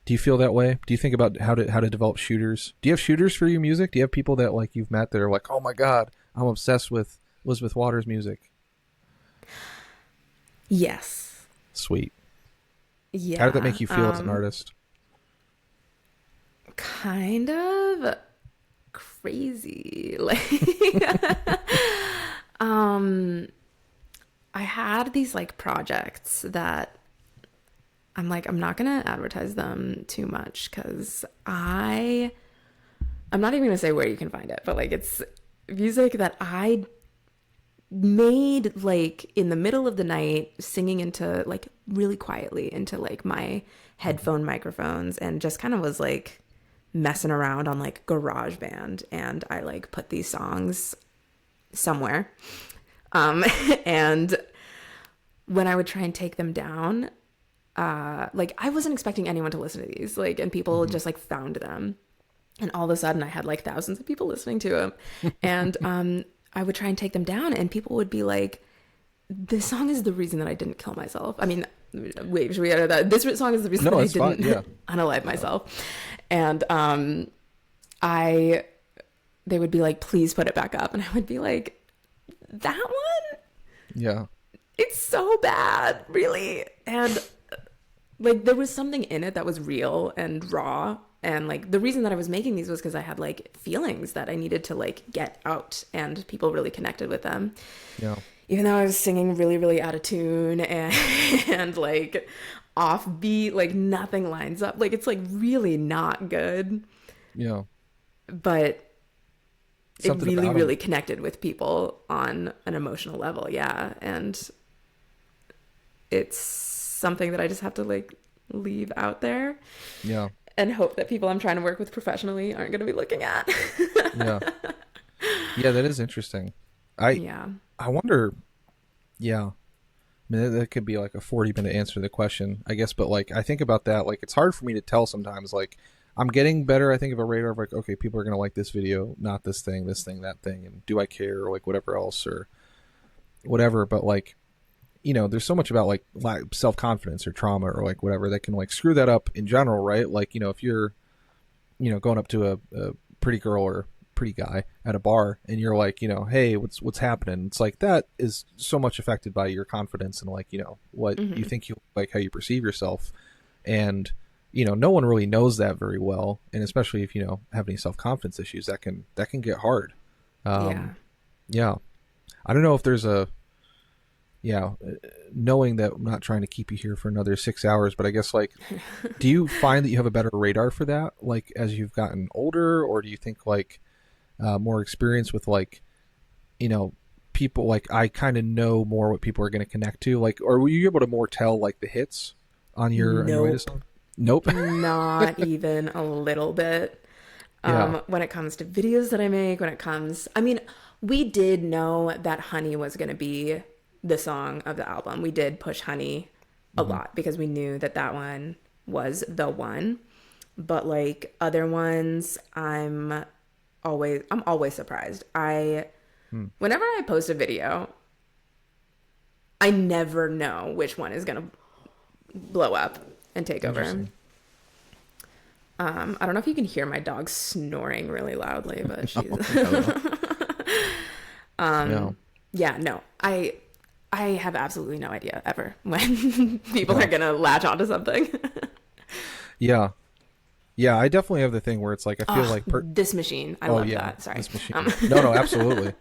Do you feel that way? Do you think about how to develop shooters? Do you have shooters for your music? Do you have people that like you've met that are like, oh my god, I'm obsessed with Elisabeth Waters' music? Yes. Sweet. Yeah. How did that make you feel as an artist? Kind of crazy. Like, I had these like projects that I'm like, I'm not gonna advertise them too much because I'm not even gonna say where you can find it, but like it's music that I made like in the middle of the night, singing into like really quietly into like my headphone microphones, and just kind of was like messing around on like GarageBand, and I like put these songs somewhere, and when I would try and take them down, like I wasn't expecting anyone to listen to these, like, and people just like found them, and all of a sudden I had like thousands of people listening to them, and I would try and take them down, and people would be like, this song is the reason that I didn't kill myself. I mean, wait, should we edit that? This song is the reason that I didn't unalive myself. And they would be like, please put it back up, and I would be like, that one? Yeah. It's so bad, really. And like there was something in it that was real and raw, and like the reason that I was making these was because I had like feelings that I needed to like get out, and people really connected with them. Yeah. Even though I was singing really, really out of tune and like offbeat, like nothing lines up. Like it's like really not good. Yeah. But Something it really, about really connected with people on an emotional level. Yeah. And it's something that I just have to like leave out there. Yeah. And hope that people I'm trying to work with professionally aren't going to be looking at. Yeah. Yeah, that is interesting. I wonder, yeah. I mean, that could be like a 40-minute answer to the question, I guess. But like, I think about that. Like, it's hard for me to tell sometimes. Like, I'm getting better. I think of a radar of like, okay, people are going to like this video, not this thing, that thing. And do I care, or like whatever else or whatever. But like, you know, there's so much about like self-confidence or trauma or like whatever that can like screw that up in general, right? Like, you know, if you're, you know, going up to a pretty girl or pretty guy at a bar and you're like, you know, hey, what's happening? It's like that is so much affected by your confidence and like, you know, what you think you like, how you perceive yourself. And, you know, no one really knows that very well. And especially if, you know, have any self-confidence issues, that can get hard. Yeah. I don't know if there's knowing that I'm not trying to keep you here for another 6 hours, but I guess like, do you find that you have a better radar for that, like as you've gotten older, or do you think like more experience with like, you know, people like I kind of know more what people are going to connect to, like, or were you able to more tell like the hits on your latest song? Nope. Not even a little bit. When it comes to videos that I make, I mean, we did know that Honey was going to be the song of the album. We did push Honey a lot because we knew that one was the one. But like other ones, I'm always surprised. Whenever I post a video, I never know which one is gonna blow up. and take over. I don't know if you can hear my dog snoring really loudly, but she's yeah, no, I have absolutely no idea ever when people are gonna latch onto something. Yeah, I definitely have the thing where it's like I feel like this machine. I love that. Sorry, this machine. No, absolutely.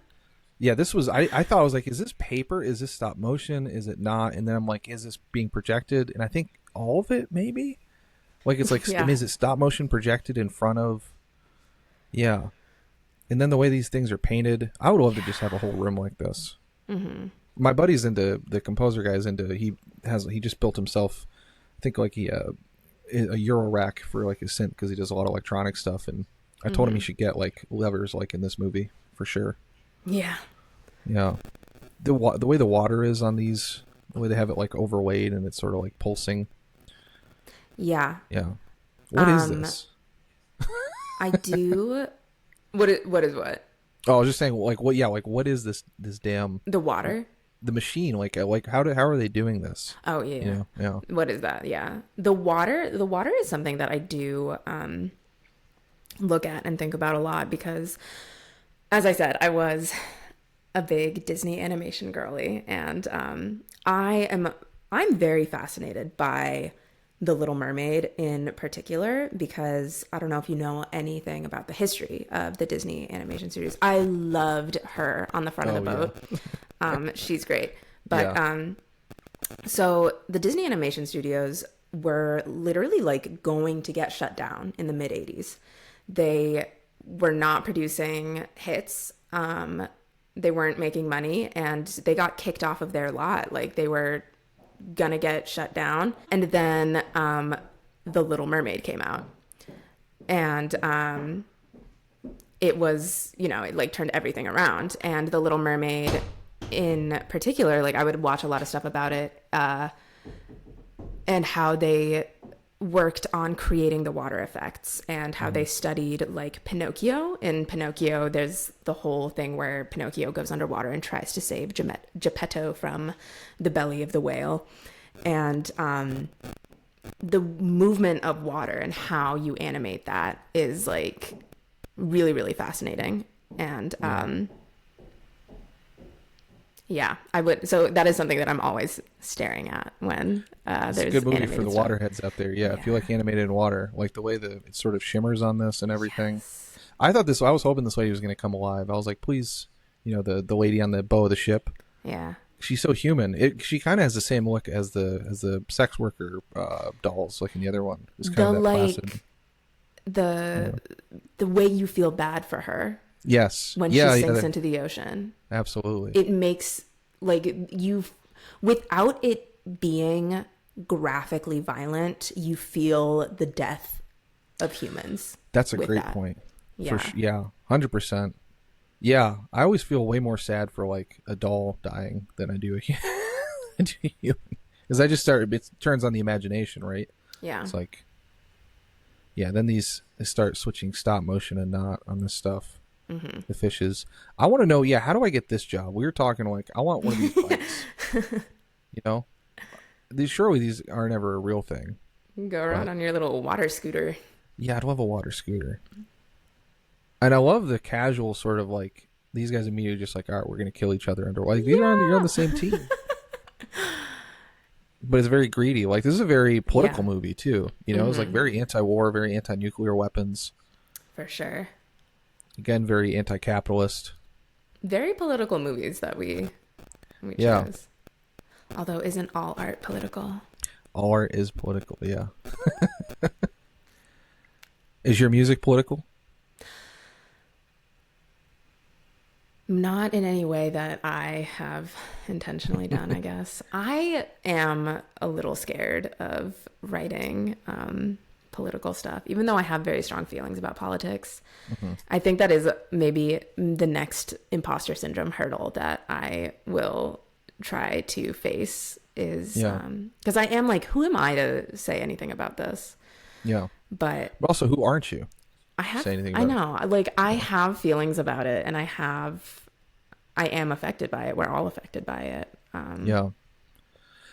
Yeah, this was. I thought I was like, is this paper? Is this stop motion? Is it not? And then I'm like, is this being projected? And I think all of it maybe. Like it's like, is it stop motion projected in front of? Yeah, and then the way these things are painted, I would love to just have a whole room like this. Mm-hmm. My buddy's into, the composer guy's into. He just built himself. I think like a Euro rack for like his synth because he does a lot of electronic stuff. And I told him he should get like levers like in this movie for sure. Yeah. Yeah. The way the water is on these, the way they have it like overlaid and it's sort of like pulsing. Yeah. Yeah. What is this? I do. What is what? Oh, I was just saying, like, what? Yeah, like, what is this damn the water? The machine, like how are they doing this? Oh yeah, you know, yeah. What is that? Yeah, the water is something that I do look at and think about a lot because, as I said, I was a big Disney animation girly, and I'm very fascinated by The Little Mermaid in particular, because I don't know if you know anything about the history of the Disney animation series. I loved her on the front of the boat. Yeah. She's great. But so the Disney animation studios were literally like going to get shut down in the mid 80s. They were not producing hits. They weren't making money, and they got kicked off of their lot. Like they were gonna get shut down. And then The Little Mermaid came out, and it was, it like turned everything around. And The Little Mermaid in particular, like I would watch a lot of stuff about it and how they worked on creating the water effects and how they studied like Pinocchio. In Pinocchio, there's the whole thing where Pinocchio goes underwater and tries to save Geppetto from the belly of the whale. And the movement of water and how you animate that is like really, really fascinating. And I would. So that is something that I'm always staring at when there's a good movie for the stuff. Waterheads out there. Yeah, if you like animated in water, like the way it sort of shimmers on this and everything. Yes. I was hoping this lady was going to come alive. I was like, please, the lady on the bow of the ship. Yeah. She's so human. She kind of has the same look as the sex worker dolls, like in the other one. It's kind of that placid. The way you feel bad for her. Yes. When she sinks into the ocean. Absolutely. It makes without it being graphically violent, you feel the death of humans. That's a great point. Yeah. 100%. Yeah. I always feel way more sad for like a doll dying than I do a human. Because it turns on the imagination, right? Yeah. It's like, then they start switching stop motion and not on this stuff. Mm-hmm. The fishes. I want to know, how do I get this job? We were talking like, I want one of these bikes. Surely these aren't ever a real thing. You can go around on your little water scooter. Yeah, I'd love a water scooter. And I love the casual sort of like, these guys immediately just like, all right, we're going to kill each other. Like, you're on the same team. But it's very greedy. Like, this is a very political movie too. It's like very anti-war, very anti-nuclear weapons. For sure. Again, very anti-capitalist. Very political movies that we chose. Although, isn't all art political? All art is political, yeah. Is your music political? Not in any way that I have intentionally done, I guess. I am a little scared of writing political stuff, even though I have very strong feelings about politics. Mm-hmm. I think that is maybe the next imposter syndrome hurdle that I will try to face is because I am like, who am I to say anything about this? Yeah. But also, who aren't you? I know. Like, I have feelings about it, and I am affected by it. We're all affected by it.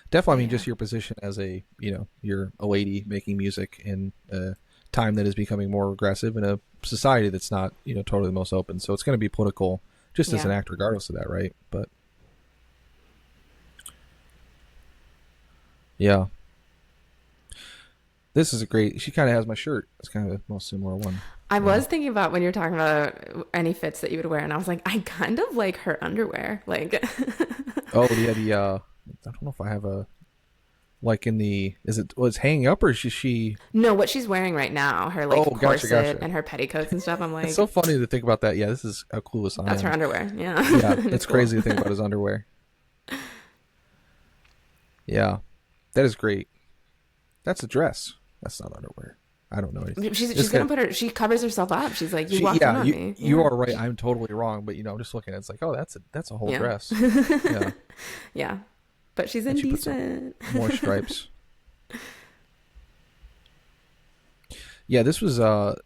Definitely, I mean, just your position as a, you're a lady making music in a time that is becoming more regressive in a society that's not, totally the most open. So it's going to be political just as an act regardless of that, right? But yeah. This is a great, she kind of has my shirt. It's kind of the most similar one. I was thinking about when you're talking about any fits that you would wear, and I was like, I kind of like her underwear. Like, oh, yeah, I don't know if I have a, like in the, it's hanging up or is she? No, what she's wearing right now, her like corset gotcha. And her petticoats and stuff. I'm like, it's so funny to think about that. Yeah, this is how clueless I am. That's her underwear. Yeah. Yeah, it's crazy to think about his underwear. Yeah, that is great. That's a dress. That's not underwear. I don't know anything. She's gonna she covers herself up. She's like, you walked in on me. You are right. I'm totally wrong. But I'm just looking at it, it's like, oh, that's a whole dress. Yeah. Yeah. But she's indecent. More stripes. Yeah, this was oh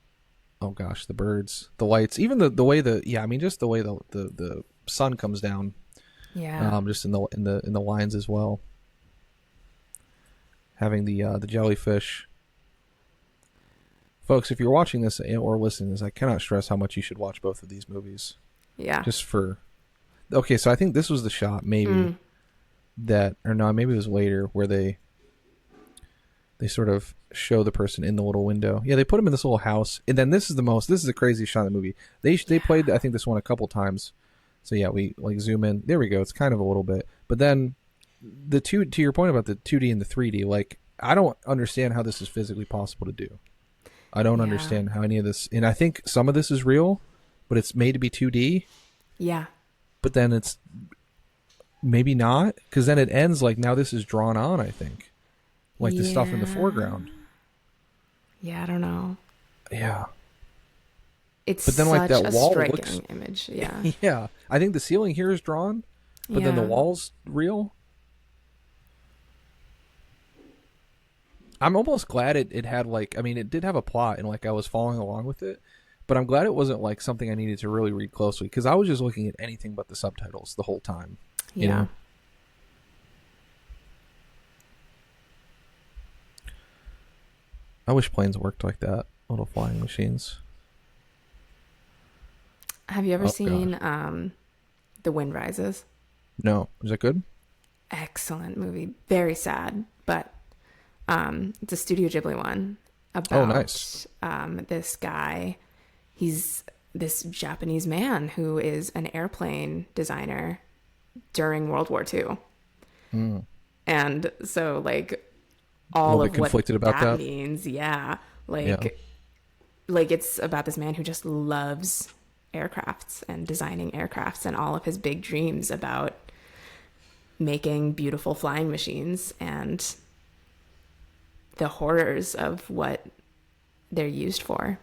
gosh, the birds, the lights, even the way just the way the sun comes down. Yeah. Just in the lines as well. Having the jellyfish. Folks, if you're watching this or listening to this, I cannot stress how much you should watch both of these movies. Yeah. Just for... Okay, so I think this was the shot, maybe, maybe it was later, where they sort of show the person in the little window. Yeah, they put him in this little house, and then this is the craziest shot in the movie. They played, I think, this one a couple times. So yeah, we like zoom in. There we go. It's kind of a little bit. But then, to your point about the 2D and the 3D, like, I don't understand how this is physically possible to do. I don't understand how any of this, and I think some of this is real, but it's made to be 2D. Yeah. But then it's maybe not, because then it ends like now this is drawn on, I think. Like the stuff in the foreground. Yeah, I don't know. Yeah. It's but then such like that a wall striking image. Yeah. Yeah. I think the ceiling here is drawn, but then the wall's real. I'm almost glad it had like, I mean, it did have a plot and like I was following along with it, but I'm glad it wasn't like something I needed to really read closely because I was just looking at anything but the subtitles the whole time. You know? I wish planes worked like that, little flying machines. Have you ever seen The Wind Rises? No. Is that good? Excellent movie. Very sad, but it's a Studio Ghibli one about this guy. He's this Japanese man who is an airplane designer during World War II. And so like all of what that means, like it's about this man who just loves aircrafts and designing aircrafts and all of his big dreams about making beautiful flying machines and the horrors of what they're used for.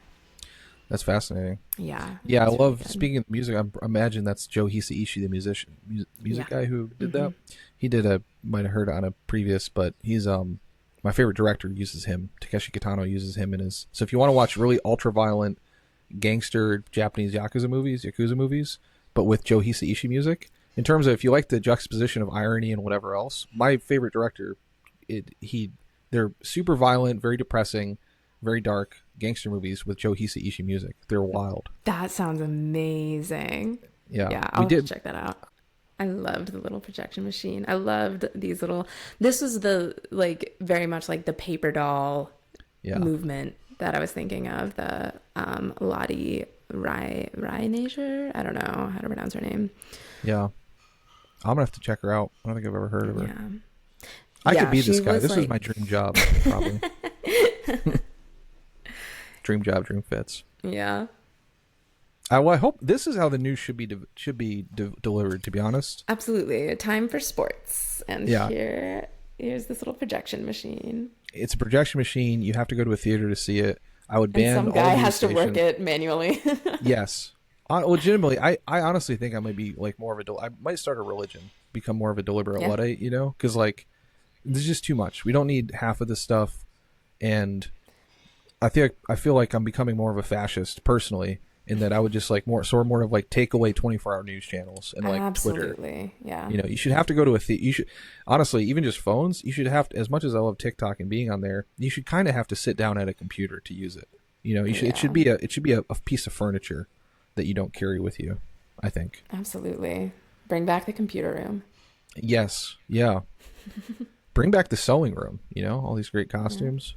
That's fascinating. Yeah. Yeah, I love, speaking of music, I imagine that's Joe Hisaishi, the musician, music guy who did that. He did might have heard on a previous, but he's my favorite director uses him. Takeshi Kitano uses him in his. So if you want to watch really ultra-violent gangster Japanese Yakuza movies, but with Joe Hisaishi music, in terms of if you like the juxtaposition of irony and whatever else, my favorite director, they're super violent, very depressing, very dark gangster movies with Joe Hisaishi music. They're wild. That sounds amazing. Yeah, I'll check that out. I loved the little projection machine. I loved these little. This was the like very much like the paper doll movement that I was thinking of. The Lottie Reinager. I don't know how to pronounce her name. Yeah, I'm gonna have to check her out. I don't think I've ever heard of her. Yeah. I could be this guy. This was my dream job, probably. Dream job, dream fits. Yeah. Well, I hope this is how the news should be delivered. To be honest, absolutely. Time for sports, and here's this little projection machine. It's a projection machine. You have to go to a theater to see it. I would ban. Some guy has to work it manually. Yes, legitimately. I honestly think I might be like more of I might start a religion, become more of a deliberate Luddite. You know, because like there's just too much. We don't need half of this stuff, and I feel like I'm becoming more of a fascist personally. and that I would just like more of like take away 24-hour news channels and like Twitter. Absolutely, yeah. You should have to go to you should, honestly, even just phones, you should have to, as much as I love TikTok and being on there, you should kind of have to sit down at a computer to use it. It should be a piece of furniture that you don't carry with you, I think. Absolutely. Bring back the computer room. Yes, yeah. Bring back the sewing room, all these great costumes.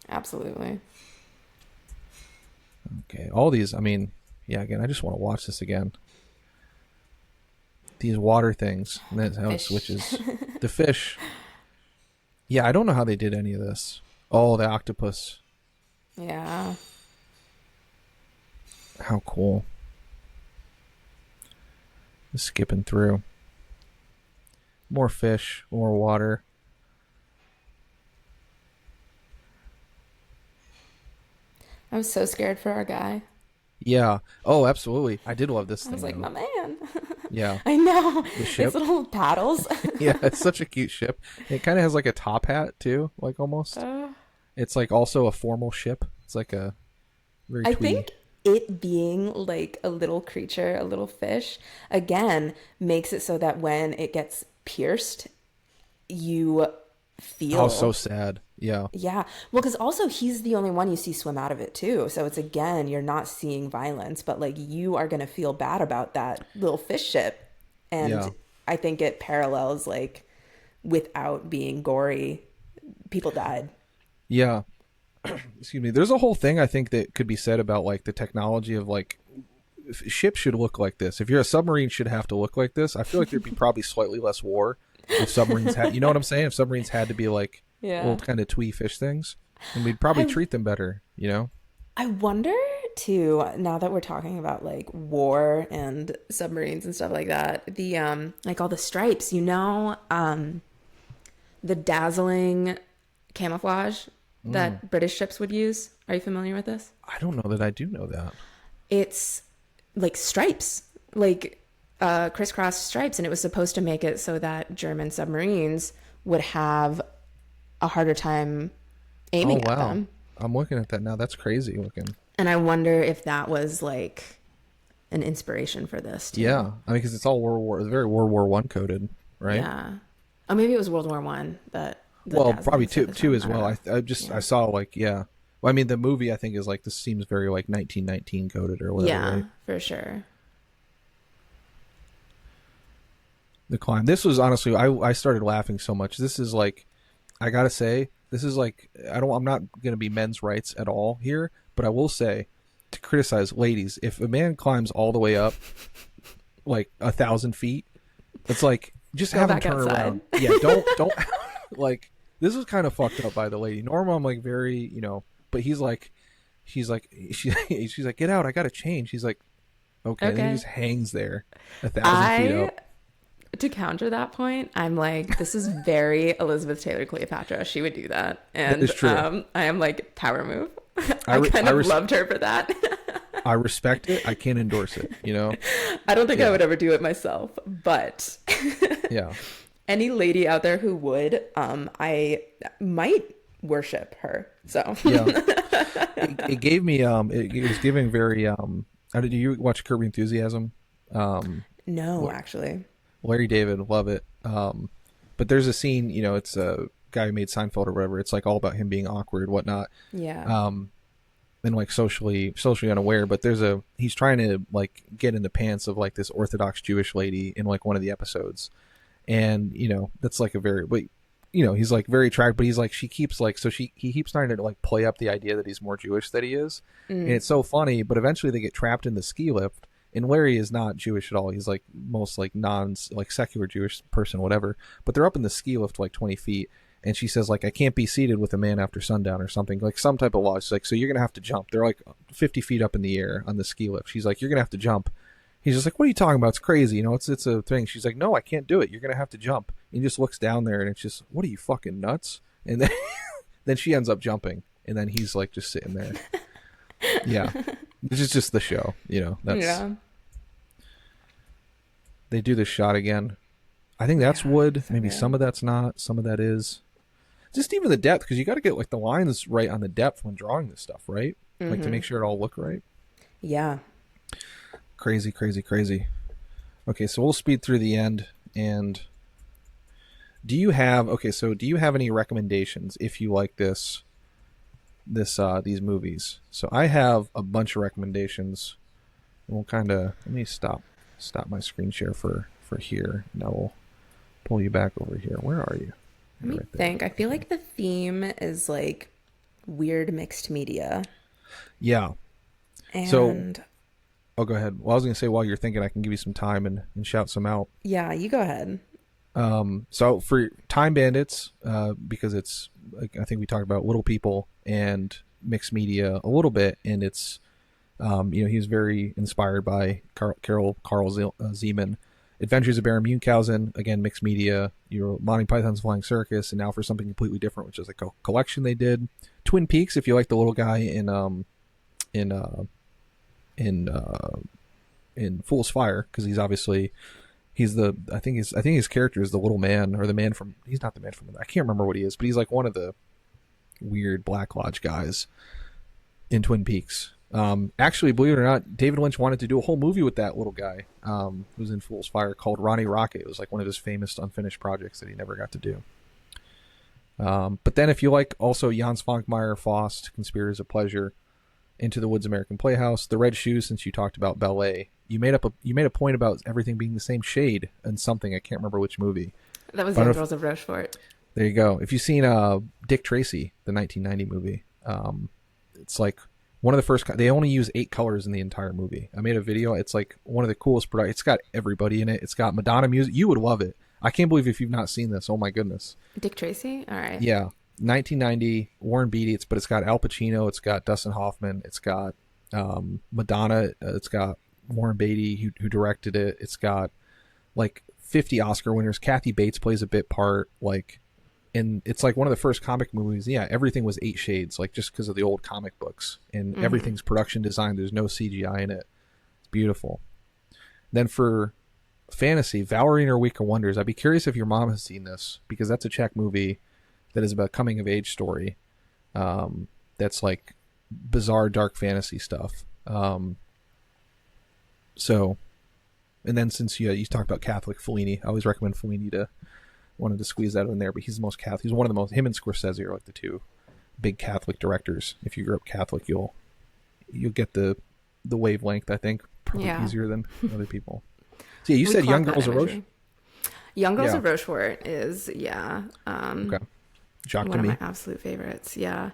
Absolutely. Okay, all these, again, I just want to watch this again. These water things, and that's how it switches. The fish. Yeah, I don't know how they did any of this. Oh, the octopus. Yeah. How cool. Just skipping through. More fish, more water. I was so scared for our guy. Yeah. Oh, absolutely. I did love this I thing. was like, my man. Yeah. I know. The ship. His little paddles. Yeah, it's such a cute ship. It kind of has like a top hat too, like almost. It's like also a formal ship. It's like a very I twee. think it being like a little creature, a little fish, again, makes it so that when it gets pierced, you feel... Oh, so sad. Yeah. Yeah. Well, because also he's the only one you see swim out of it too. So it's, again, you're not seeing violence, but like you are going to feel bad about that little fish ship. And I think it parallels like without being gory, people died. Yeah. Excuse me. There's a whole thing I think that could be said about like the technology of like ships should look like this. If you're a submarine, should have to look like this. I feel like there'd be probably slightly less war if submarines had, you know what I'm saying? If submarines had to be like little kind of twee fish things, and we'd probably treat them better, I wonder too, now that we're talking about like war and submarines and stuff like that, the like all the stripes, the dazzling camouflage that British ships would use. Are you familiar with this? I don't know that I do know that. It's like stripes, like crisscross stripes, and it was supposed to make it so that German submarines would have a harder time aiming at them. I'm looking at that now. That's crazy looking. And I wonder if that was like an inspiration for this too. Yeah, because it's all very World War One coded, right? Yeah. Oh, maybe it was World War One. Well, probably two as well. I saw like Well, the movie I think is like this seems very like 1919 coded or whatever. Yeah, right? for sure. The climb. This was honestly, I started laughing so much. This is like, I gotta say, this is like, I'm not gonna be men's rights at all here, but I will say, to criticize ladies, if a man climbs all the way up, like 1,000 feet, it's like just have him turn around. Yeah, don't like. This was kind of fucked up by the lady. Normal, I'm like very, but she's like, get out, I gotta change. He's like, okay. And then he just hangs there 1,000 feet up. To counter that point, I'm like, this is very Elizabeth Taylor Cleopatra. She would do that. And that is true. I am like, power move. I kind of loved her for that. I respect it. I can't endorse it, I don't think I would ever do it myself, but yeah. Any lady out there who would, I might worship her. So yeah, it gave me it was giving very did you watch Curb Your Enthusiasm? No, actually. Larry David, love it. But there's a scene, it's a guy who made Seinfeld or whatever. It's like all about him being awkward, whatnot. Yeah. And like socially unaware. But he's trying to like get in the pants of like this Orthodox Jewish lady in like one of the episodes. And that's like a very, but he's like very attractive, but he's like, he keeps trying to like play up the idea that he's more Jewish than he is. And it's so funny, but eventually they get trapped in the ski lift, and Larry is not Jewish at all. He's like most like secular Jewish person, whatever, but they're up in the ski lift like 20 feet. And she says like, I can't be seated with a man after sundown or something, like some type of law. She's like, so you're going to have to jump. They're like 50 feet up in the air on the ski lift. She's like, you're going to have to jump. He's just like, what are you talking about? It's crazy. It's a thing. She's like, no, I can't do it. You're going to have to jump. And he just looks down there and it's just, what are you, fucking nuts? And then, then she ends up jumping. And then he's like just sitting there. Yeah. This is just the show, that's, they do this shot again. I think that's wood. Maybe some of that's not. Some of that is. Just even the depth, because you got to get like the lines right on the depth when drawing this stuff, right? Like to make sure it all look right. Yeah. Crazy. Okay, so we'll speed through the end. And do you have any recommendations if you like these movies? So I have a bunch of recommendations. And we'll kind of, let me stop my screen share for here. And I will pull you back over here. Where are you? Let me think. I feel like the theme is like weird mixed media. Yeah. And so, go ahead. Well, I was going to say, while you're thinking, I can give you some time and shout some out. Yeah, you go ahead. So for Time Bandits, because it's like, I think we talked about Little People and mixed media a little bit, and it's he was very inspired by Carl Zeman. Adventures of Baron Munchausen, again mixed media. Monty Python's Flying Circus, and now for something completely different, which is like a collection they did. Twin Peaks, if you like the little guy in Fool's Fire, because I think his character is the little man, or the man from, he's not the man from, I can't remember what he is, but he's like one of the weird Black Lodge guys in Twin Peaks. Actually, believe it or not, David Lynch wanted to do a whole movie with that little guy who was in Fool's Fire, called Ronnie Rocket. It was like one of his famous unfinished projects that he never got to do. But then if you like also Jan Svankmajer, Faust, Conspirators of Pleasure, Into the Woods, American Playhouse, The Red Shoes, since you talked about ballet, you made a point about everything being the same shade and something. I can't remember which movie. That was Young Girls of Rochefort. There you go. If you've seen Dick Tracy, the 1990 movie, it's like one of the first. They only use 8 colors in the entire movie. I made a video. It's like one of the coolest products. It's got everybody in it. It's got Madonna music. You would love it. I can't believe if you've not seen this. Oh my goodness. Dick Tracy. All right. Yeah, 1990. Warren Beatty. But it's got Al Pacino. It's got Dustin Hoffman. It's got Madonna. It's got Warren Beatty who directed it. It's got like 50 Oscar winners. Kathy Bates plays a bit part. And it's like one of the first comic movies. Yeah, everything was 8 shades, like just because of the old comic books, and everything's production design. There's no CGI in it. It's beautiful. Then for fantasy, Valerie and Her Week of Wonders. I'd be curious if your mom has seen this, because that's a Czech movie that is about coming of age story. That's like bizarre dark fantasy stuff. So, and then since you talked about Catholic, Fellini, I always recommend Fellini. Wanted to squeeze that in there, but he's the most Catholic. He's one of the most. Him and Scorsese are like the 2 big Catholic directors. If you grew up Catholic, you'll get the wavelength. I think probably easier than other people. So yeah, you said Young Girls of Rochefort. Young Girls of Rochefort is okay. Jacques one Demy. of my absolute favorites. Yeah.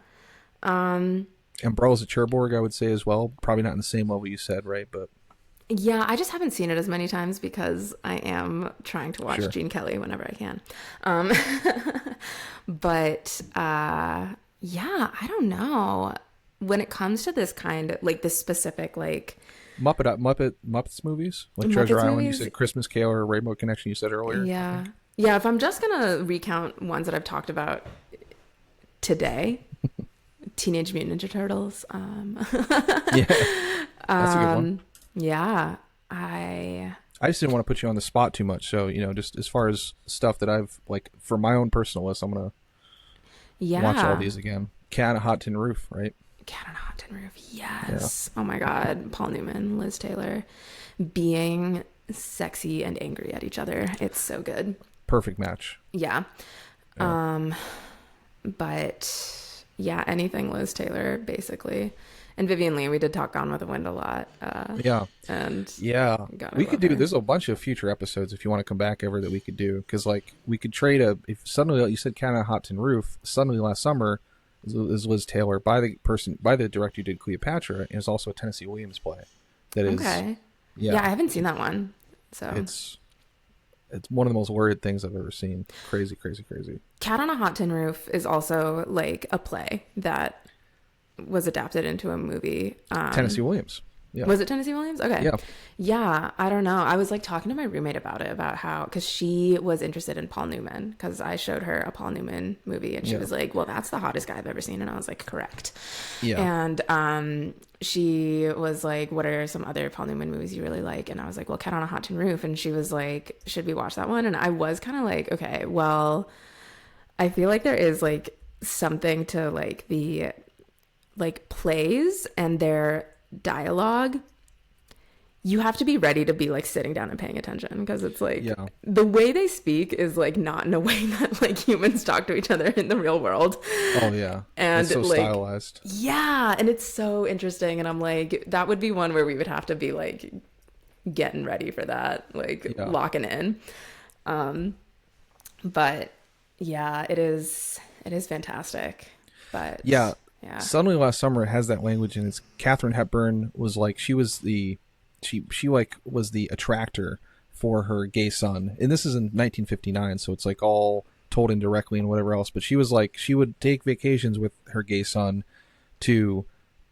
And Bros of Cherbourg, I would say as well. Probably not in the same level you said, right? But yeah, I just haven't seen it as many times because I am trying to watch Gene Kelly whenever I can. But yeah, I don't know. When it comes to this kind of like this specific like Muppets movies, like Treasure Island, you said Christmas Carol or Rainbow Connection, you said earlier. Yeah. Yeah, if I'm just gonna recount ones that I've talked about today, Teenage Mutant Ninja Turtles. Yeah, that's a good one. Yeah, I just didn't want to put you on the spot too much. So, just as far as stuff that I've, like, for my own personal list, I'm going to watch all these again. Cat on a Hot Tin Roof, right? Cat on a Hot Tin Roof, yes. Yeah. Oh my God. Paul Newman, Liz Taylor, being sexy and angry at each other. It's so good. Perfect match. Yeah. But, yeah, anything Liz Taylor, basically. And Vivian Leigh, we did talk Gone with the Wind a lot. We could do, there's a bunch of future episodes if you want to come back ever that we could do. Because, like, we could trade if suddenly, you said Cat on a Hot Tin Roof, suddenly last summer is Liz Taylor by the director who did Cleopatra, and it's also a Tennessee Williams play. That is. Okay. Yeah, I haven't seen that one. So it's one of the most worried things I've ever seen. Crazy. Cat on a Hot Tin Roof is also, like, a play that was adapted into a movie. Tennessee Williams. Yeah. Was it Tennessee Williams? Okay. Yeah. Yeah. I don't know. I was like talking to my roommate about it, about how, because she was interested in Paul Newman, because I showed her a Paul Newman movie, and she was like, well, that's the hottest guy I've ever seen. And I was like, correct. Yeah. And she was like, what are some other Paul Newman movies you really like? And I was like, well, Cat on a Hot Tin Roof. And she was like, should we watch that one? And I was kind of like, okay, well, I feel like there is like something to like the like plays and their dialogue you have to be ready to be like sitting down and paying attention, because it's like Yeah. the way they speak is like not in a way that like humans talk to each other in the real world. Oh yeah. And it's so like, stylized. yeah, and it's so interesting, and I'm like, that would be one where we would have to be like getting ready for that, like locking in. But yeah, it is fantastic. But yeah. Suddenly Last Summer has that language, and it's Katharine Hepburn was like, she was the attractor for her gay son, and this is in 1959, so it's like all told indirectly and whatever else. But she was like, she would take vacations with her gay son to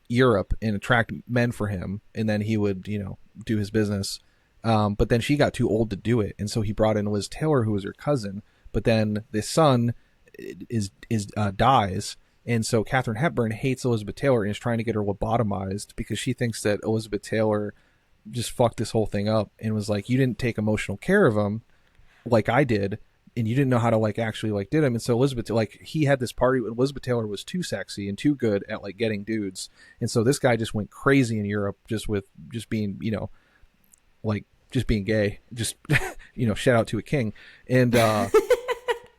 Europe and attract men for him, and then he would, you know, do his business. But then she got too old to do it, and so he brought in Liz Taylor, who was her cousin. But then the son dies. And so Katharine Hepburn hates Elizabeth Taylor and is trying to get her lobotomized because she thinks that Elizabeth Taylor just fucked this whole thing up and was like, you didn't take emotional care of him like I did, and you didn't know how to like actually like did him. And so Elizabeth, like, he had this party when Elizabeth Taylor was too sexy and too good at like getting dudes. And so this guy just went crazy in Europe just being, you know, like just being gay, just, you know, shout out to a king. And,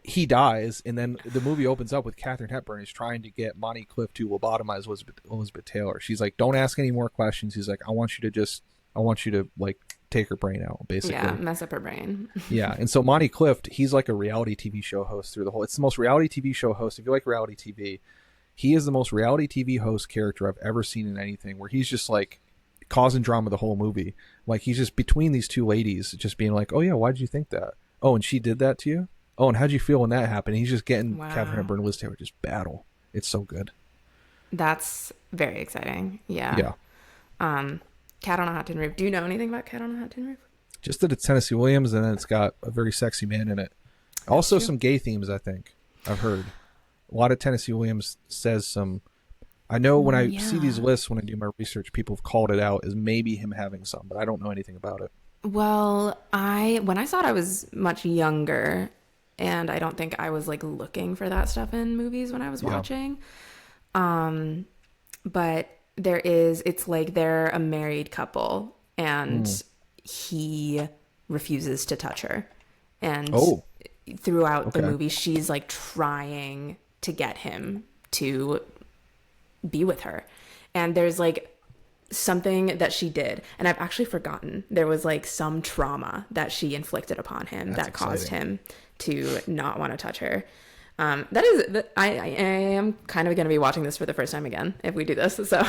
he dies, and then the movie opens up with Katharine Hepburn is trying to get Monty Clift to lobotomize Elizabeth Taylor. She's like, don't ask any more questions. He's like, I want you to like take her brain out, basically. Yeah, mess up her brain. Yeah, and so Monty Clift, he's like a reality TV show host through the whole. It's the most reality TV show host. If you like reality TV, he is the most reality TV host character I've ever seen in anything, where he's just like causing drama the whole movie. Like, he's just between these two ladies, just being like, oh yeah, why'd you think that? Oh, and she did that to you? Oh, and how'd you feel when that happened? He's just getting Katharine Hepburn and Liz Taylor just battle. It's so good. That's very exciting. Yeah. Cat on a Hot Tin Roof. Do you know anything about Cat on a Hot Tin Roof? Just that it's Tennessee Williams, and then it's got a very sexy man in it. Also some gay themes, I think. I've heard. A lot of Tennessee Williams says some... I know when I see these lists, when I do my research, people have called it out as maybe him having some, but I don't know anything about it. Well, when I saw it, I was much younger, and I don't think I was like looking for that stuff in movies when I was watching. But it's like they're a married couple, and he refuses to touch her. And throughout the movie, she's like trying to get him to be with her. And there's like something that she did, and I've actually forgotten. There was like some trauma that she inflicted upon him that caused him to not want to touch her. I am kind of going to be watching this for the first time again if we do this. So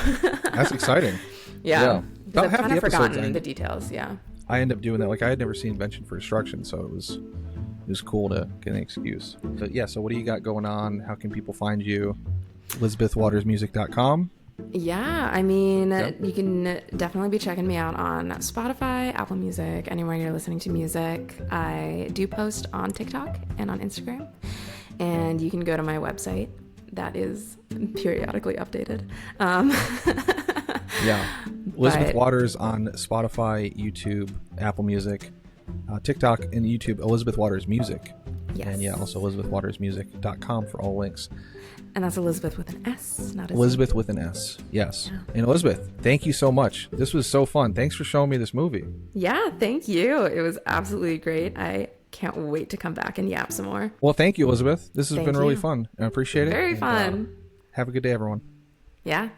that's exciting. Yeah. About half I've kind the of episodes, forgotten the details. Yeah. I end up doing that. Like, I had never seen Invention for Destruction, so it was cool to get an excuse. But yeah, so what do you got going on? How can people find you? ElisabethWatersMusic.com. Yeah, I mean, you can definitely be checking me out on Spotify, Apple Music, anywhere you're listening to music. I do post on TikTok and on Instagram. And you can go to my website. That is periodically updated. Yeah. Elisabeth Waters on Spotify, YouTube, Apple Music, TikTok, and YouTube, Elisabeth Waters Music. Yes. And yeah, also ElisabethWatersMusic.com for all links. And that's Elisabeth with an S, not a Elisabeth with an S. Yes. Yeah. And Elisabeth, thank you so much. This was so fun. Thanks for showing me this movie. Yeah, thank you. It was absolutely great. I can't wait to come back and yap some more. Well, thank you, Elisabeth. This has been really fun. I appreciate it. Very fun. Have a good day, everyone. Yeah.